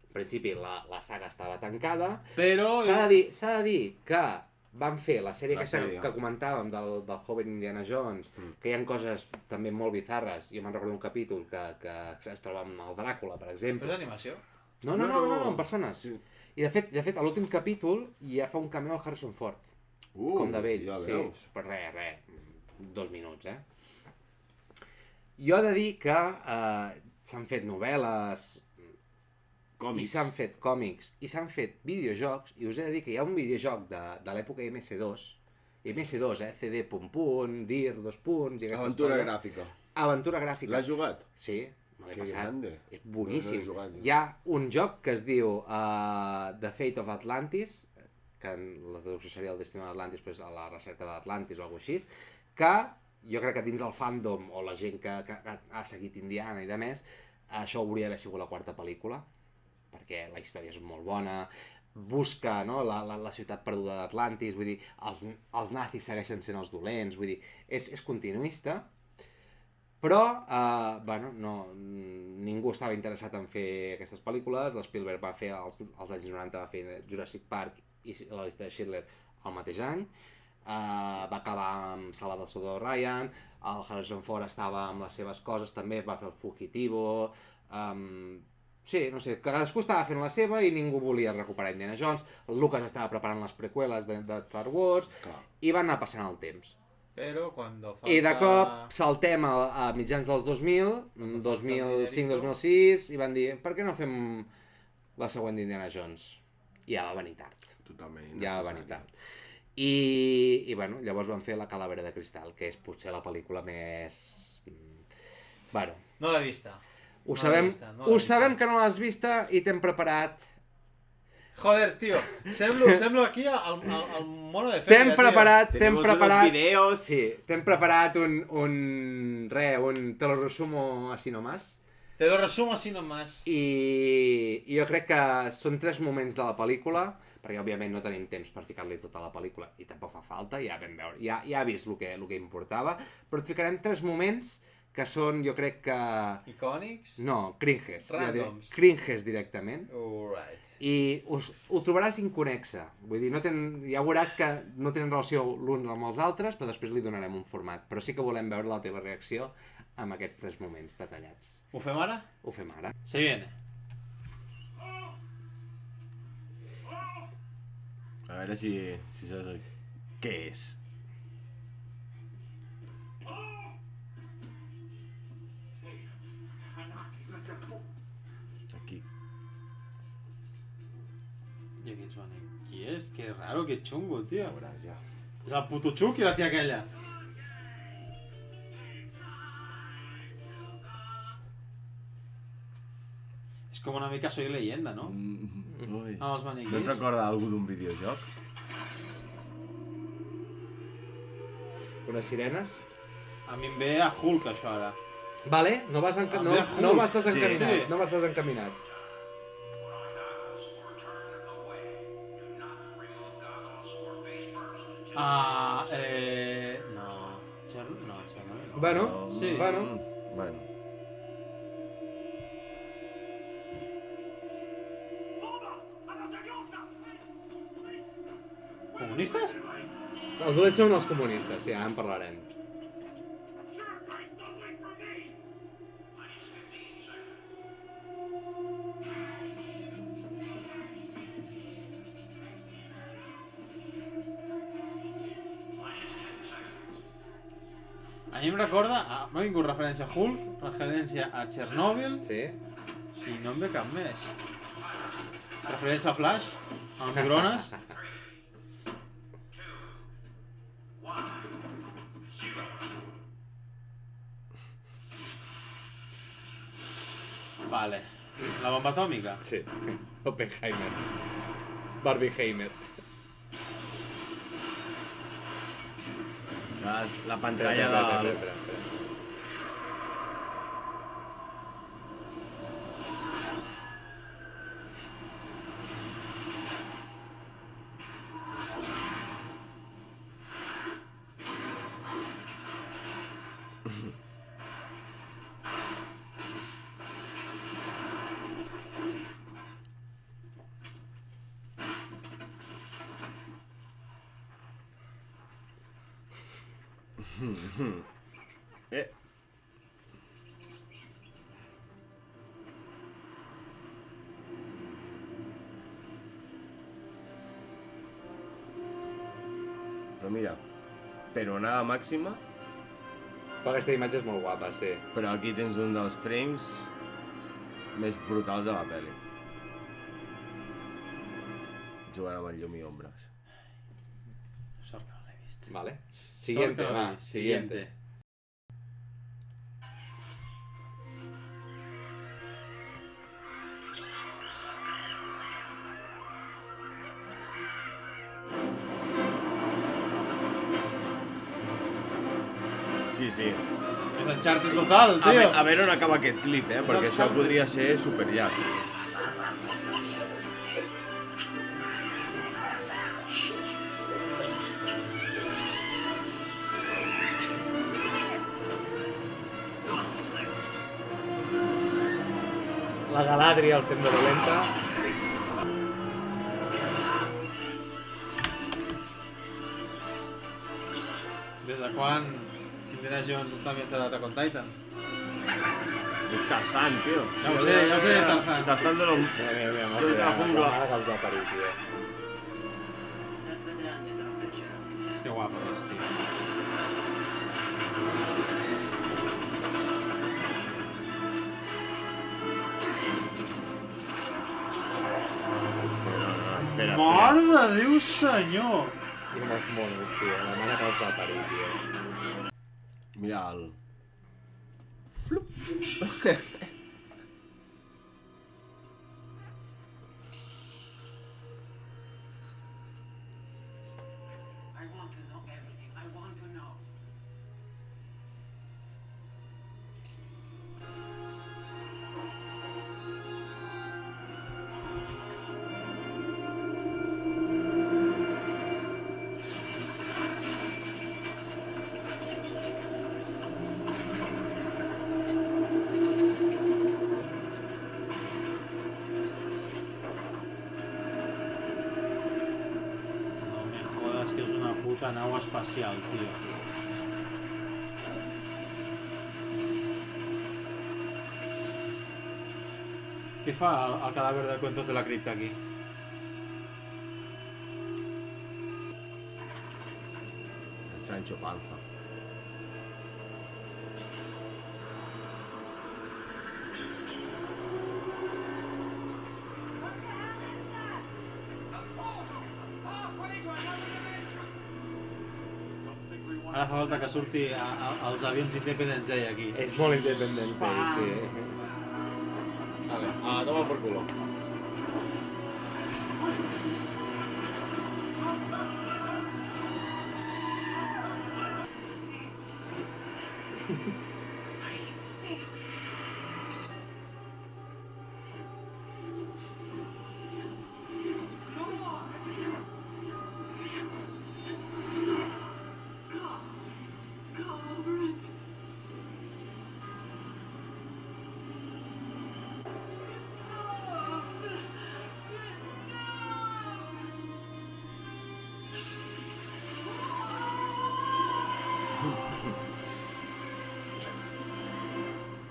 En principi la saga estava tancada, Però... s'ha de dir que van fer la sèrie que comentàvem del Joven Indiana Jones, que hi ha coses també molt bizarres. Jo me'n recordo un capítol que es troba amb el Dràcula, per exemple. Però és animació? No, en persones. Sí. I de fet, a l'últim capítol ja fa un cameo al Harrison Ford, com de vell. Ja Sí, veus. per res, 2 minuts, Jo he de dir que s'han fet novel·les, i s'han fet còmics, i s'han fet videojocs, i us he de dir que hi ha un videojoc de l'època MS2, CD, dir, 2 punts... I Aventura gràfica. Aventura gràfica. L'has jugat? Sí, me l'he Que passat. grande. És boníssim. No l'he jugat, Hi ha un joc que es diu The Fate of Atlantis, que en la traducció seria el destino d'Atlantis, però és a la recerca d'Atlantis o alguna cosa així, que jo crec que dins el fandom o la gent que ha seguit Indiana i de més, això hauria d'haver sigut la 4ª pel·lícula, perquè la història és molt bona, busca, no, la ciutat perduda d'Atlantis, vull dir, els nazis segueixen sent els dolents, vull dir, és continuista, però, bueno, ningú estava interessat en fer aquestes pel·lícules. L'Spielberg va fer, als anys 90 va fer Jurassic Park i la llista de Schindler el mateix any, va acabar amb Sala del Soldado Ryan, el Harrison Ford estava amb les seves coses també, va fer el Fugitivo, sí, no sé, cadascú estava fent la seva i ningú volia recuperar Indiana Jones, el Lucas estava preparant les preqüeles de Star Wars, i van anar passant el temps. Però quan falta... I de cop saltem a mitjans dels 2000, 2005-2006, i van dir, per què no fem la següent d'Indiana Jones? I ja va venir tard. Totalment Ja va venir tard. I bueno, llavors van fer La calavera de cristal, que és potser la pel·lícula més... Bueno. No l'he vista. Ho sabem que no l'has vista i t'hem preparat... Joder, tio, semblo aquí al mono de feria, T'hem preparat... Unos videos. Sí, t'hem preparat te lo resumo así nomás. Te lo resumo así nomás. I jo crec que són 3 moments de la pel·lícula, perquè òbviament no tenim temps per ficar-li tota la pel·lícula, i tampoc fa falta, ja vam veure, ja ha vist el que importava, però et ficarem 3 moments que són, jo crec que... Icònics? No, cringes. Randoms. Cringes directament. Alright. I ho trobaràs inconnexa. Vull dir, ja veuràs que no tenen relació l'un amb els altres, però després li donarem un format. Però sí que volem veure la teva reacció amb aquests 3 moments detallats. Ho fem ara? Ho fem ara. Se viene. A veure si saps què és. Aquí. I aquests van dir, qui és? Que raro, que xungo, tio. Ja veuràs, ja. És el puto Chuck i la tia aquella. És com una mica Soy Leyenda, no? Ui. Amb els maniquís. No et recorda algú d'un videojoc? Unes sirenes. A mi em ve a Hulk, això, ara. Vale, no vas desencaminat. Sí. No vas desencaminat. No. Chernobyl. Bueno, Sí. bueno. Bueno. Comunistes? Els dolents són els comunistes, sí, ara en parlarem. A mi em recorda, m'ha vingut referència a Hulk, referència a Chernobyl, Sí? i no em ve cap més. Referència a Flash, a microones. Vale. La bomba atòmica? Sí. Oppenheimer. Barbieheimer. La pantalla del... Espera. Però mira, peronada màxima, Però aquesta imatge és molt guapa, sí. però aquí tens un dels frames més brutals de la pel·li. Jugant amb el llum i ombres. Sort que no l'he vist. Vale. Sort Siguiente, que no l'he va. vist. Siguiente. Sí, sí. És Uncharted total, tio. A veure on acaba aquest clip, perquè això podria ser superllarg. La Galadriel fent de dolenta. Des de quan Indiana Jones està ambientat a Attack on Titan? És Tarzan, tio. Ja ho sé, és Tarzan. Tarzan de los... Mira, Tot la jungla. mare que els va parir, tio. Que guapo és, tio. Espera, Mare de Déu, senyor! Quin els monos, tio. La mare que els va parir, tio. Mira el... I want to know everything. I want to know. No me jodas que és una puta nau espacial, tio. Què fa el cadàver de Cuentos de la Cripta aquí? El Sancho Panza. Ara fa falta que surti als avions Independence Day aquí. És molt Independence Day, sí. Vale, toma por culo.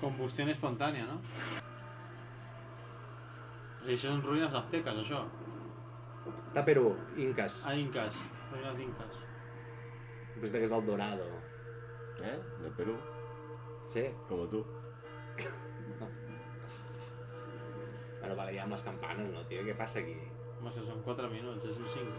Combustión espontània, no? I això són ruïnes azteques, això. Està a Perú, Incas. A Incas, ruïnes d'Incas. Després que és el Dorado. De Perú, Sí? como tú. Bueno, vale, ja amb les campanes, no, tio? Què passa aquí? Home, si són 4 minuts, és un 5.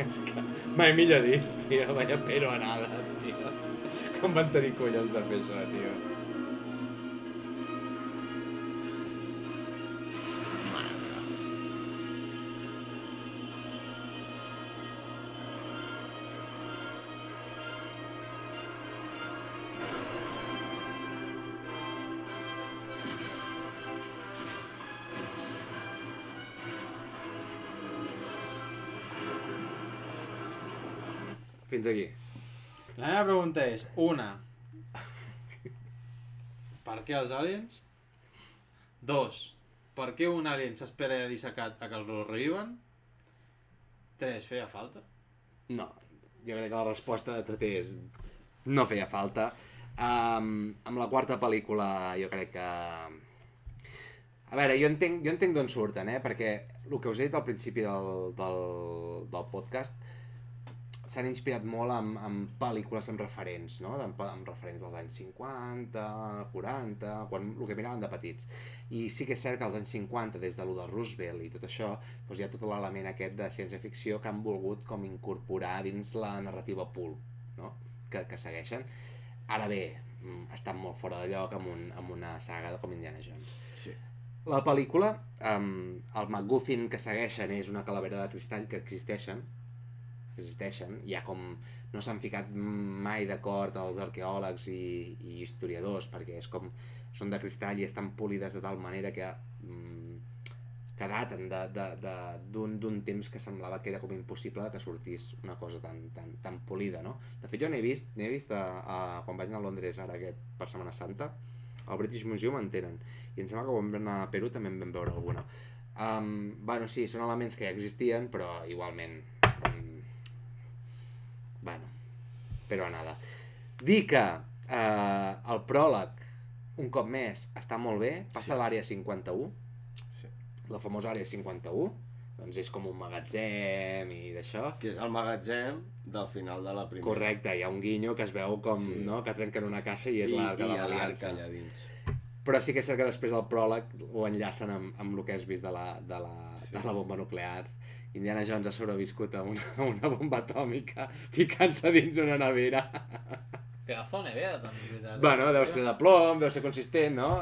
És que mai millor dit, tio. Vaya peronada, tio. Com van tenir collons de fer això, tio? Fins aquí. La meva pregunta és, una, per què els aliens? Dos, per què un alien s'espera dissecat a que el reviven? Tres, feia falta? No, jo crec que la resposta de tot és no feia falta. Amb la quarta pel·lícula jo crec que... A veure, jo entenc d'on surten, perquè el que us he dit al principi del podcast s'han inspirat molt en pel·lícules amb referents, no? Amb referents dels anys 50, 40, el que miraven de petits. I sí que és cert que als anys 50, des de lo de Roosevelt i tot això, doncs hi ha tot l'element aquest de ciència-ficció que han volgut com incorporar dins la narrativa pulp, no? que segueixen. Ara bé, estan molt fora de lloc amb una saga com Indiana Jones. Sí. La pel·lícula, el MacGuffin que segueixen és una calavera de cristall que existeixen, ja com no s'han ficat mai d'acord els arqueòlegs i historiadors, perquè és com són de cristall i estan polides de tal manera que daten d'un temps que semblava que era com impossible que sortís una cosa tan polida, no? De fet, jo n'he vist quan vaig anar a Londres ara per Setmana Santa, al British Museum en tenen, i em sembla que quan vam anar a Perú també en vam veure alguna. Bueno, sí, són elements que ja existien, però igualment... Bueno, però nada. Dir que el pròleg, un cop més, està molt bé, passa a l'àrea 51, la famosa àrea 51, doncs és com un magatzem i d'això. Que és el magatzem del final de la primera. Correcte, hi ha un guinyo que es veu com, no?, que trenquen una caixa i és l'arca de l'Aliança. allà dins. Però sí que és cert que després del pròleg ho enllacen amb el que has vist de la bomba nuclear. Indiana Jones ha sobreviscut a una bomba atòmica ficant-se dins una nevera. Pedazo de nevera, també, veritat. Bueno, deu ser de plom, deu ser consistent, no?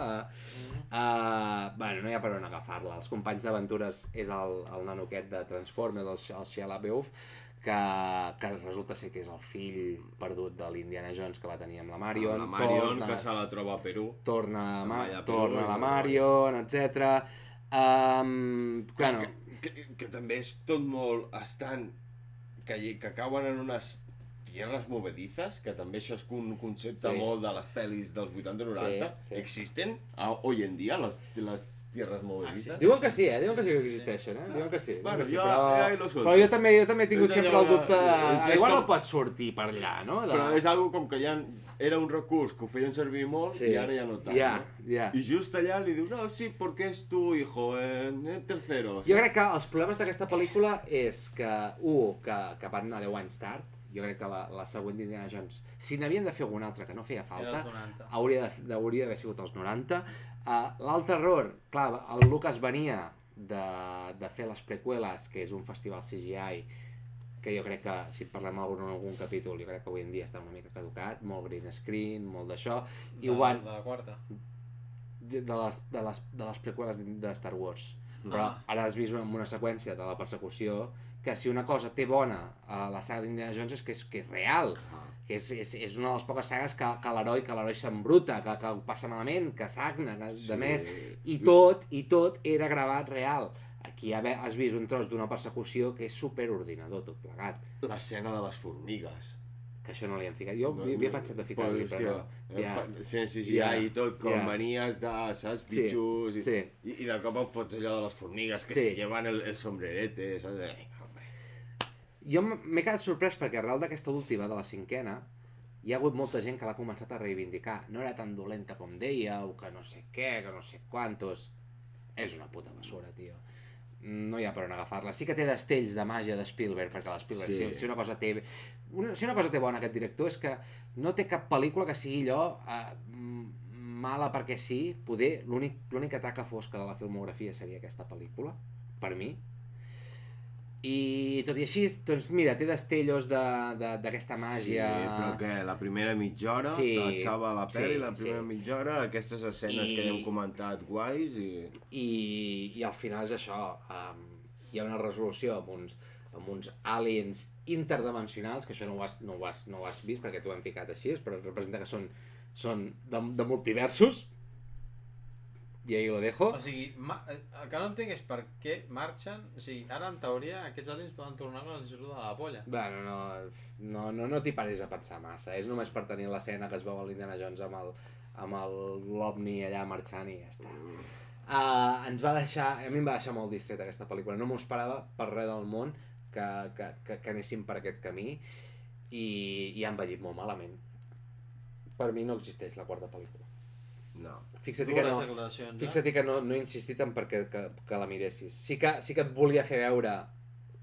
Bueno, no hi ha per on agafar-la. Els companys d'aventures és el nano aquest de Transformers, el Shia LaBeouf, que resulta ser que és el fill perdut de l'Indiana Jones que va tenir amb la Marion. La Marion, que se la troba a Perú. Torna a la Marion, etc. Bueno, que també és tot molt... Estan... Que cauen en unes tierras movedizas, que també això és un concepte molt de les pel·lis dels 80-90. Sí. Existen hoy en dia les tierras movedizas? diuen que sí, diuen que sí que existeixen, Diuen que sí. Bueno, sí, jo lo suelto. però jo també he tingut És sempre allò el dubte és igual com... no pots sortir per allà, no? Però és algo com que ja era un recurs que ho feien servir molt i ara ja no tant. Ja. I just allà li diu, no, sí, porque es tu hijo, en tercero. Jo crec que els problemes d'aquesta pel·lícula és que, que van anar 10 anys tard. Jo crec que la següent d'Indiana Jones, si n'havien de fer alguna altra que no feia falta, hauria d'haver sigut els 90. L'altre error, clar, el Lucas venia de fer les preqüeles, que és un festival CGI, que jo crec que, si parlem en algun capítol, jo crec que avui en dia està una mica caducat, molt green screen, molt d'això. De la quarta. De les preqüeles de Star Wars. Però ara has vist una seqüència de la persecució que si una cosa té bona a la saga d'Indiana Jones és que és real. És una de les poques sagues que l'heroi s'embruta, que passa malament, que sagna, de més, i tot era gravat real. Aquí has vist un tros d'una persecució que és superordinador tot plegat. L'escena de les formigues. Que això no li han ficat. Jo havia pensat de ficar-li, però no. Sense CGI i tot, com manies de, saps, bitxos, i de cop em fots allò de les formigues que se llevan el sombrerete, saps? Jo m'he quedat sorprès perquè arrel d'aquesta última, de la cinquena, hi ha hagut molta gent que l'ha començat a reivindicar. No era tan dolenta com dèieu, que no sé què, que no sé quantos... És una puta basura, tio. No hi ha per on agafar-la. Sí que té destells de màgia de Spielberg, perquè l'Spielberg, si una cosa té bona aquest director és que no té cap pel·lícula que sigui allò mala perquè sí. Poder, l'única taca fosca de la filmografia seria aquesta pel·lícula, per mi. I tot i així, doncs mira, té destellos d'aquesta màgia... Sí, però que la primera mitja hora, t'atxava la pel·li, la primera mitja hora, aquestes escenes que ja hem comentat guais i al final és això, hi ha una resolució amb uns aliens interdimensionals, que això no ho has vist perquè t'ho hem ficat així, però representa que són de multiversos, I ahí lo dejo. O sigui, el que no entenc és per què marxen... O sigui, ara en teoria aquests aliens poden tornar a l'institut de la polla. Bueno, no t'hi paris a pensar massa. És només per tenir l'escena que es veu a l'Indiana Jones amb l'OVNI allà marxant i ja està. Ens va deixar... A mi em va deixar molt distret aquesta pel·lícula. No m'ho esperava per res del món que anéssim per aquest camí i ha envellit molt malament. Per mi no existeix la quarta pel·lícula. No. Fixa't que no he insistit en perquè que la miressis. Sí que et volia fer veure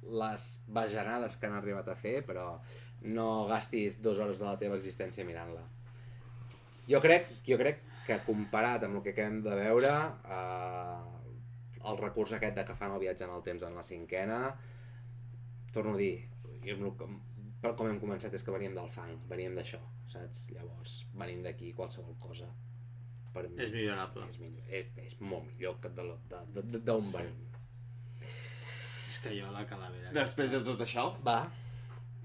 les bajanades que han arribat a fer, però no gastis 2 hores de la teva existència mirant-la. Jo crec que comparat amb el que acabem de veure, el recurs aquest de que fan el viatge en el temps en la 5ª, torno a dir, com hem començat és que veníem del fang, veníem d'això, saps? Llavors, venim d'aquí qualsevol cosa. Per mi, és millorable. És molt millor que d'on venim. És que jo la calavera... Després de tot això, Va,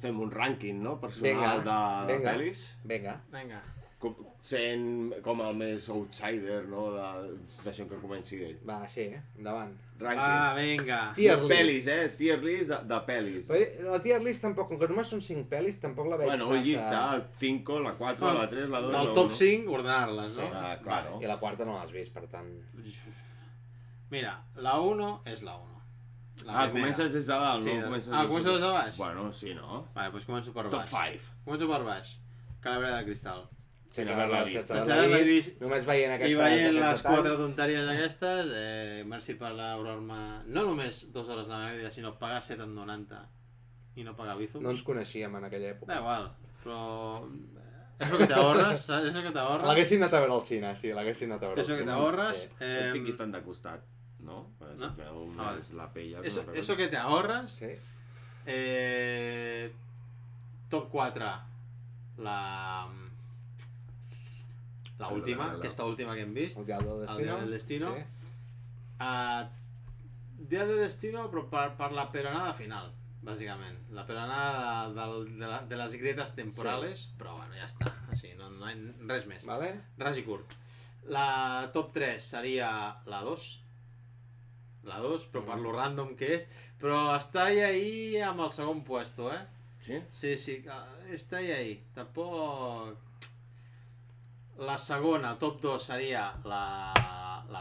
fem un rànquing, no? Personal de pel·lis. Vinga. Sent com el més outsider, no? Deixem que comenci ell. Va, sí, endavant. Rànquing. Vinga. Tier list. Pel·lis, Tier list de pel·lis. Però la tier list tampoc, com que només són 5 pel·lis, tampoc la veig Bueno, massa... un llista, el 5, la 4, la 3, la 2, la 1. Del top 5, ordenar-les, no? Ah, claro. I la quarta no l'has vist, per tant... Mira, la 1 és la 1. Comences des de dalt, Sí, no? començo des de baix? Bueno, sí, no? Vale, doncs començo per Top baix. 5. Començo per baix. Calavera de cristal. Sense haver-la haver-la vist. sense Sense haver-la haver-la vist, vist. només veient I aquestes... veient les detalls. 4 tonteries aquestes, merci per ahorrar-me no només 2 hores de la meva vida, sinó pagar 7,90 i no pagar Bizum. No ens coneixíem en aquella època. Da igual, però... És el que t'ahorres, saps? És el que t'ahorres. L'haguessin anat a veure al cine, sí, l'haguessin anat a veure al És el cine. que t'ahorres. Sí. Et fiquis tant de costat, no? No? Veu Ah, més la pell. Eso que te ahorras. Sí. Top 4. La última, aquesta última que hem vist. El Dial del Destino. El Dial del Destino. Sí. Dial del Destino, però per la peronada final, bàsicament. La peronada de les grietas temporales, sí. Però bueno, ja està. O sigui, no hi ha res més. Vale. Ras i curt. La top 3 seria la 2. La 2, però per lo random que és. Però està ahí amb el segon puesto, Sí? Sí, està ahí. Tampoc... La segona, top 2, seria la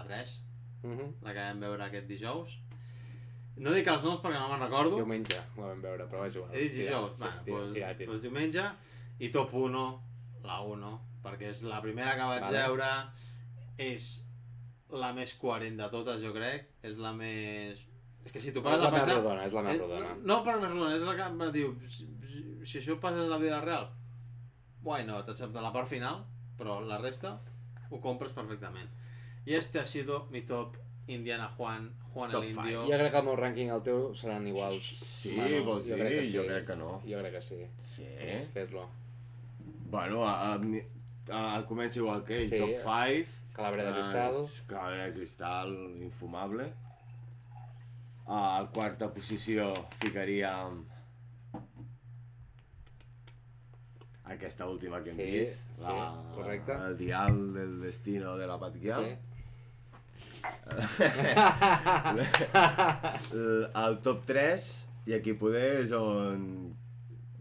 3, la que vam veure aquest dijous. No dic els noms perquè no me'n recordo. Diumenge la vam veure, però és igual. He dit dijous, doncs diumenge. I top 1, la 1, perquè és la primera que vaig veure, és la més coherent de totes, jo crec. És la més... És que si tu pares a pensar... És la més rodona. No per la més rodona, és la que em diu, si això passa a la vida real, why not, excepte la part final, però la resta ho compres perfectament. I este ha sido mi top Indiana Juan Top el Indio. Jo crec que el meu rànquing i el teu seran iguals. Sí, Manu, vols dir? Jo crec que no. Jo crec que sí. Sí? Fes-lo. Bueno, comença igual que ell, Sí. top 5. Calavera de cristal. Calavera de cristal, infumable. A la quarta posició ficaríem aquesta última que hem Sí, vist. sí, correcte. El Dial del Destino de la Batguial. Sí. El top 3, i aquí poder és on...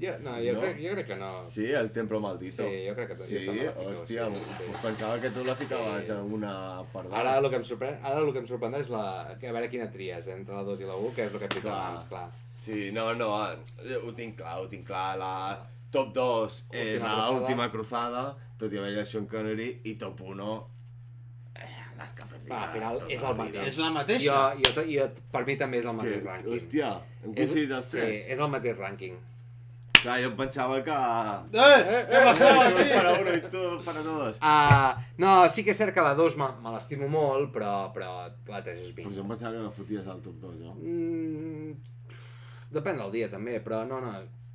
Jo crec que no. Sí, el Templo Maldito. Sí, jo crec que Sí, també la fico, hòstia, sí. pensava que tu la ficaves en una per dalt. Ara el que em sorprendrà és a veure quina tries entre la 2 i la 1, que és el que et dic abans, clar. Sí, no, ho tinc clar, la top 2 és l'última cruzada, tot i haver-hi Sean Connery, i top 1, l'Arca Perdida. Al final és el mateix. És la mateixa? Jo, per mi també és el mateix rànquing. Hòstia, hem coincidit els tres. Sí, és el mateix rànquing. Clar, jo em pensava que... Què passava? Para uno i tu para todos. No, sí que és cert que la 2 me l'estimo molt, però la 3 és Pues 20. jo em pensava que la foties al top 2, jo. Depèn del dia també, però no.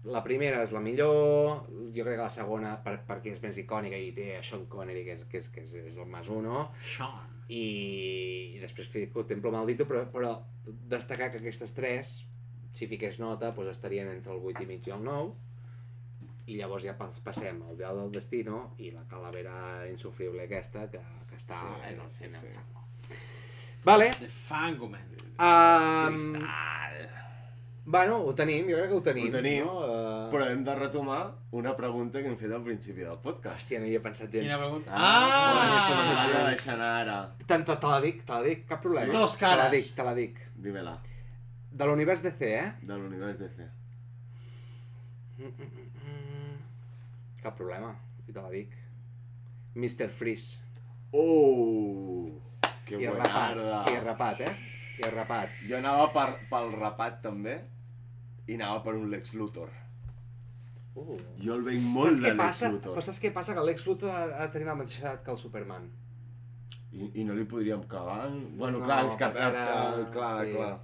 La primera és la millor, jo crec que la segona perquè és més icònica i té a Sean Connery, que és el más uno. Sean. I després fico Templo Maldito, però destacar que aquestes tres, si fiqués nota, doncs estarien entre el 8 i mig i el 9, i llavors ja passem al Dial del Destino i la calavera insufrible aquesta, que està en el fango. Vale. The Fangoman. Bueno, ho tenim, jo crec que ho tenim. Ho tenim, no? però hem de retomar una pregunta que hem fet al principi del podcast. Hòstia, no hi he pensat gens. Quina pregunta? Ah, la deixant ara. Te la dic, cap problema. Dos cares. Te la dic. Dímela, De l'univers DC, de l'univers DC. Cap problema, i te la dic. Mr. Freeze. Oh, que I buenarda. rapat, I rapat. Jo anava pel rapat també i anava per un Lex Luthor. Jo el veig molt Saps de què Lex passa? Luthor. Però saps què passa? Que Lex Luthor ha de tenir la mateixa edat que el Superman. I no li podríem clavar? Bueno, No, clar, és que... perquè era- Clar, sí. clar.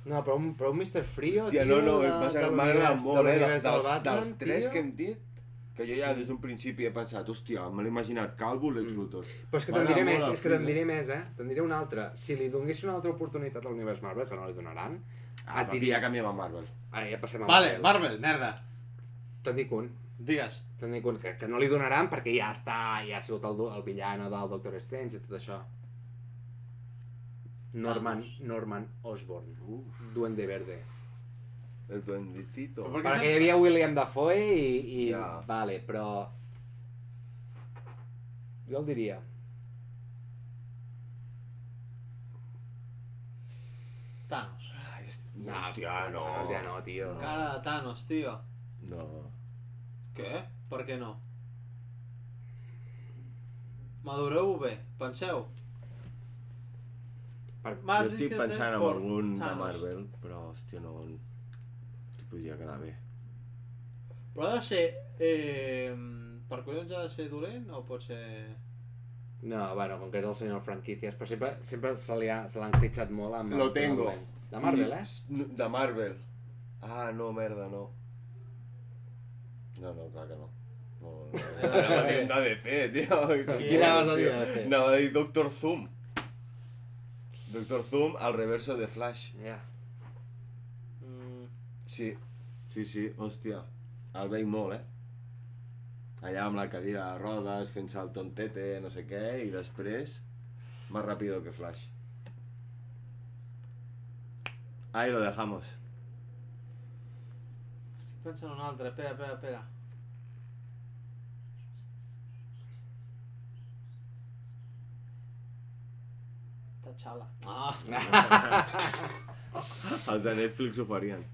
No, però un Mr. Frio, Hòstia, tio, no, de- m'ha de agradat l'univers- molt, de l'univers del dels Batman, tres tio. que hem dit, que jo ja des d'un principi he pensat, hòstia, me l'he imaginat calvo, Lex Luthor. Però és que te'n diré més, te'n diré una altra. Si li donessin una altra oportunitat a l'univers Marvel, que no li donaran, et Aquí diria... ja canviem a Marvel. Ara ja passem a Vale, Marvel, merda. Te'n dic un. Digues. Te'n dic un, que no li donaran perquè ja està, ja ha sigut el villano del Doctor Strange i tot això. Norman Osborn. Duende Verde. El duendecito. Però per Perquè hi havia William Dafoe i... Ja. Vale, però... Jo el diria. Thanos. Hòstia, no. Ja no, tio. Cara de Thanos, tio. No. Què? Per què no? Madureu-ho bé, penseu. Jo estic pensant en algun de Thanos. Marvel, però, hòstia, no... Li podria quedar bé. Però ha de ser... Per collons ha de ser dolent o pot ser... No, bueno, com que és el senyor franquícies, però sempre se l'han critxat molt amb... Lo tengo. De Marvel, De Marvel. Ah, no, merda, no. No, clar que no. No. Anava a dir un d'ADC, tio. Qui anaves a dir d'ADC? Anava a dir Doctor Zoom. Doctor Zoom al reverso de Flash. Ja. Sí, hòstia. El veig molt, Allà amb la cadira de rodes, fent el tontete, no sé què, i després... Más rápido que Flash. Ahí lo dejamos. Estic pensant en un altre, espera. T'Challa. Els de Netflix ho farien.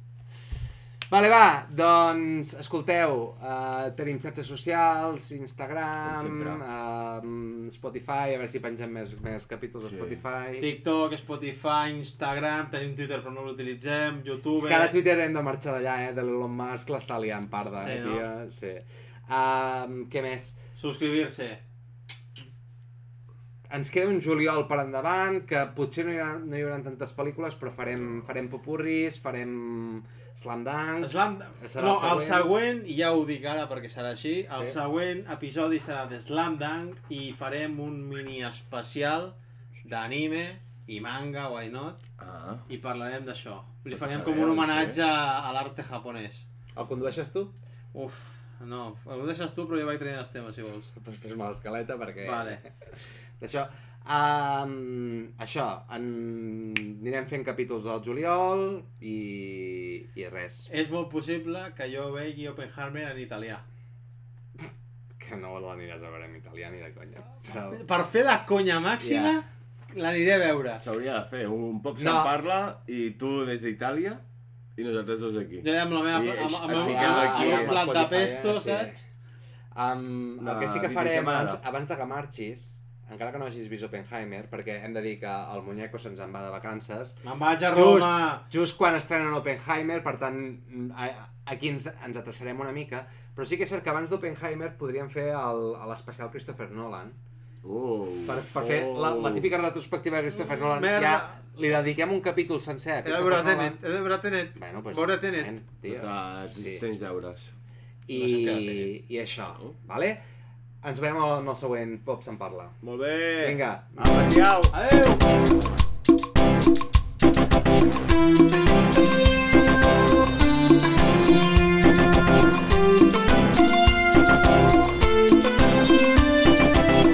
Vale, va, doncs, escolteu, tenim xarxes socials, Instagram, Spotify, a veure si pengem més capítols a Sí. Spotify. TikTok, Spotify, Instagram, tenim Twitter però no l'utilitzem, YouTube... És que ara Twitter hem de marxar d'allà, de l'Elon Musk l'està liant parda, Sí, no? tio. Sí. Què més? Subscribir-se. Ens queda un juliol per endavant, que potser no hi haurà tantes pel·lícules, però farem popurris, farem Slam Dunk... Serà No, el el següent, i ja ho dic ara perquè serà així, el Sí. següent episodi serà de Slam Dunk i farem un mini especial d'anime i manga, why not, Ah. i parlarem d'això. Li Pot farem saber, com un sí. homenatge a l'arte japonès. El condueixes tu? Uf, no, ho deixes tu però jo vaig traient els temes si vols. Doncs fes-me l'escaleta perquè... Vale. D'això. Això, anirem fent capítols al juliol i res. És molt possible que jo vegi Oppenheimer en italià. Que no l'aniràs a veure en italià ni de conya. Però... Per fer la conya màxima, l'aniré a veure. S'hauria de fer, un pop No. se'n parla i tu des d'Itàlia i nosaltres dos aquí. Jo amb la meva... I amb et el fiquem aquí, meu amb plat de Spotify, pesto, sí. saps? El que sí que farem videollamada. abans de que marxis, encara que no hagis vist Oppenheimer, perquè hem de dir que el Muñeco se'ns en va de vacances, Me'n vaig a Roma! just quan estrenen Oppenheimer, per tant, aquí ens atrasarem una mica, però sí que és cert que abans d'Oppenheimer podríem fer l'especial Christopher Nolan, per fer la típica retrospectiva de Christopher Nolan. Merda. Ja li dediquem un capítol sencer a He de veure Christopher Nolan. Tenet, he de veure Tenet. Bueno, pues, Veure Tenet. nen, tio. Sí. Tens deures. No sé què Tenet. I això, vale? Ens veiem en el següent Pop se'n parla. Molt bé! Vinga, Adéu-siau! Adéu!